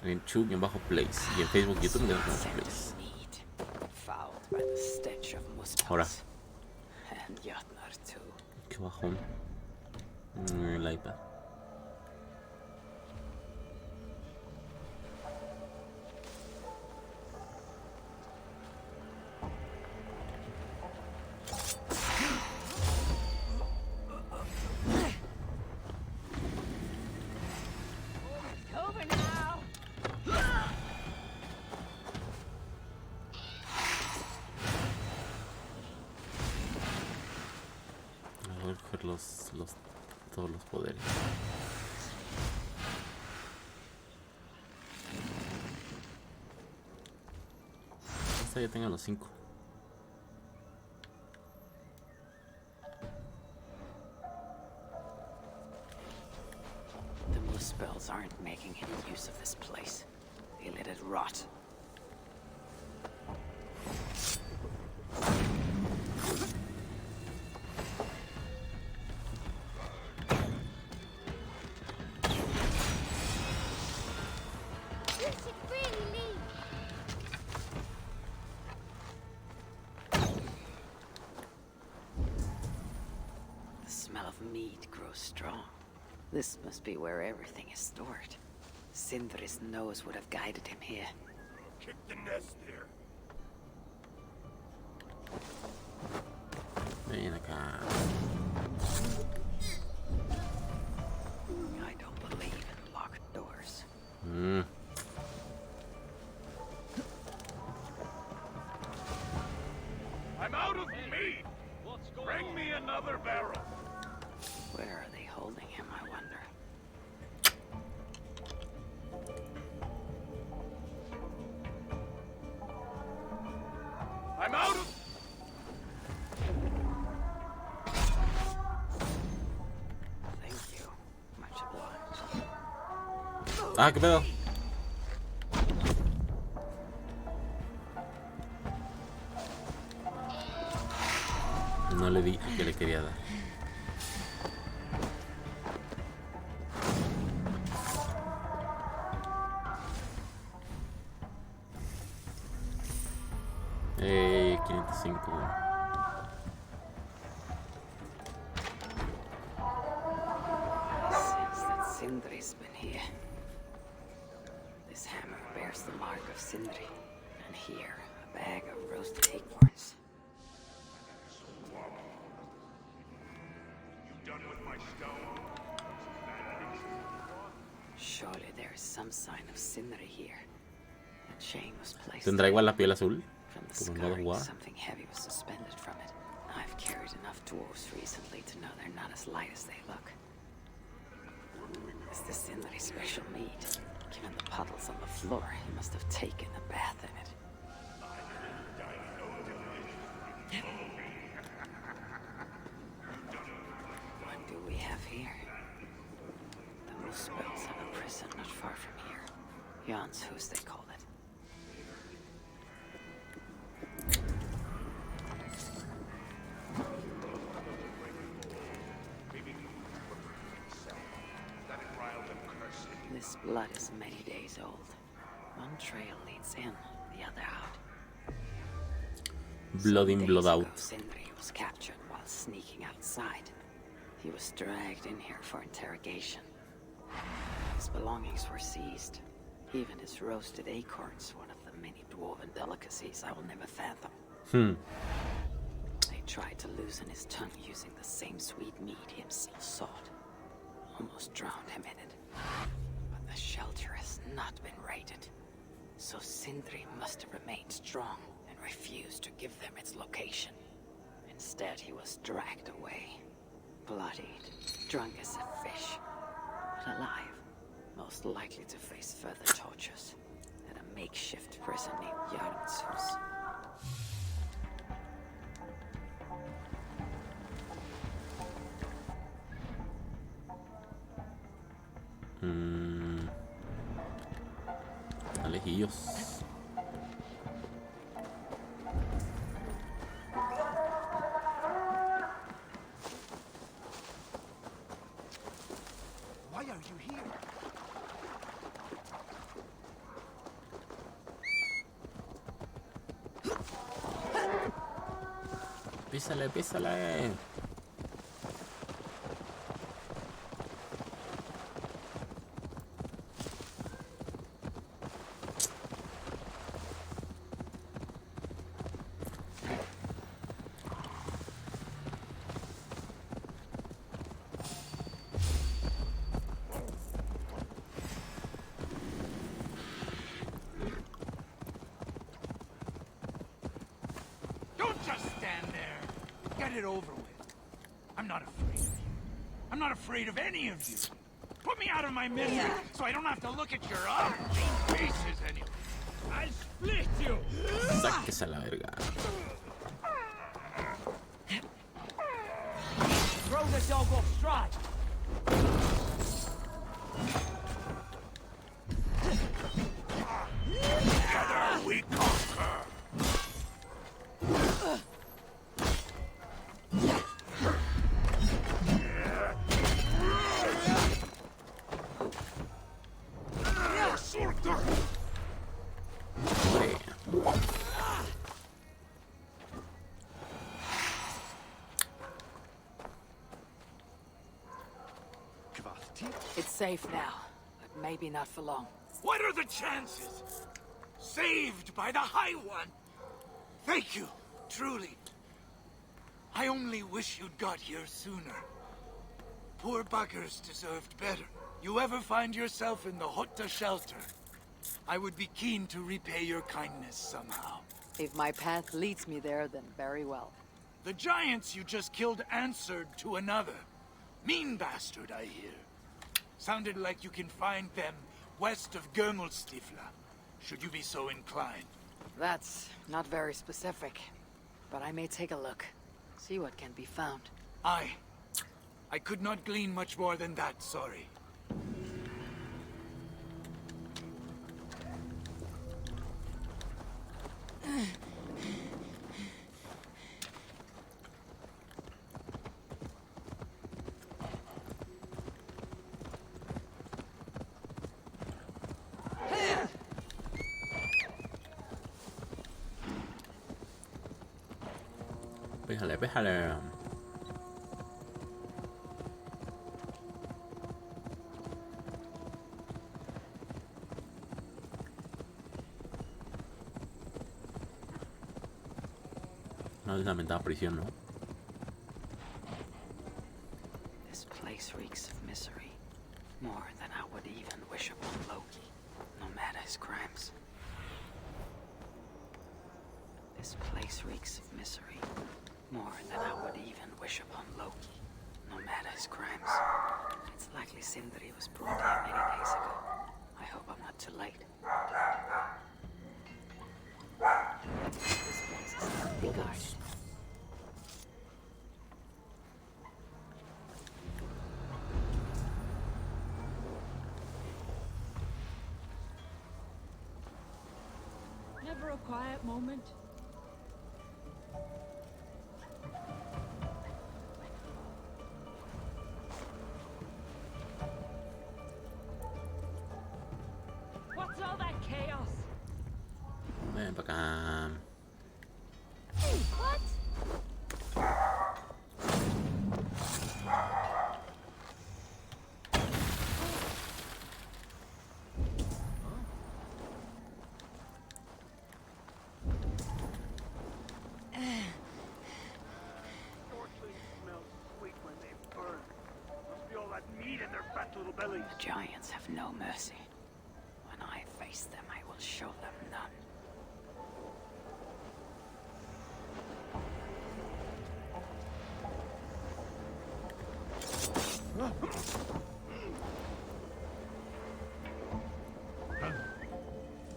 A: En Chu-Plays y en Facebook, YouTube, Plays. Ahora. Qué bajón. El iPad. Todos los poderes. Esta ya tengo los 5.
I: The Muspels aren't making any use of this place. They let it rot. Strong. This must be where everything is stored. Sindri's nose would have guided him here.
H: Kick the nest there.
A: Ven acá.
I: I don't believe in locked doors.
H: I'm out of meat. Bring me another barrel.
I: Where are they holding him, I wonder?
H: I'm out of...
I: Thank you. Much obliged.
A: Ah, qué pedo. No le di a que le quería dar. $505.
I: Since that Sindri's been here. This hammer bears the mark of Sindri. And here, a bag of roasted acorns. Surely there is some sign of Sindri here. A chain was placed.
A: ¿Tendrá igual la piel azul?
I: From the
A: Como en God of
I: scarring,
A: War.
I: something heavy was suspended from it. I've carried enough dwarves recently to know they're not as light as they look. Is this Sindri's special meat? Given the puddles on the floor, he must have taken a bath in it. What do we have here? The Muspels have a prison not far from here. Jan's Hus, they call it. This blood is many days old. One trail leads in, the other out.
A: Blood in, blood out.
I: Sindri was captured while sneaking outside. He was dragged in here for interrogation. His belongings were seized. Even his roasted acorns, one of the many dwarven delicacies I will never fathom. They tried to loosen his tongue using the same sweet meat he himself sought. Almost drowned him in it. But the shelter has not been raided. So Sindri must have remained strong and refused to give them its location. Instead, he was dragged away. Bloodied, drunk as a fish. But alive. Most likely to face further tortures. At a makeshift prison named Jarn's Hus.
A: Alejillos.
B: Why are you here?
A: Písale, písale.
B: Get it over with. I'm not afraid of you. I'm not afraid of any of you. Put me out of my misery so I don't have to look at your ugly faces anymore. I'll split you!
A: Sáquese a la verga.
O: Throw the dog off stride.
H: Together we conquer.
I: It's safe now, but maybe not for long.
H: What are the chances? Saved by the High One. Thank you, truly. I only wish you'd got here sooner. Poor buggers deserved better. You ever find yourself in the Hotta shelter? I would be keen to repay your kindness somehow.
C: If my path leads me there, then very well.
H: The giants you just killed answered to another. Mean bastard, I hear. Sounded like you can find them west of Gömelstifla, should you be so inclined.
C: That's not very specific, but I may take a look. See what can be found.
B: I could not glean much more than that, sorry.
A: Péjale, péjale. Una lamentada prisión, ¿no?
I: This place reeks of misery, more than I would even wish upon Loki, no matter his crimes. This place reeks of misery, more than I would even wish upon Loki, no matter his crimes. It's likely Sindri was brought here many days ago. I hope I'm not too late. This place is heavily guarded.
J: Never a quiet moment. What's all that chaos?
A: Ven para acá.
E: What?
I: The giants have no mercy. When I face them, I will show them none.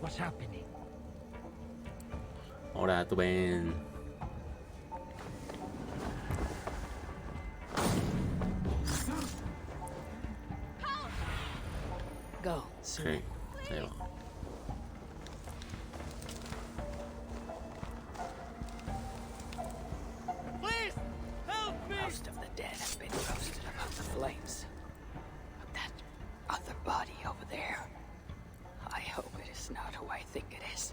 B: What's happening?
A: Ahora tú ven.
C: Go.
A: Sí, ahí va.
O: Please, help me!
I: Most of the dead have been roasted above the flames. But that other body over there, I hope it is not who I think it is.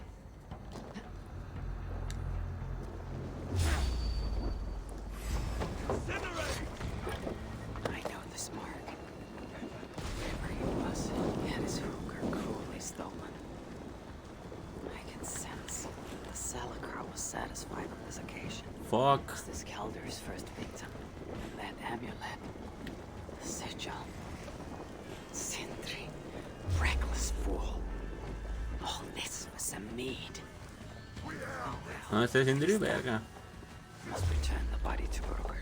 I: I know this mark. Wherever he was, he had his hooker cruelly stolen. I can sense that the Salakar was satisfied on this occasion.
A: Fuck.
I: Was this Kelder's first victim? That amulet, the sigil, Sindri, reckless fool. All this was a mead. Oh well.
A: No, este es Sindri, verga.
I: Must return the body to Broker.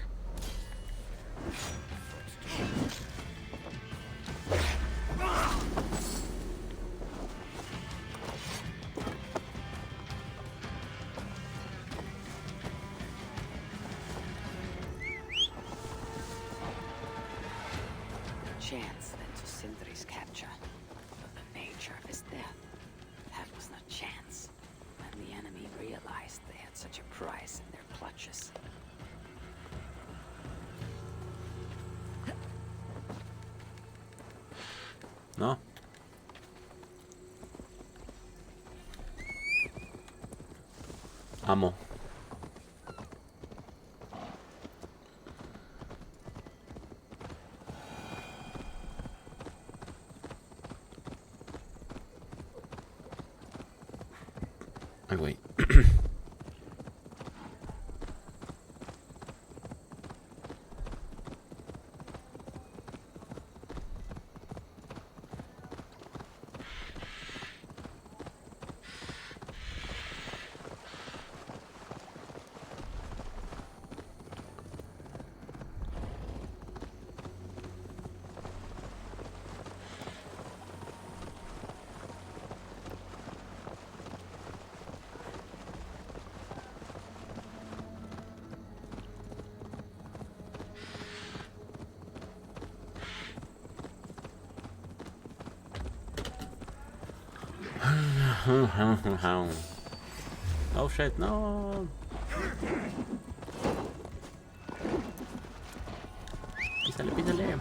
I: Chance led to Sindri's capture, but the nature of his death, that was not chance. When the enemy realized they had such a prize in their clutches.
A: No. Amo. Ay, güey. Oh shit, no. Písale, písale.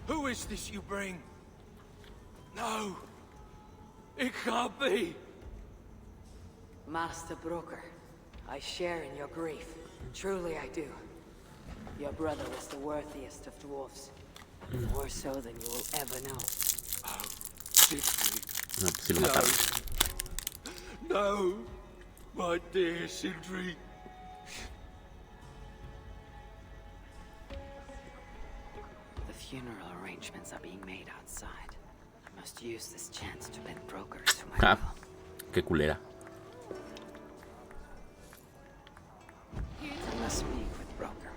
O: Who is this you bring? No! It can't be!
I: Master Broker, I share in your grief. Truly I do. Your brother was the worthiest of dwarves. More so than you will ever know.
O: Oh, Sindri.
A: No, pues sí lo mataron.
O: No! My dear Sindri.
I: The funeral arrangements are being made outside. I must use this chance to bid brokers whom I will.
A: Qué culera.
I: I must speak with broker.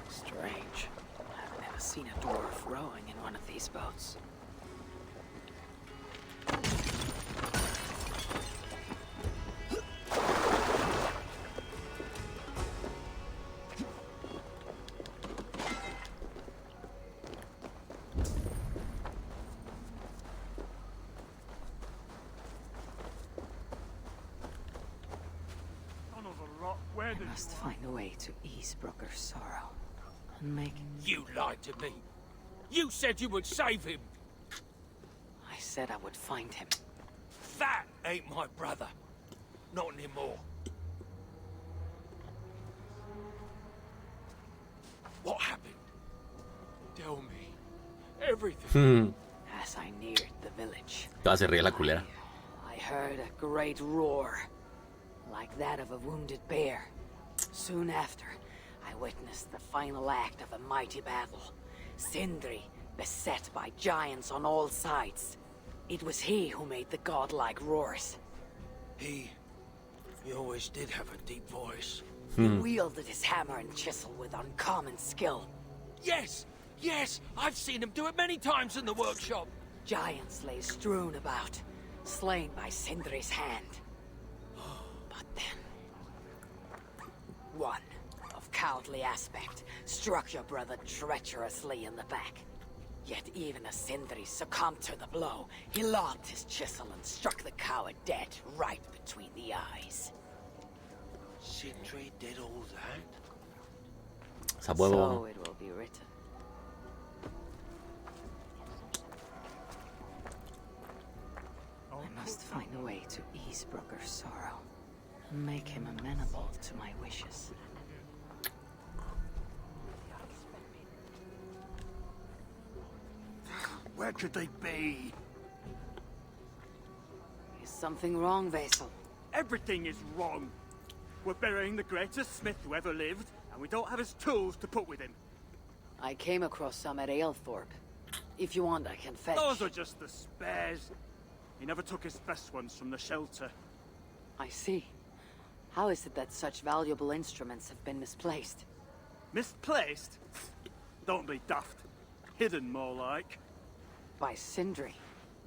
I: Strange. I've never seen a dwarf rowing in one of these boats. I must find a way to ease Brooker's sorrow and make...
O: You lied to me. You said you would save him.
I: I said I would find him.
O: That ain't my brother. Not anymore. What happened? Tell me. Everything.
I: As I neared the village,
A: Toda se ríe la culera.
I: I heard a great roar, like that of a wounded bear. Soon after, I witnessed the final act of a mighty battle. Sindri, beset by giants on all sides. It was he who made the godlike roars.
O: He always did have a deep voice.
I: He wielded his hammer and chisel with uncommon skill.
O: Yes! Yes! I've seen him do it many times in the workshop.
I: Giants lay strewn about, slain by Sindri's hand. But then, one of cowardly aspect struck your brother treacherously in the back. Yet even as Sindri succumbed to the blow, he lobbed his chisel and struck the coward dead right between the eyes.
O: Sindri did all that?
A: Esa huevo.
I: So it will be written. I must find a way to ease Brooker's sorrow and make him amenable to my wishes.
N: Where could they be?
I: Is something wrong, Vassal?
N: Everything is wrong. We're burying the greatest smith who ever lived, and we don't have his tools to put with him.
I: I came across some at Aylthorpe. If you want, I can fetch.
N: Those are just the spares. He never took his best ones from the shelter.
I: I see. How is it that such valuable instruments have been misplaced?
N: Misplaced? Don't be daft. Hidden, more like.
I: By Sindri.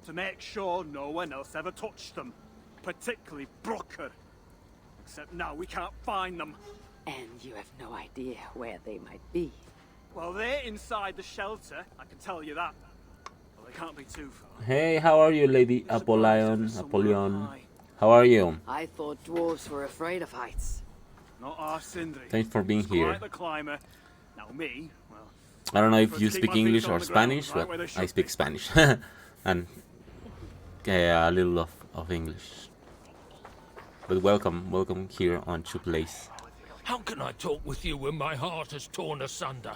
N: To make sure no one else ever touched them. Particularly Brooker. Except now we can't find them.
I: And you have no idea where they might be.
N: Well, they're inside the shelter, I can tell you that. Well, they can't be too far.
A: Hey, how are you, Lady Apollyon? How are you?
I: I thought dwarves were afraid of heights.
N: Not our Sindri.
A: Thanks for being
N: He's
A: here.
N: quite the climber. Now me, well...
A: I don't know if you
N: first keep
A: speak
N: my feet
A: English
N: on
A: or
N: the ground,
A: Spanish,
N: right
A: but
N: where they
A: I
N: should
A: speak
N: be.
A: Spanish. And a little of of English. But welcome here on Two Place.
O: How can I talk with you when my heart is torn asunder?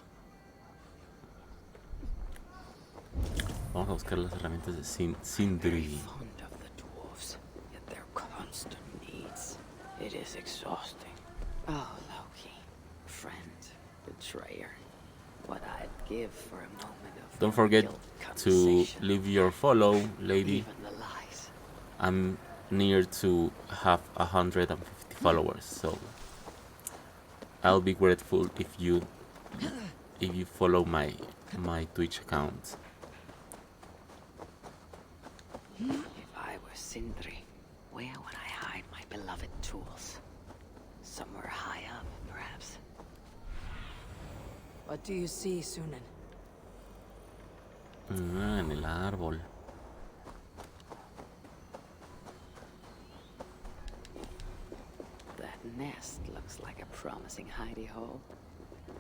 A: Vamos a buscar las herramientas de Sindri.
I: Fond of the dwarves, yet their constant needs. It is exhausting. Oh, Loki, friend, betrayer. What I'd give for a moment of
A: Don't forget
I: guilt
A: to
I: conversation.
A: leave your follow, lady.
I: Even the lies.
A: I'm near to have 150 followers, so I'll be grateful if you follow my Twitch account.
I: If I were Sindri, where would I hide my beloved tools? Somewhere high up, perhaps.
J: What do you see, Sunan?
A: En el árbol.
I: That nest looks like a promising hidey hole.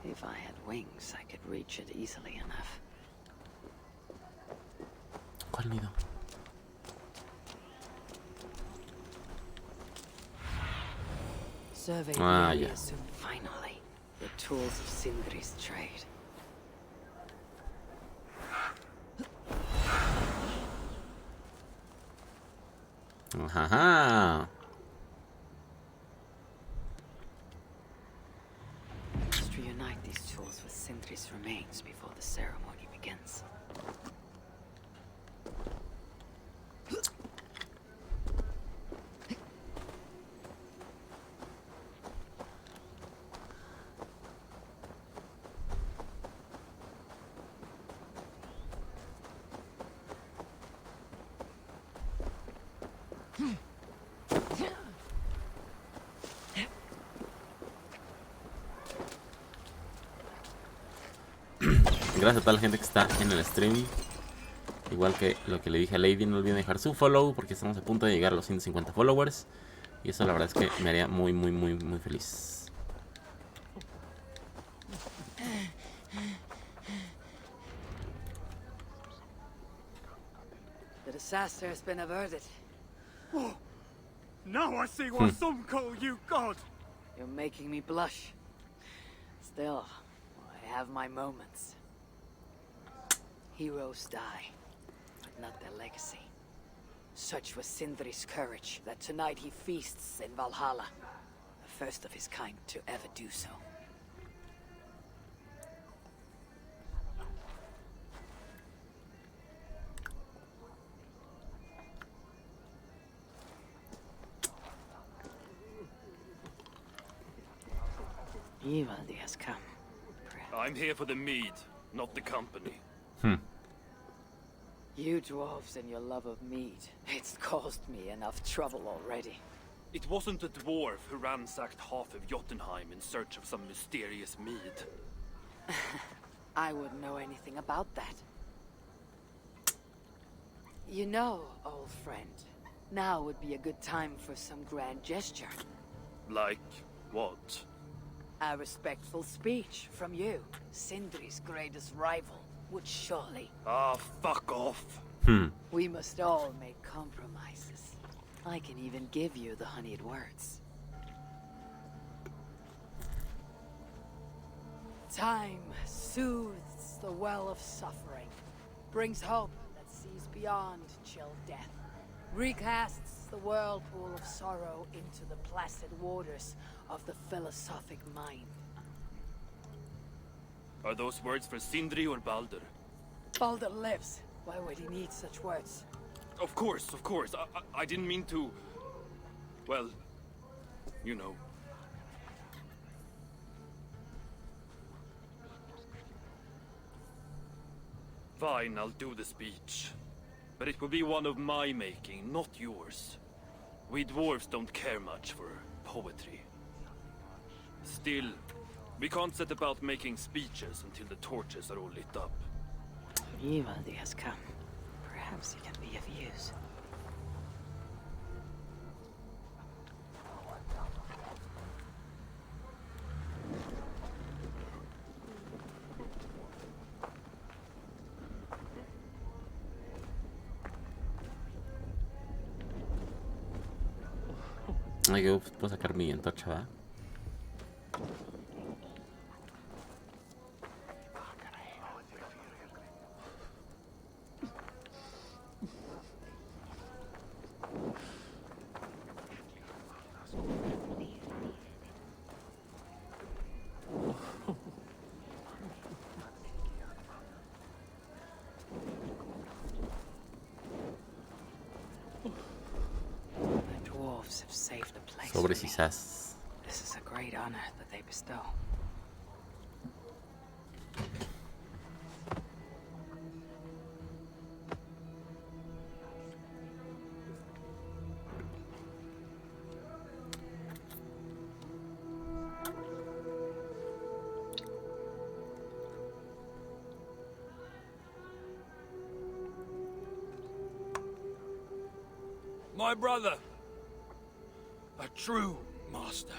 I: If I had wings, I could reach it easily enough.
A: ¿Cuál nido?
J: Survey the
A: Ah,
J: area
A: yeah.
J: soon.
I: Finally, the tools of Sindri's trade.
A: Ajá.
I: Must reunite these tools with Sindri's remains before the ceremony begins.
A: Gracias a toda la gente que está en el stream. Igual que lo que le dije a Lady, no olviden dejar su follow porque estamos a punto de llegar a los 150 followers. Y eso la verdad es que me haría muy feliz.
C: The disaster has been averted.
N: Oh, now I see why some call you God.
C: You're making me blush. Still, I have my moments. Heroes die, but not their legacy. Such was Sindri's courage that tonight he feasts in Valhalla, the first of his kind to ever do so.
I: Ivaldi has come.
M: I'm here for the mead, not the company.
C: You dwarves and your love of mead. It's caused me enough trouble already.
M: It wasn't a dwarf who ransacked half of Jotunheim in search of some mysterious mead.
C: I wouldn't know anything about that. You know, old friend, now would be a good time for some grand gesture.
M: Like what?
C: A respectful speech from you, Sindri's greatest rival, would surely.
M: Ah, fuck off.
C: We must all make compromises. I can even give you the honeyed words. Time soothes the well of suffering, brings hope that sees beyond chill death, recasts the whirlpool of sorrow into the placid waters of the philosophic mind.
M: Are those words for Sindri or Baldur?
C: Baldur lives. Why would he need such words?
M: Of course. I didn't mean to... Well, you know. Fine, I'll do the speech. But it will be one of my making, not yours. We dwarves don't care much for poetry. Still, we can't set about making speeches until the torches are all lit up.
I: Ivaldi has come. Perhaps he can be of use.
A: No, yo puedo sacar mi antorcha, ¿va?
I: Have saved the place.
A: Sobres quizás.
I: This is a great honor that they bestow.
O: My brother. A true master.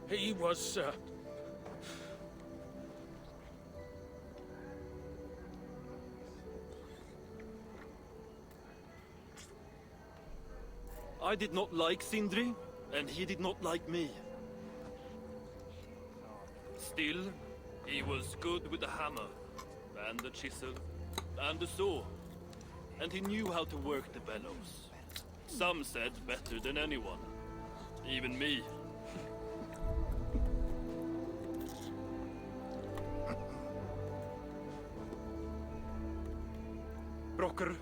O: He was,
M: I did not like Sindri, and he did not like me. Still, he was good with the hammer, and the chisel, and the saw. And he knew how to work the bellows. Some said better than anyone. Even me. Brocker,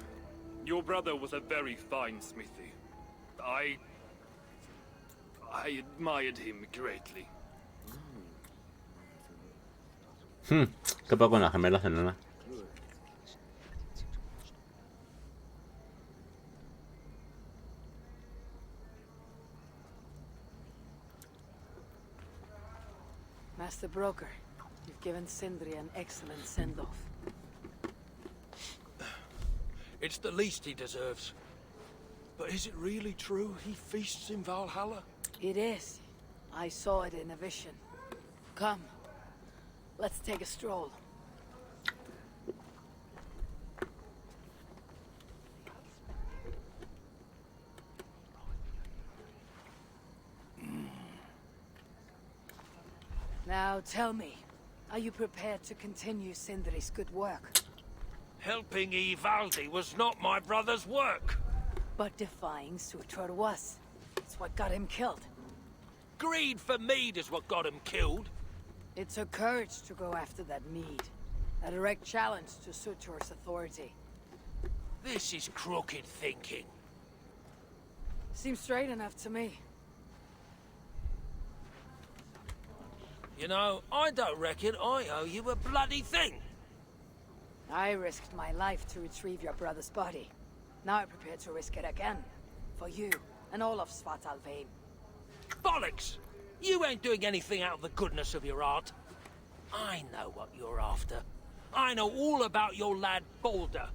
M: your brother was a very fine smithy. I admired him greatly.
A: ¿Qué pasa con las gemelas enanas?
C: Master Broker, you've given Sindri an excellent send-off.
O: it's the least he deserves. But is it really true he feasts in Valhalla?
C: It is. I saw it in a vision. Come, let's take a stroll. Now tell me, are you prepared to continue Sindri's good work?
O: Helping Ivaldi was not my brother's work.
C: But defying Surtur was. It's what got him killed.
O: Greed for mead is what got him killed.
C: It took courage to go after that mead. A direct challenge to Surtur's authority.
O: This is crooked thinking.
C: Seems straight enough to me.
O: You know, I don't reckon I owe you a bloody thing.
C: I risked my life to retrieve your brother's body. Now I'm prepared to risk it again. For you, and all of Svartalfheim.
O: Bollocks! You ain't doing anything out of the goodness of your heart. I know what you're after. I know all about your lad, Balder.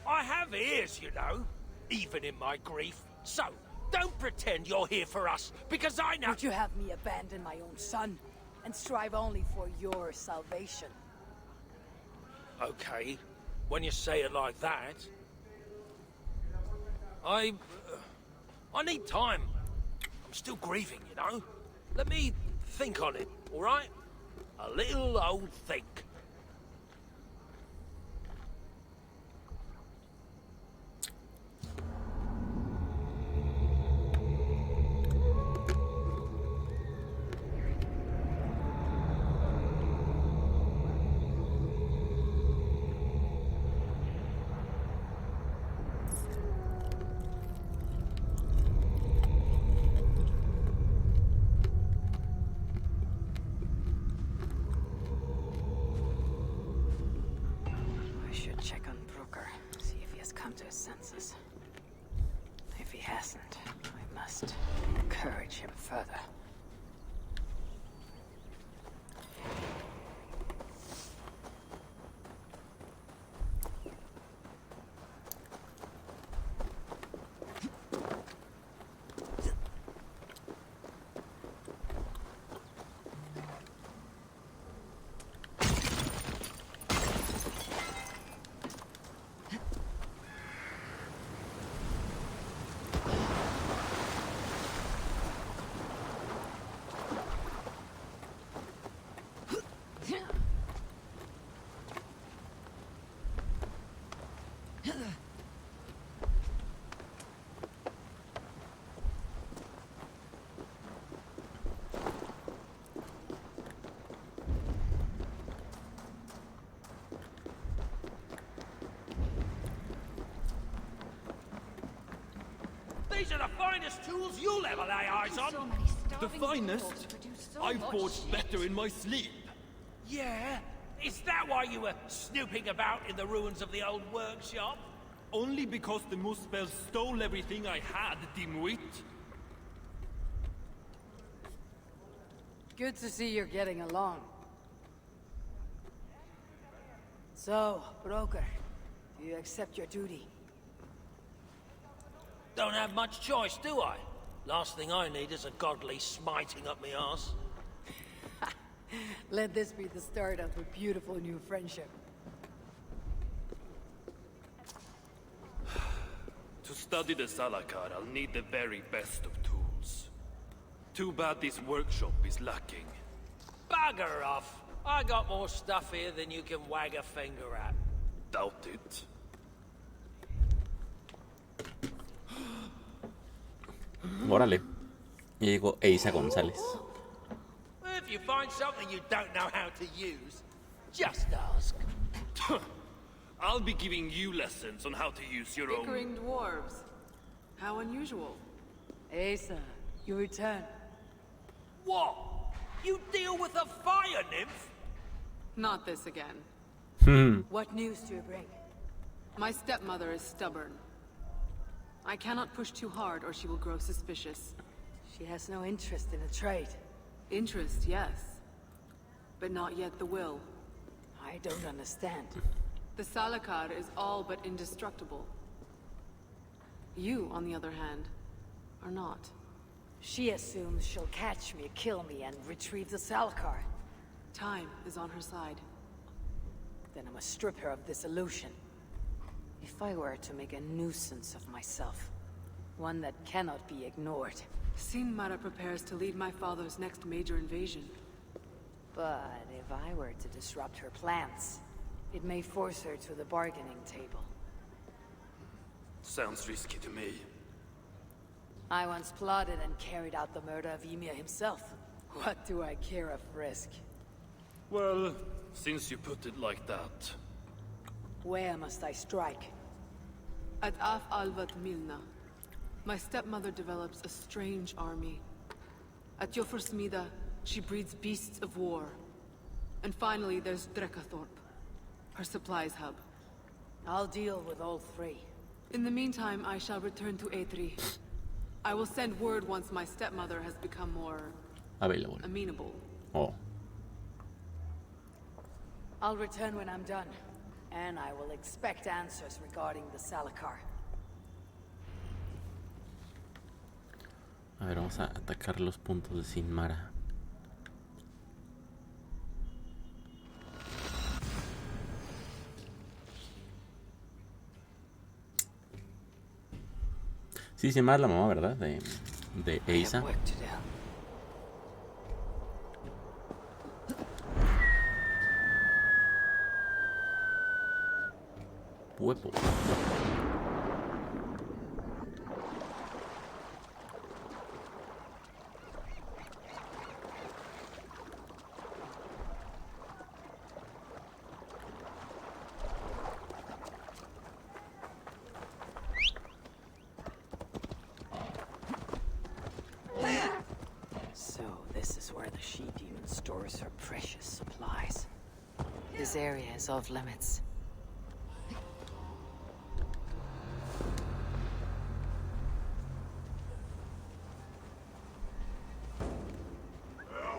O: I have ears, you know, even in my grief. So, don't pretend you're here for us, because I know—
C: Would you have me abandon my own son, and strive only for your salvation?
O: Okay, when you say it like that. I need time. I'm still grieving, you know? Let me think on it, all right? A little old think. These are the finest tools you'll ever lay eyes on.
F: The finest? I've forged better in my sleep.
O: Yeah? Is that why you were snooping about in the ruins of the old workshop?
F: Only because the Muspel stole everything I had, dimwit.
C: Good to see you're getting along. So, broker, do you accept your duty?
O: Don't have much choice, do I? Last thing I need is a godly smiting up me arse.
C: Let this be the start of a beautiful new friendship.
F: To study the Salakar, I'll need the very best of tools. Too bad this workshop is lacking.
O: Bugger off! I got more stuff here than you can wag a finger at.
F: Doubt it.
A: Órale. Y llegó Eisa González.
O: If you find something you don't know how to use, just ask.
F: I'll be giving you lessons on how to use your own...
G: Bickering dwarves. How unusual.
C: Asa, you return.
O: What? You deal with a fire nymph?
G: Not this again.
C: What news do you bring?
G: My stepmother is stubborn. I cannot push too hard or she will grow suspicious.
C: She has no interest in a trade.
G: Interest, yes. But not yet the will.
C: I don't understand.
G: The Salakar is all but indestructible. You, on the other hand, are not.
C: She assumes she'll catch me, kill me, and retrieve the Salakar.
G: Time is on her side.
C: Then I must strip her of this illusion. If I were to make a nuisance of myself, one that cannot be ignored.
G: Sinmara prepares to lead my father's next major invasion.
C: But if I were to disrupt her plans, it may force her to the bargaining table.
F: Sounds risky to me.
C: I once plotted and carried out the murder of Ymir himself. What do I care of risk?
F: Well, since you put it like that...
C: Where must I strike?
G: At Af Alvat Milna, my stepmother develops a strange army. At Jofursmida, she breeds beasts of war. And finally, there's Drekathorp, her supplies hub.
C: I'll deal with all three.
G: In the meantime, I shall return to Eitri. I will send word once my stepmother has become more...
A: available.
G: Amenable.
A: Oh.
C: I'll return when I'm done. And I will expect answers regarding the Salakar.
A: A ver, vamos a atacar los puntos de Sinmara. Sí, Sinmara es la mamá, ¿verdad? De Eisa. Huepo.
I: So this is where the she-demon stores her precious supplies. This area is off limits.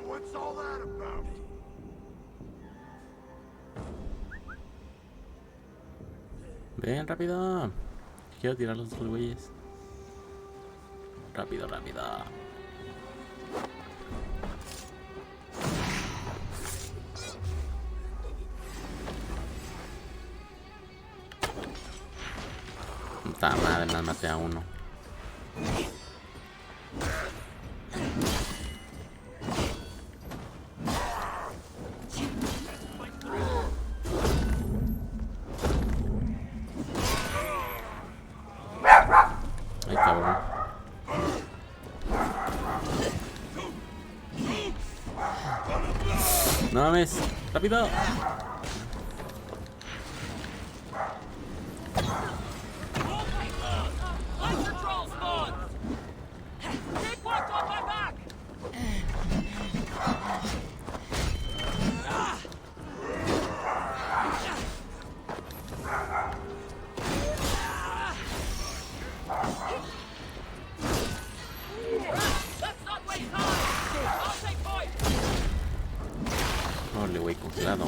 H: What's all that about?
A: Ven, rápido. Quiero tirar los dos güeyes. Rápido, rápido. Puta madre, nada, maté a uno. Ay, cabrón. No mames, rápido. Órale, güey, congelado.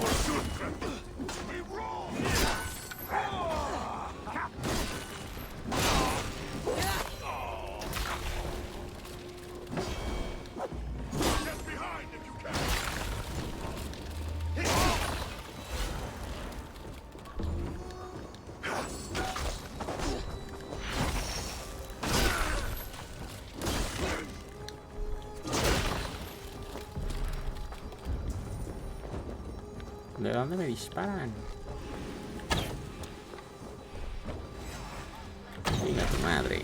A: ¿De dónde me disparan? Venga tu madre.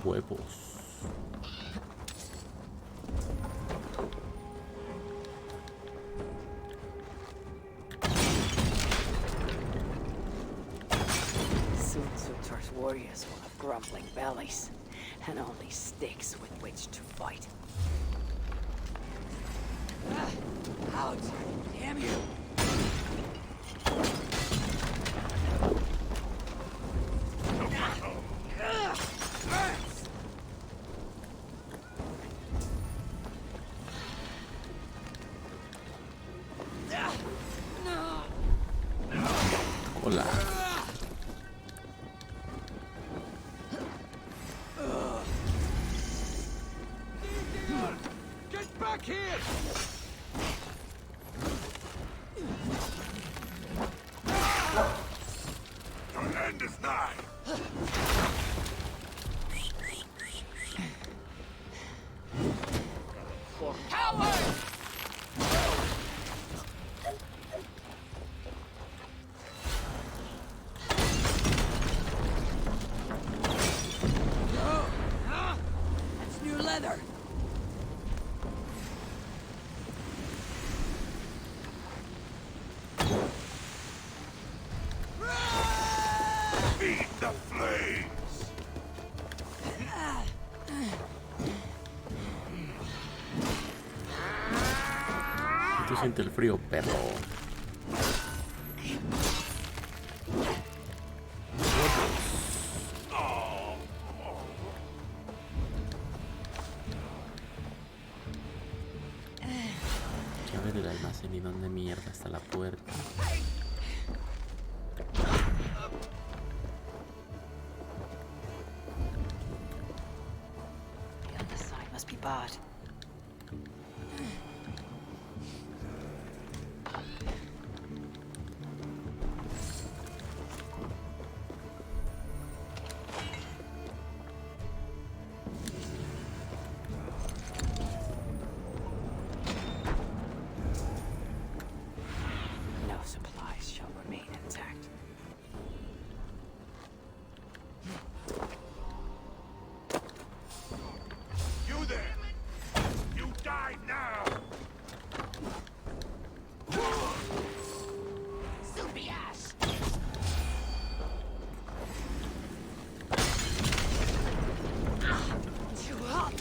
A: Huevos.
I: Warriors will have grumbling bellies, and only sticks with which to fight.
C: Out! Damn you!
A: Hola.
B: Get back here!
H: Your end is nigh.
B: For coward!
C: That's new leather.
H: Feed the flames.
A: Tú siente el frío, perro. A ver el almacén y dónde mierda está la puerta.
I: The other side must be barred. No supplies shall remain intact.
H: You there. You die now.
E: Zubias!
C: Too hot.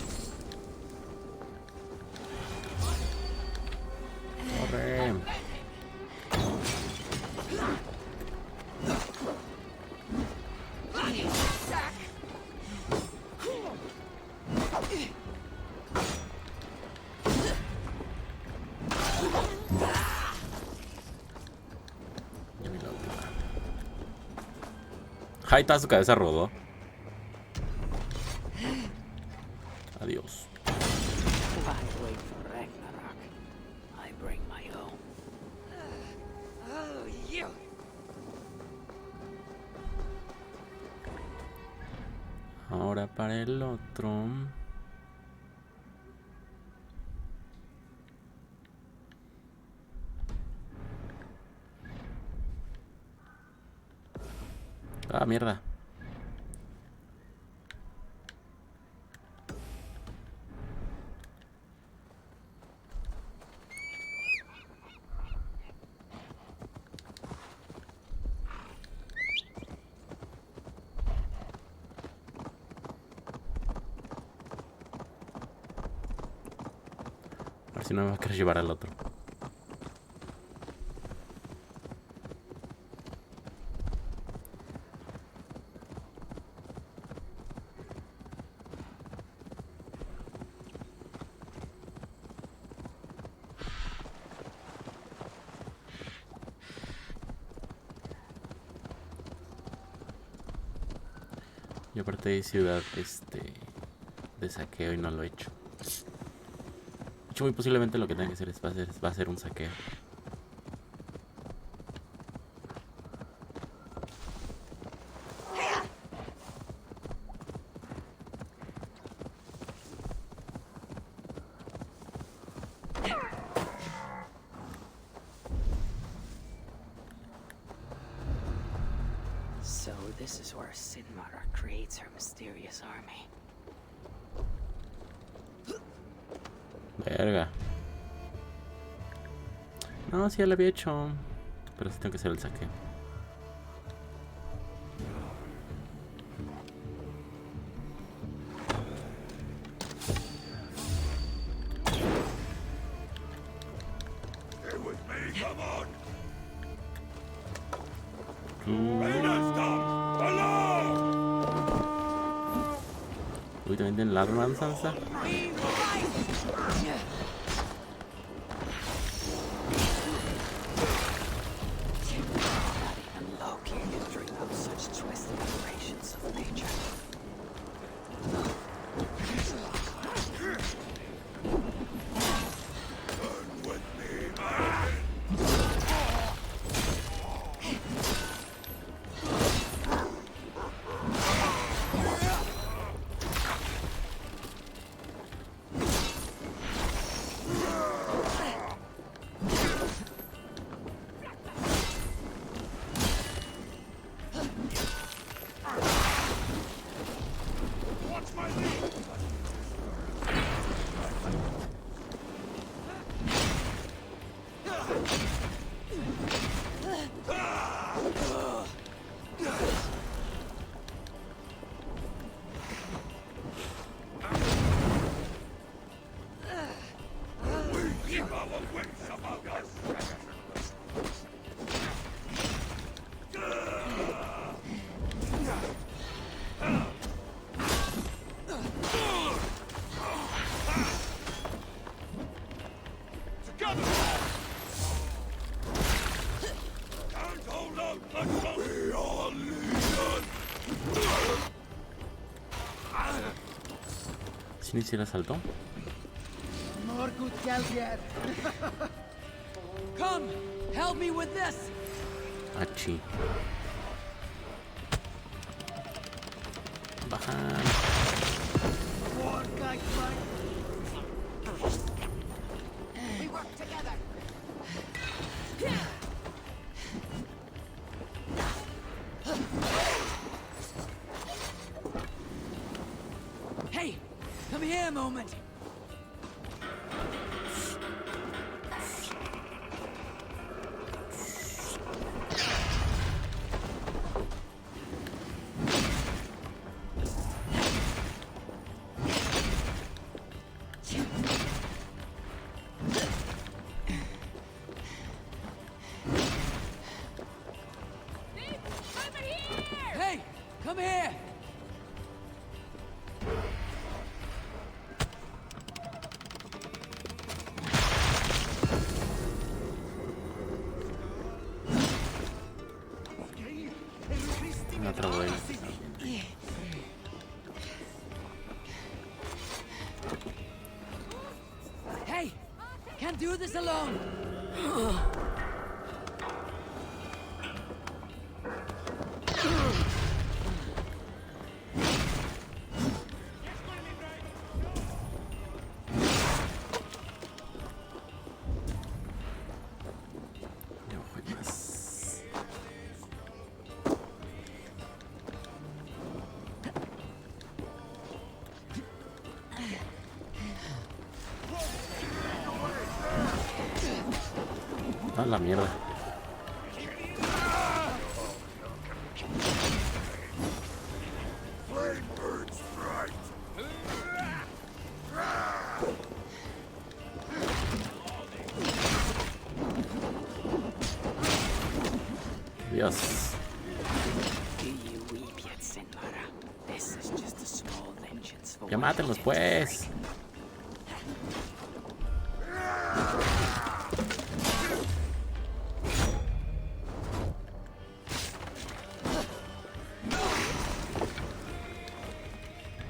A: Corre. Ya vi la última. Ahí está, su cabeza rodó. Adiós.
I: If I wait for Ragnarok, I bring my own.
C: Oh, you!
A: Ahora para el otro. Ah, mierda. Por si no me va a querer llevar al otro. Y aparte de ciudad de saqueo y no lo he hecho. De hecho, muy posiblemente lo que tenga que hacer va a ser un saqueo.
I: So this is where Sinmara creates her mysterious army.
A: Verga. No, sí ya lo había hecho. Pero sí tengo que hacer el saqueo. Uy, también tienen la arma Sansa. ¿Sí ni siquiera saltó?
F: Come, help me with this.
A: Achi. Baja.
C: We work together.
F: Hey, come here a moment. Hey, come here.
A: Otra vez.
F: Hey, can't do this alone.
A: Ah, la mierda. Dios. Ya mátenlos, pues.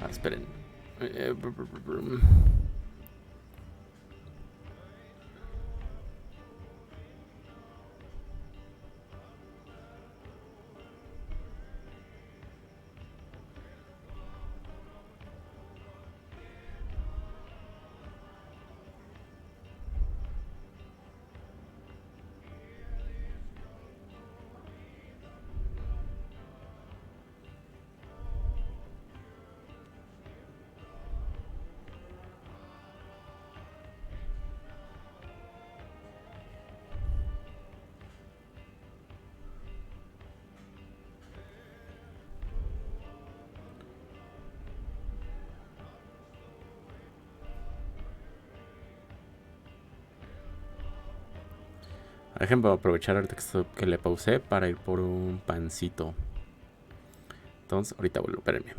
A: Esperen. Déjenme aprovechar ahorita que le pausé para ir por un pancito. Entonces, ahorita vuelvo, espérenme.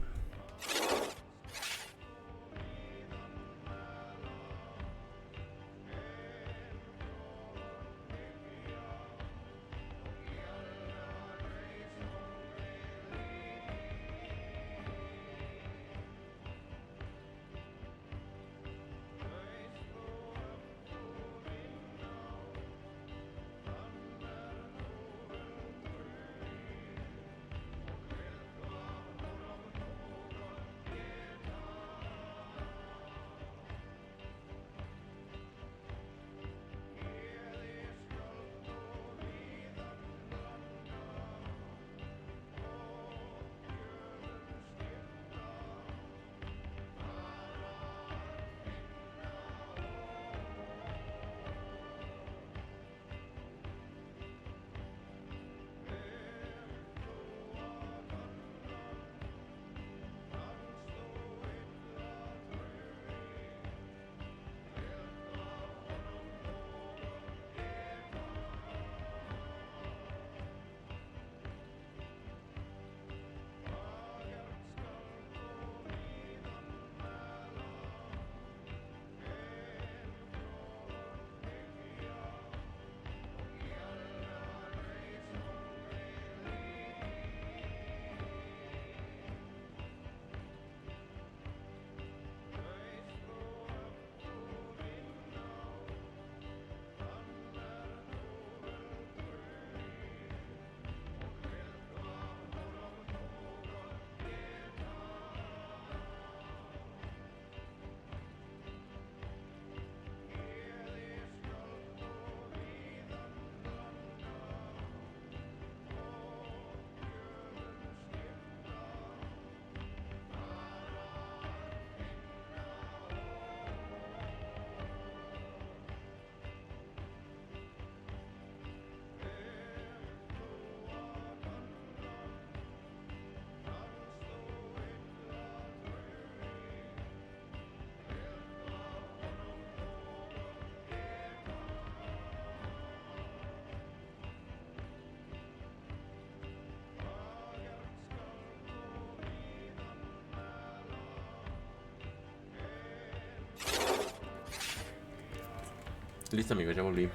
A: Listo, amigos, ya volví.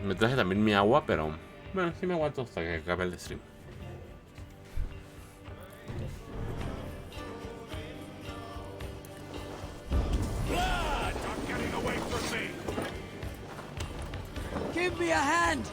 A: Me traje también mi agua, pero bueno, sí me aguanto hasta que acabe el stream.
J: Give me a hand!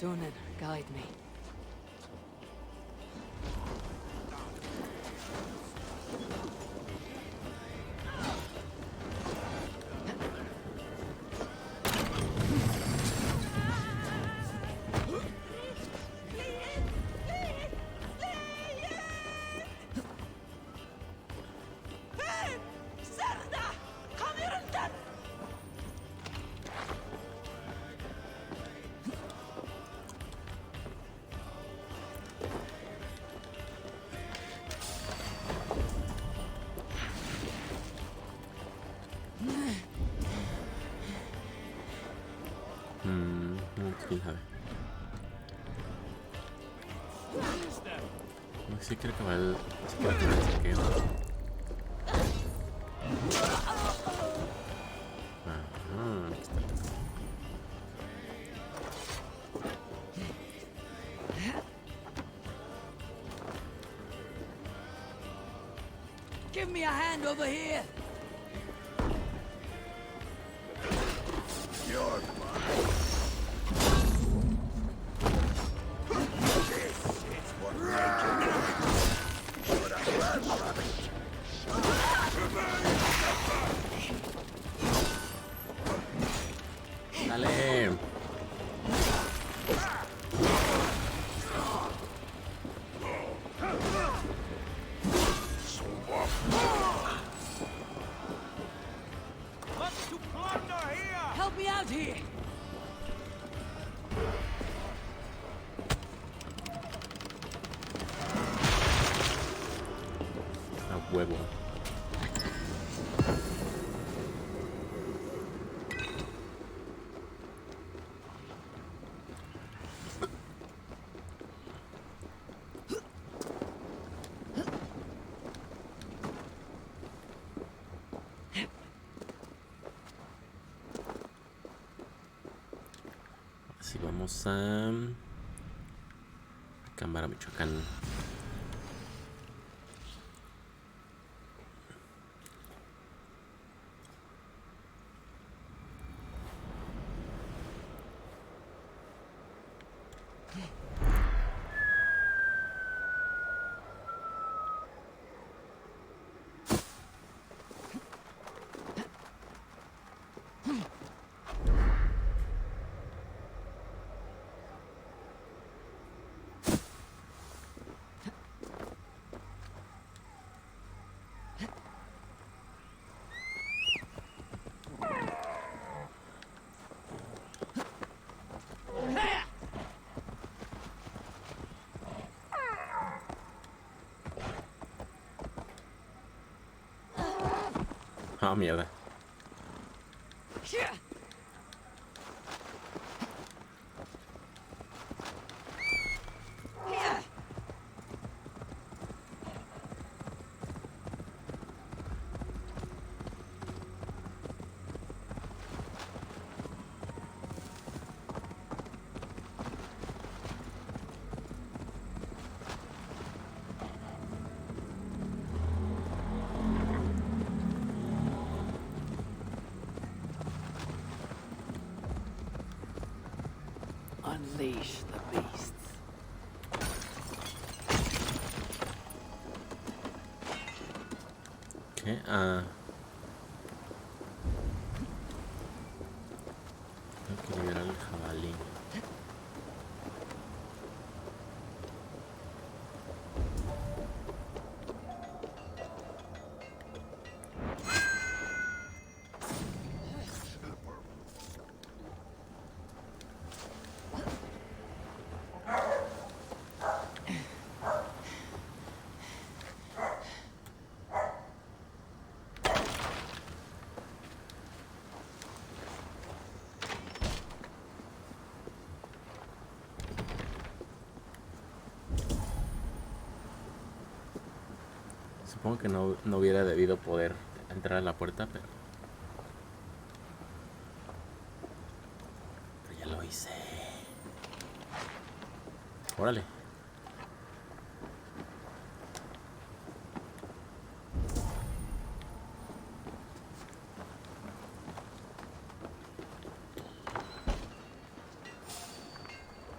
G: Shonen, guide me.
A: Quién sabe. No sé si quiero acabar el saqueo. Ajá, aquí está.
F: Give me a hand over here.
H: You're
A: Dale.
O: What's to plunder here?
F: Help me out here.
A: A huevo. Así vamos a Cámara, Michoacán. Ah, mierda.
I: Unleash the beasts.
A: ¿Qué? Tengo que liberar al jabalí. Supongo que no hubiera debido poder entrar a la puerta, pero ya lo hice. Órale.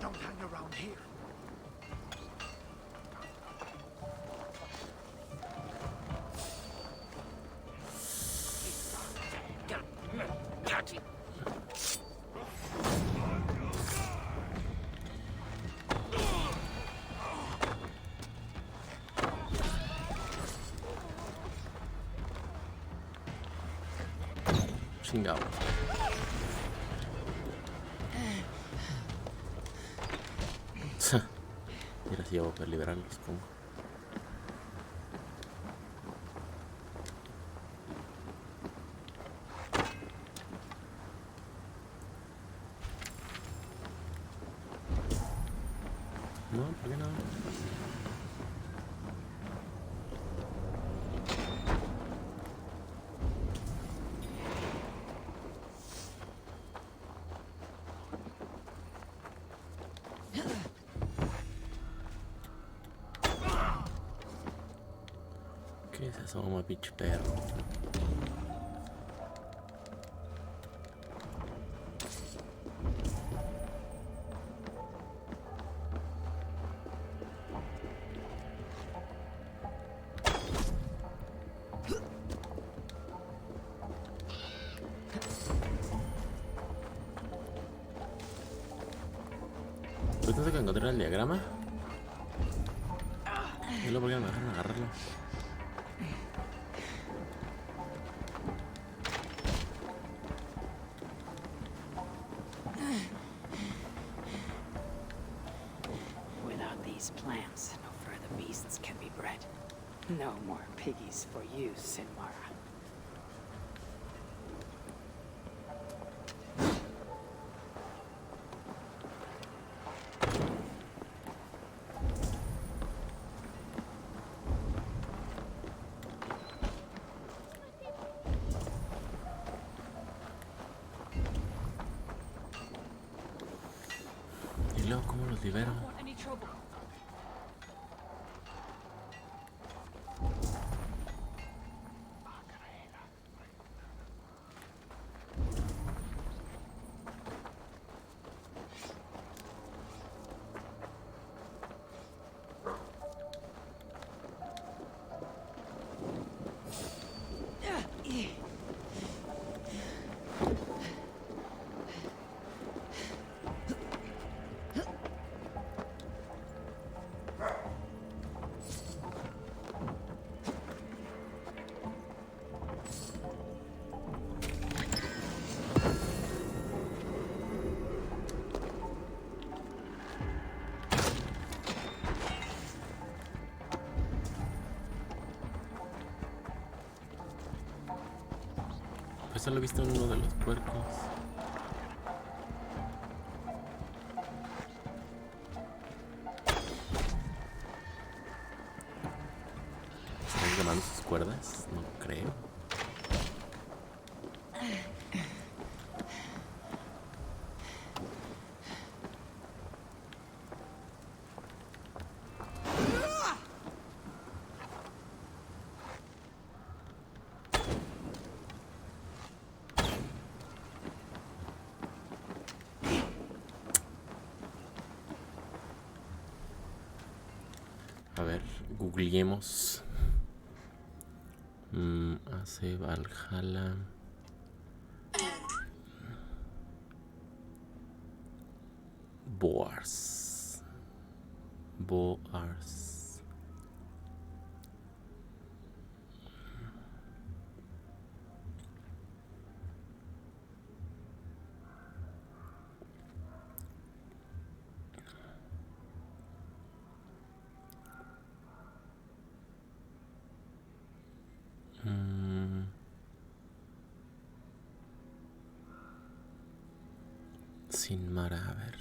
D: Don't
H: around here.
A: Chingado. Mira si voy a poder liberarlos, supongo. No, ¿por qué no? ¿Qué es eso, mamá pinche perro? ¿Pues no sé que encontrar el diagrama? ¿Y luego por qué no me dejaron agarrarlo?
I: Without these plants, no further beasts can be bred. No more piggies for you, Sinmara.
A: ¿Y luego cómo los libero? Pues solo he visto uno de los puercos. ¿Están llamando sus cuerdas? No creo. A ver, googleemos. Hace Valhalla. Boars. Boars. Sinmara, a ver.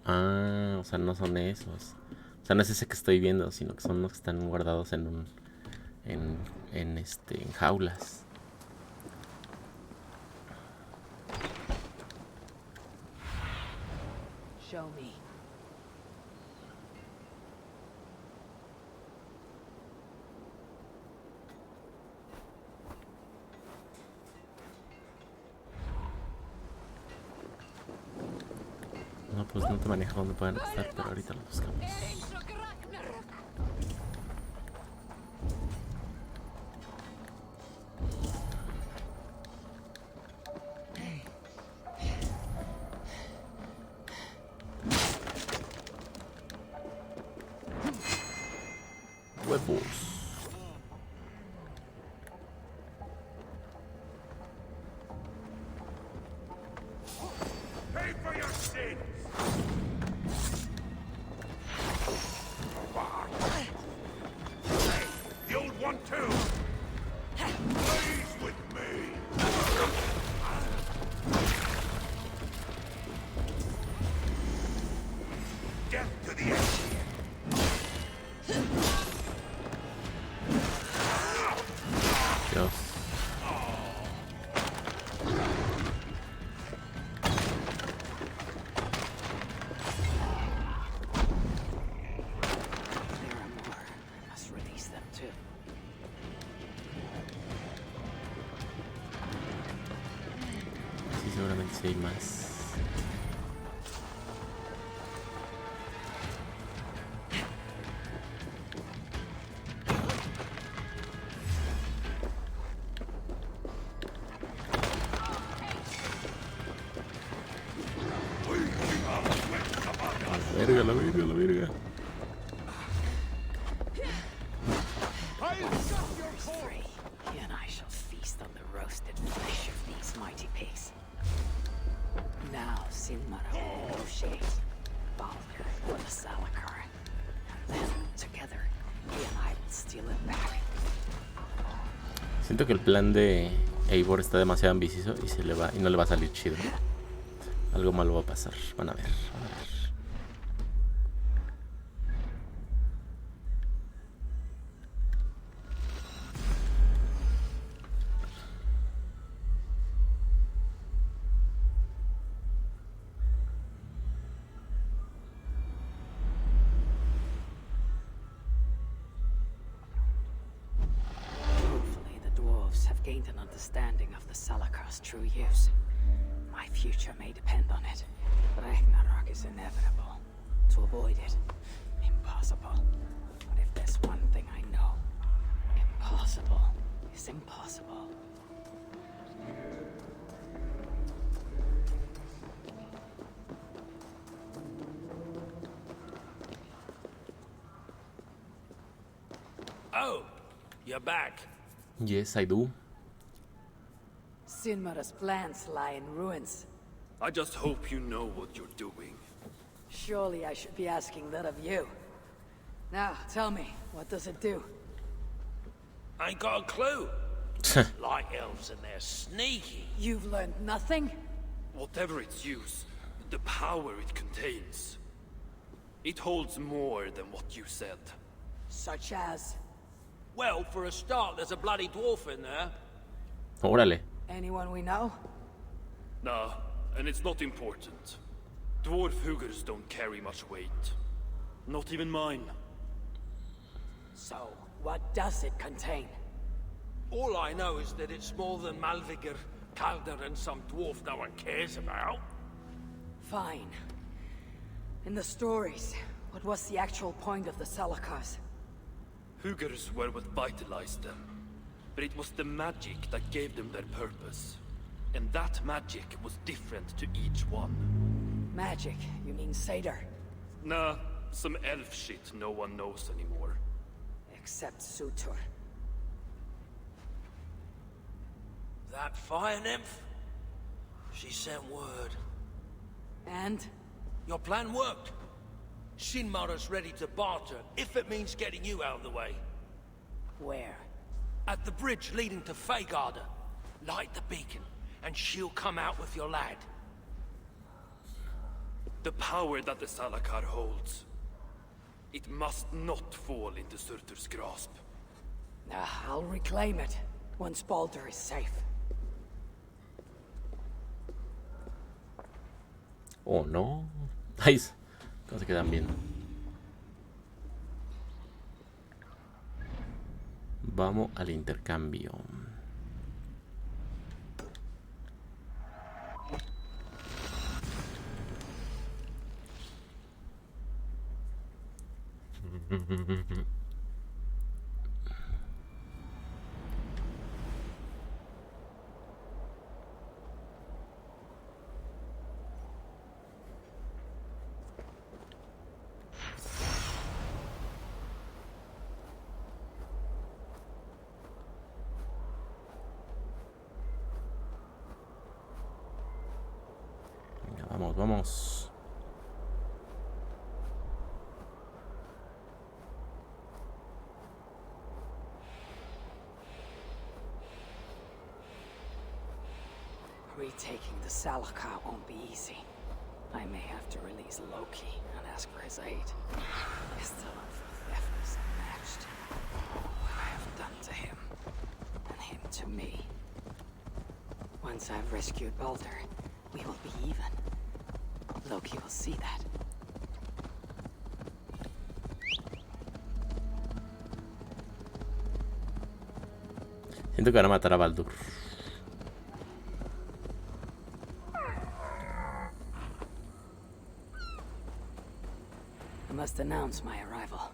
A: Ah, o sea, no son esos. O sea, no es ese que estoy viendo, sino que son los que están guardados en jaulas.
C: Show me.
A: No, pues no te maneja dónde pueden estar, pero ahorita los buscamos. Huevos.
H: Pay for your sins! Hey, the old one too! Blaze with me! Death to the end!
A: Dios. Sí, seguramente sí hay más. La verga.
I: Free. He and I shall feast on the roasted flesh of these mighty pigs. Now Sinmara will negotiate Baldur for the Salakar. And then, together, he and I will steal it back.
A: Siento que el plan de Eivor está demasiado ambicioso y no le va a salir chido. Algo malo va a pasar. Van a ver.
I: Hopefully the dwarves have gained an understanding of the Salakar's true use. My future may depend on it. Ragnarok is inevitable. To avoid it, impossible. But if there's one thing I know, impossible is impossible.
O: Oh, you're back.
A: Yes, I do.
C: Sinmara's plans lie in ruins.
M: I just hope you know what you're doing.
C: Surely I should be asking that of you. Now, tell me, what does it do?
O: Ain't got a clue. Light elves and they're sneaky.
C: You've learned nothing?
M: Whatever its use, the power it contains, it holds more than what you said.
C: Such as?
O: Well, for a start, there's a bloody dwarf in there.
A: Órale.
C: Anyone we know?
M: Nah, and it's not important. Dwarf Hugers don't carry much weight. Not even mine.
C: So, what does it contain?
O: All I know is that it's more than Malvigar, Calder, and some dwarf no one cares about.
C: Fine. In the stories, what was the actual point of the Salakars?
M: Hugers were what vitalized them. But it was the magic that gave them their purpose. And that magic was different to each one.
C: Magic? You mean Seder?
M: Nah, some elf shit no one knows anymore.
C: Except Sutur.
O: That fire nymph? She sent word.
C: And?
O: Your plan worked. Sinmara's ready to barter, if it means getting you out of the way.
C: Where?
O: At the bridge leading to Feygarda. Light the beacon, and she'll come out with your lad.
M: The power that the Salakar holds. It It must not fall into Surtur's grasp.
I: I'll reclaim it once Baldur is safe.
A: Oh no. Ay, ¿cómo se quedan viendo? Vamos al intercambio. Venga, vamos, vamos.
I: Retaking the Salakar won't be easy. I may have to release Loki and ask for his aid. His talent for theft is unmatched. What I have done to him, and him to me. Once I've rescued Baldur, we will be even. Loki will see that.
A: Siento que van a matar a Baldur.
I: I must announce my arrival.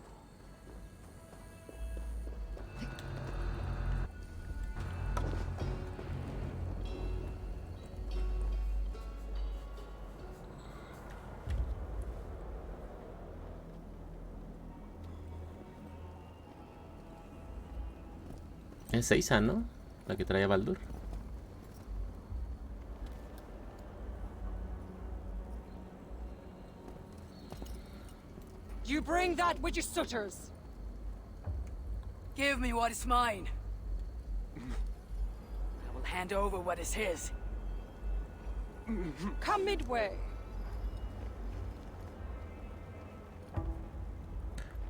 A: Es Eisa, ¿no? La que trae a Baldur.
J: You bring that which is Sutter's.
I: Give me what is mine. I will hand over what is his.
J: Come midway.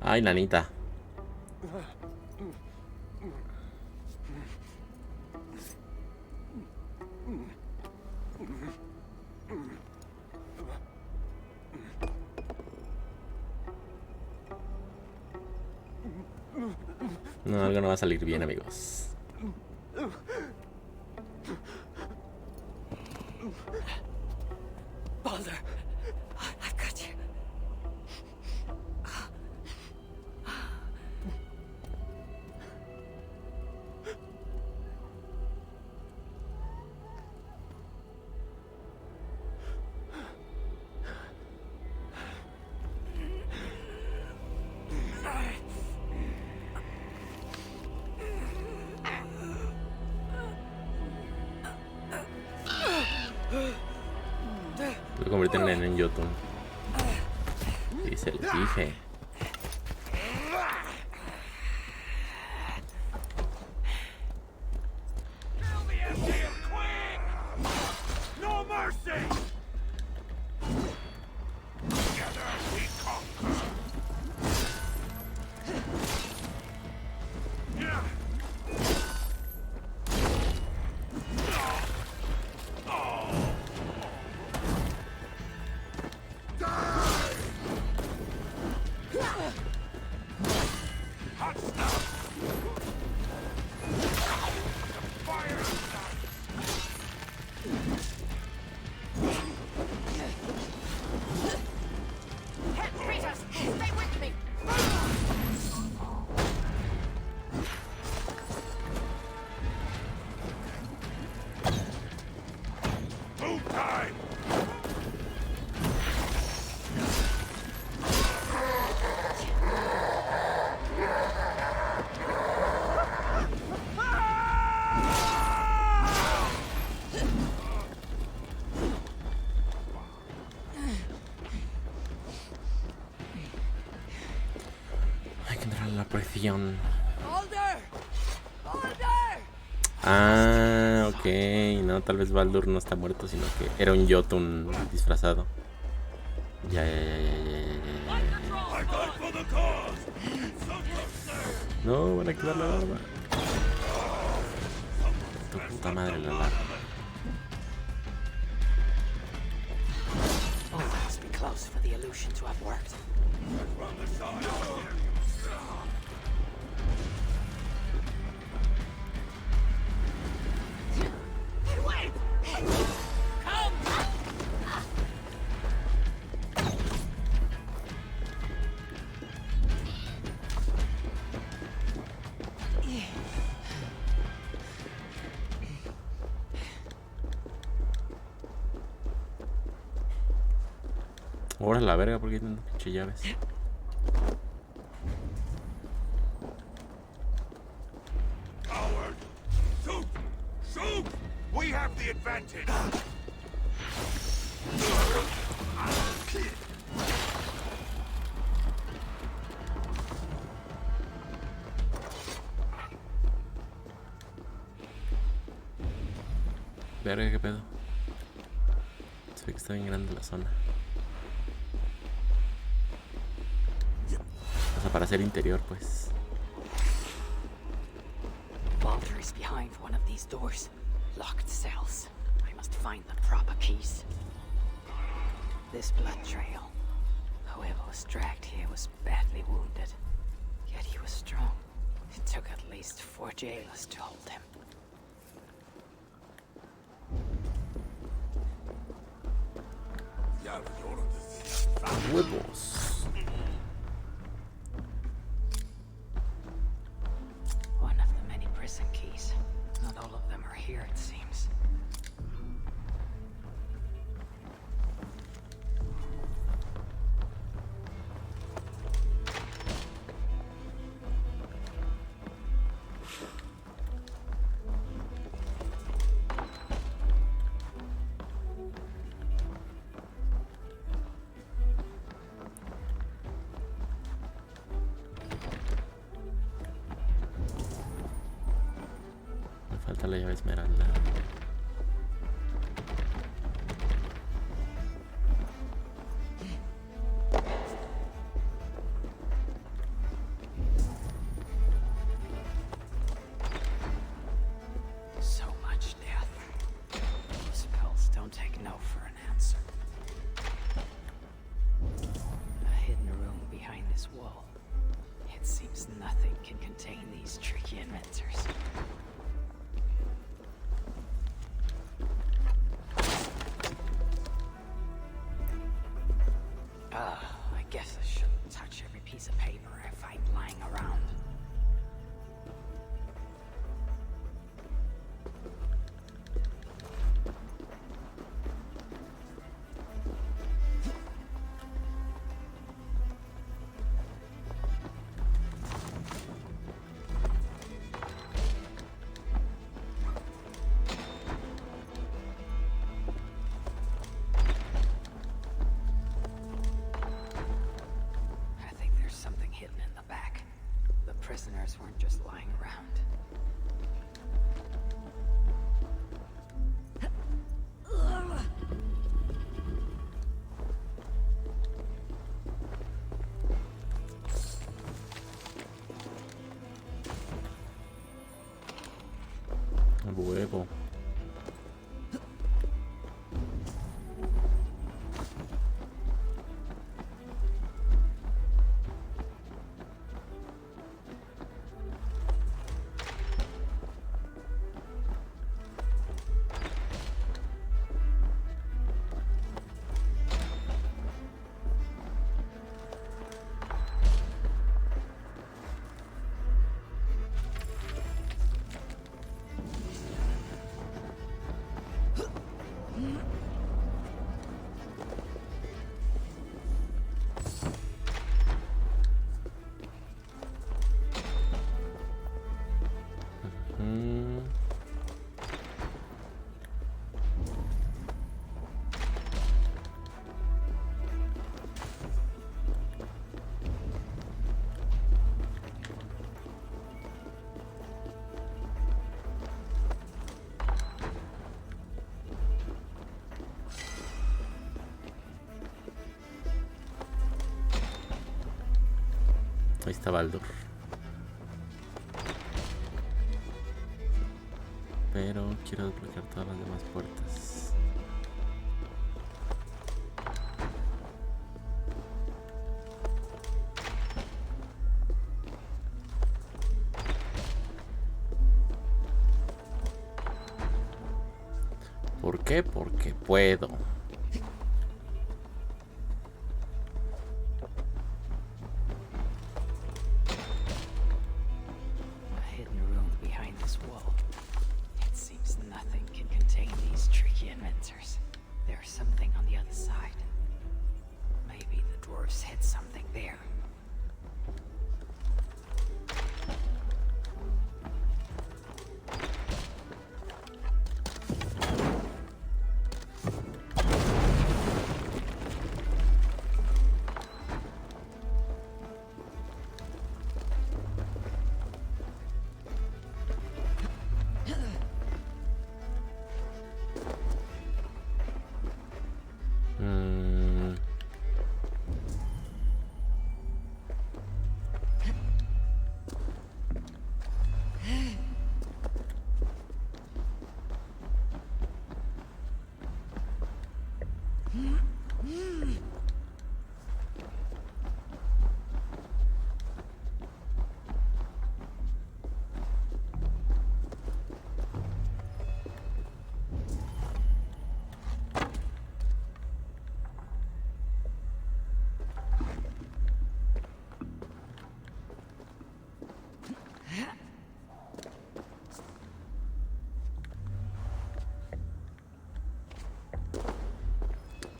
A: Ay, nanita. No, algo no va a salir bien, amigos.
I: Baldur, I've got you.
A: Lo convierten en Jotun. Sí, se lo dije.
B: No mercy! Together we conquer. Yeah. Hot stuff. Fire stuff.
E: Help, Kratos! Stay with me!
B: Move time.
A: Hay que entrar a la presión.
I: Baldur! Baldur!
A: Ah, ok. No, tal vez Baldur no está muerto, sino que era un Jotun disfrazado. Ya.
B: I fight for the cause.
A: No, van a activar la alarma. Tu puta madre la alarma.
I: Oh, that must be close for the illusion to have worked.
J: Wait! Come!
A: Ahora la verga, porque tienen pinche llaves.
H: Coward! Shoot! Shoot! We have the advantage!
A: Verga, qué pedo. Se ve que está bien grande la zona. O sea, para ser interior, pues.
I: Walter is behind one of these doors. Locked cells. I must find the proper keys. This blood trail. Whoever was dragged here was badly wounded. Yet he was strong. It took at least 4 jailers to hold him.
A: Huevos.
I: One of the many prison keys. Not all of them are here, it seems.
A: Me falta la llave esmeralda.
I: So much death. Spells don't take no for an answer. A hidden room behind this wall. It seems nothing can contain these tricky inventors. I guess I shouldn't touch every piece of paper I find lying around. I think there's something hidden in the back. The prisoners weren't just lying around.
A: Huevo. Ahí está Baldur. Pero quiero desbloquear todas las demás puertas. ¿Por qué? Porque puedo.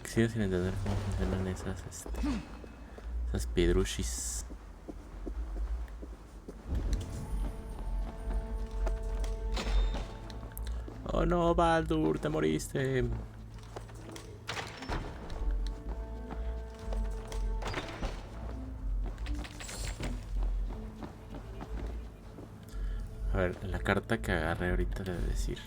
A: Sigo sin entender cómo funcionan esas piedrushis. Oh no, Baldur, te moriste. A ver, la carta que agarré ahorita le voy a decir.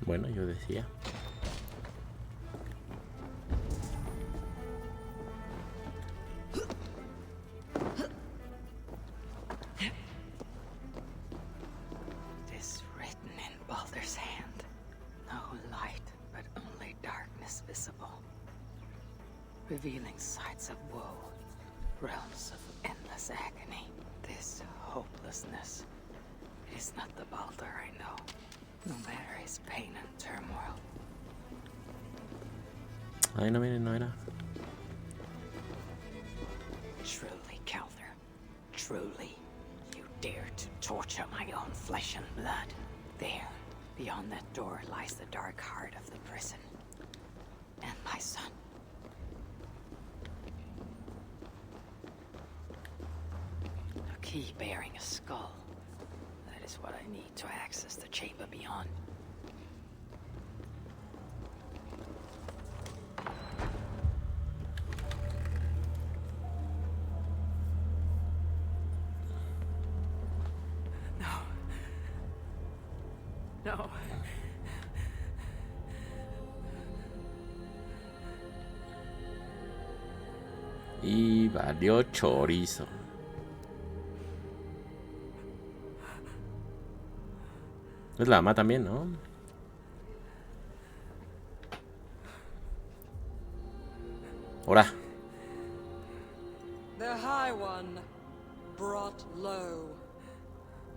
A: Bueno, yo decía.
I: This written in Baldur's hand. No light, but only darkness visible. Revealing sights of woe, realms of endless agony. This hopelessness is not the Baldur I know. No matter his pain and turmoil.
A: Ay, no, miren, no era.
I: Truly, Calder. Truly. You dare to torture my own flesh and blood. There, beyond that door, lies the dark heart of the prison. And my son. A key bearing a skull. That is what I need to access the chamber beyond.
G: No.
A: Y valió chorizo. Es la mamá también, ¿no? Ahora.
J: The High One brought low.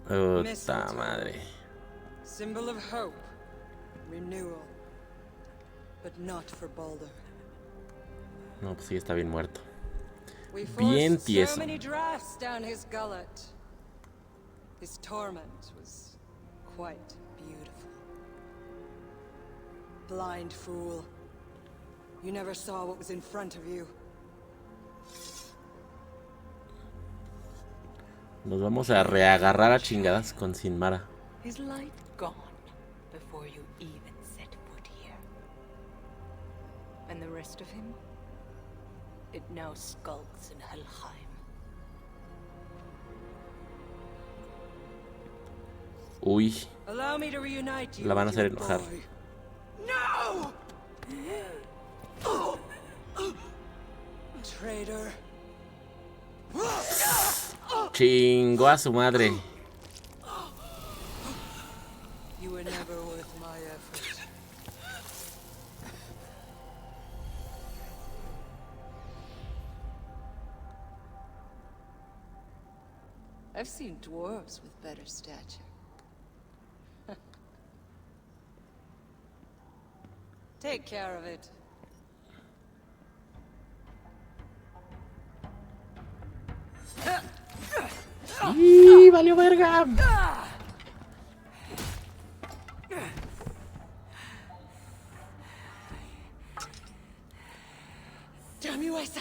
A: Puta madre.
J: Symbol of hope, renewal, but not for Baldur.
A: No, pues sí, está bien muerto.
J: We
A: Bien
J: forced
A: tieso.
J: so many drafts down his gullet. His torment was quite beautiful. Blind fool. You never saw what was in front of you.
A: Nos vamos a reagarrar a chingadas con Sinmara.
I: His light gone before you even set foot here. And the rest of him? It now skulks in Helheim.
A: Uy.
J: Allow me to reunite you
A: La van a
J: with
A: hacer
J: your
A: enojar.
J: boy. No! Traitor.
A: Chingó a su madre.
J: You were never worth my effort. I've seen dwarves with better stature. Take care of it.
A: ¡Y valió verga!
J: Damn you, Asa!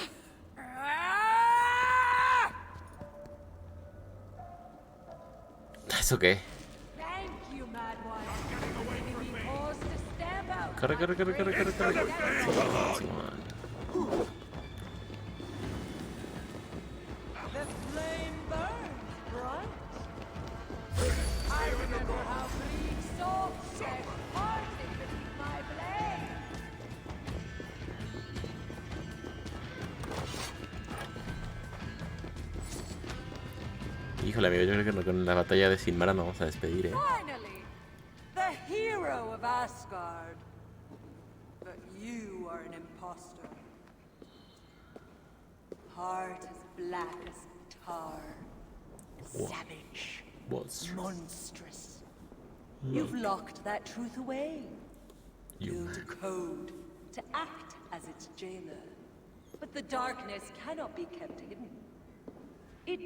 A: ¿Eso qué?
J: Thank you, mad one. Giving me cause to stamp out.
A: Corre, corre, corre, corre, corre, corre.
J: The flame burns bright. I remember how bleak soft shed parted beneath my blade.
A: Híjole, amigo, yo creo que con la batalla de Sinmara nos vamos a despedir,
J: Finally, the hero of Asgard. But you are an imposter. Heart as black as tar. Savage. Monstrous. You've locked that truth away. Built a code to act as its jailer. But the darkness cannot be kept hidden. It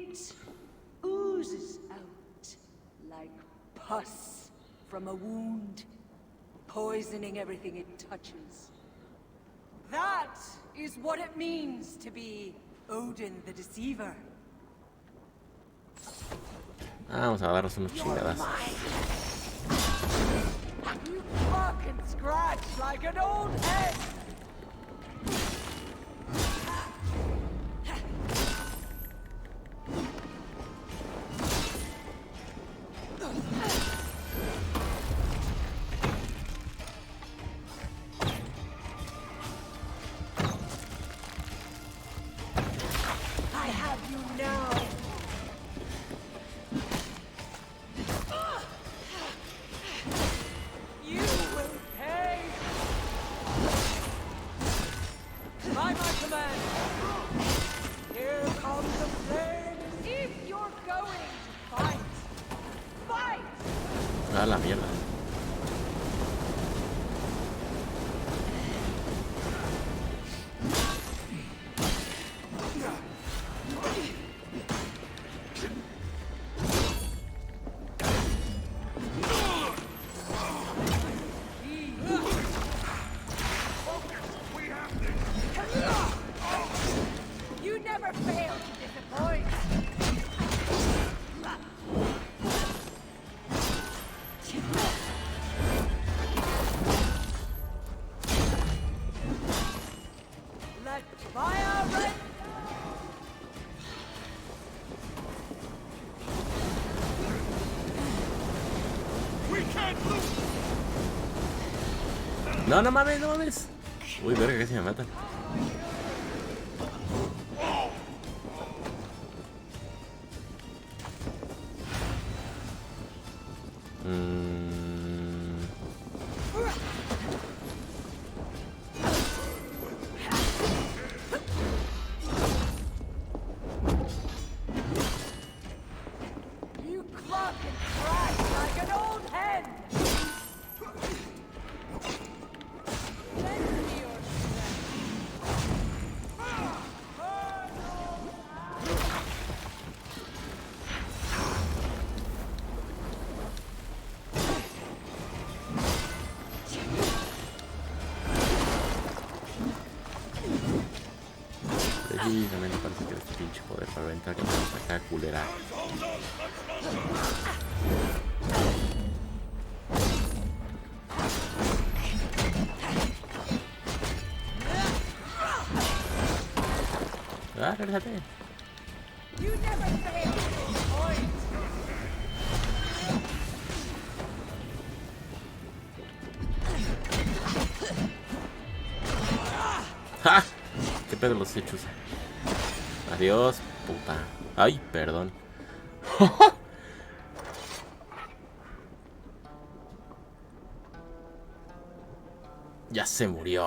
J: oozes out like pus from a wound, poisoning everything it touches. That is what it means to be Odin the Deceiver.
A: Vamos a darnos unos chingadas.
J: You fucking scratch like an old head. I have you now. You will pay. By my command. Here comes the flames. If you're going to fight, fight.
A: A la mierda.
J: You never fail to disappoint. Let fire rain.
H: We can't lose.
A: No, no mames, no mames. Uy, verga, casi me matan.
J: You cluck and crash like an old hen. Lend me your
A: Precisamente parece que este pinche poder para aventar que vamos acá culera. Ah, regresate. ¡Ja! ¿Qué pedo los hechos? Adiós, puta. Ay, perdón. Ya se murió.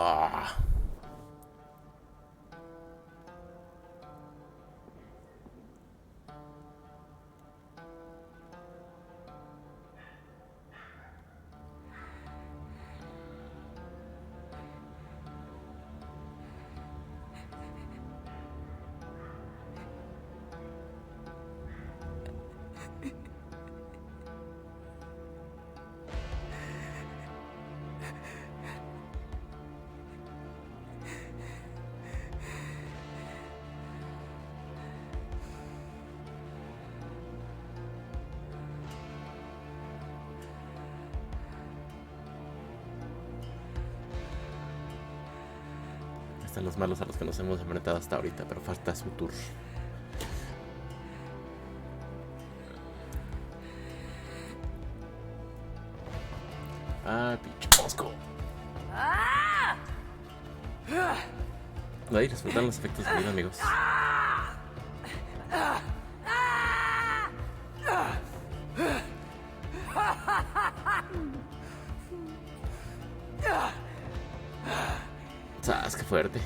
A: Están los malos a los que nos hemos enfrentado hasta ahorita, pero falta su tour. Ah, pinche mosco. Ahí disfrutan los efectos de vida, amigos. ¡Sas, qué fuerte!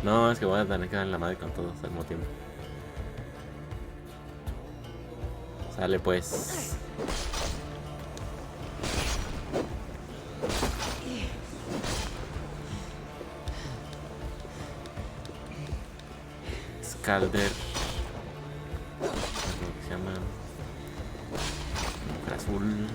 A: No, es que voy a tener que dar en la madre con todos al mismo tiempo. Sale pues. Scalder. ¿Cómo se llama? Mujer azul.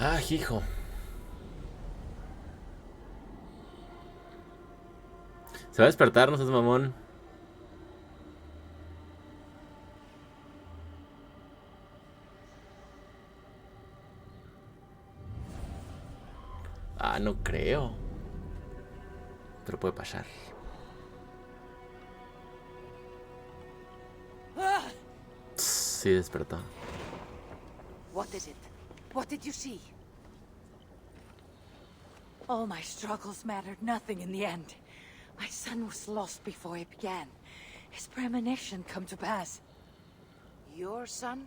A: Ah, hijo. Se va a despertar, no seas mamón. Ah, no creo. Pero puede pasar. Sí, despertó.
C: What is it? What did you see? All my struggles mattered nothing in the end. My son was lost before it began. His premonition come to pass.
I: Your son?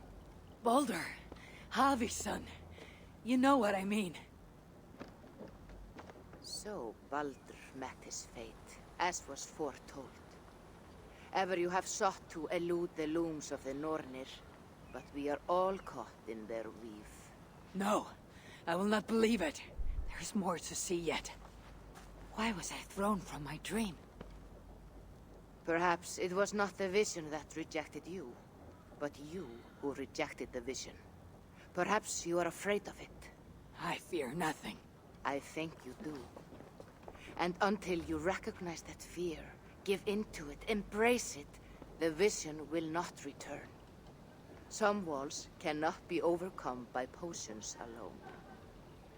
C: Baldur, Havi's son. You know what I mean.
I: So Baldur met his fate, as was foretold. Ever you have sought to elude the looms of the Nornir, but we are all caught in their weave.
C: No, I will not believe it. There is more to see yet. Why was I thrown from my dream?
I: Perhaps it was not the vision that rejected you, but you who rejected the vision. Perhaps you are afraid of it.
C: I fear nothing.
I: I think you do. And until you recognize that fear, give in to it, embrace it, the vision will not return. Some walls cannot be overcome by potions alone.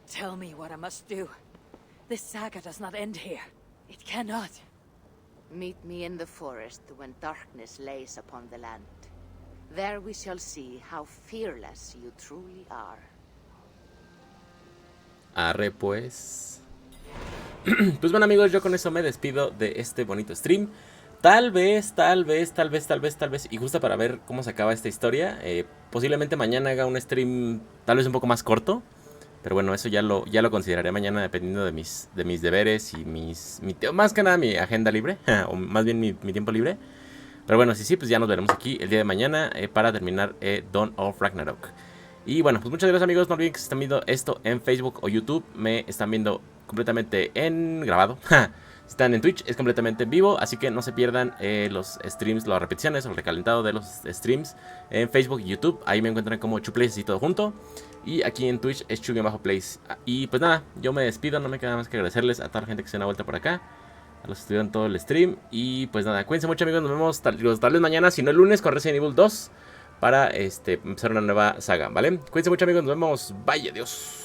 C: Tell me what I must do. This saga does not end here. It cannot.
I: Meet me in the forest when darkness lays upon the land. There we shall see how fearless you truly are.
A: Arre pues. Pues bueno amigos, yo con eso me despido de este bonito stream. Tal vez, y justo para ver cómo se acaba esta historia, posiblemente mañana haga un stream tal vez un poco más corto. Pero bueno, eso ya lo consideraré mañana dependiendo de mis deberes y más que nada mi agenda libre, o más bien mi tiempo libre. Pero bueno, sí, pues ya nos veremos aquí el día de mañana para terminar Dawn of Ragnarok. Y bueno, pues muchas gracias amigos, no olviden que si están viendo esto en Facebook o YouTube, me están viendo completamente en grabado. Si están en Twitch es completamente en vivo, así que no se pierdan los streams, las repeticiones o el recalentado de los streams en Facebook y YouTube. Ahí me encuentran como Chuplays y todo junto. Y aquí en Twitch es Chu-Plays. Y pues nada, yo me despido, no me queda más que agradecerles a toda la gente que se da una vuelta por acá, a los que estuvieron todo el stream. Y pues nada, cuídense mucho amigos, nos vemos tal vez mañana, si no el lunes, con Resident Evil 2 para empezar una nueva saga, ¿vale? Cuídense mucho amigos, nos vemos, bye, adiós.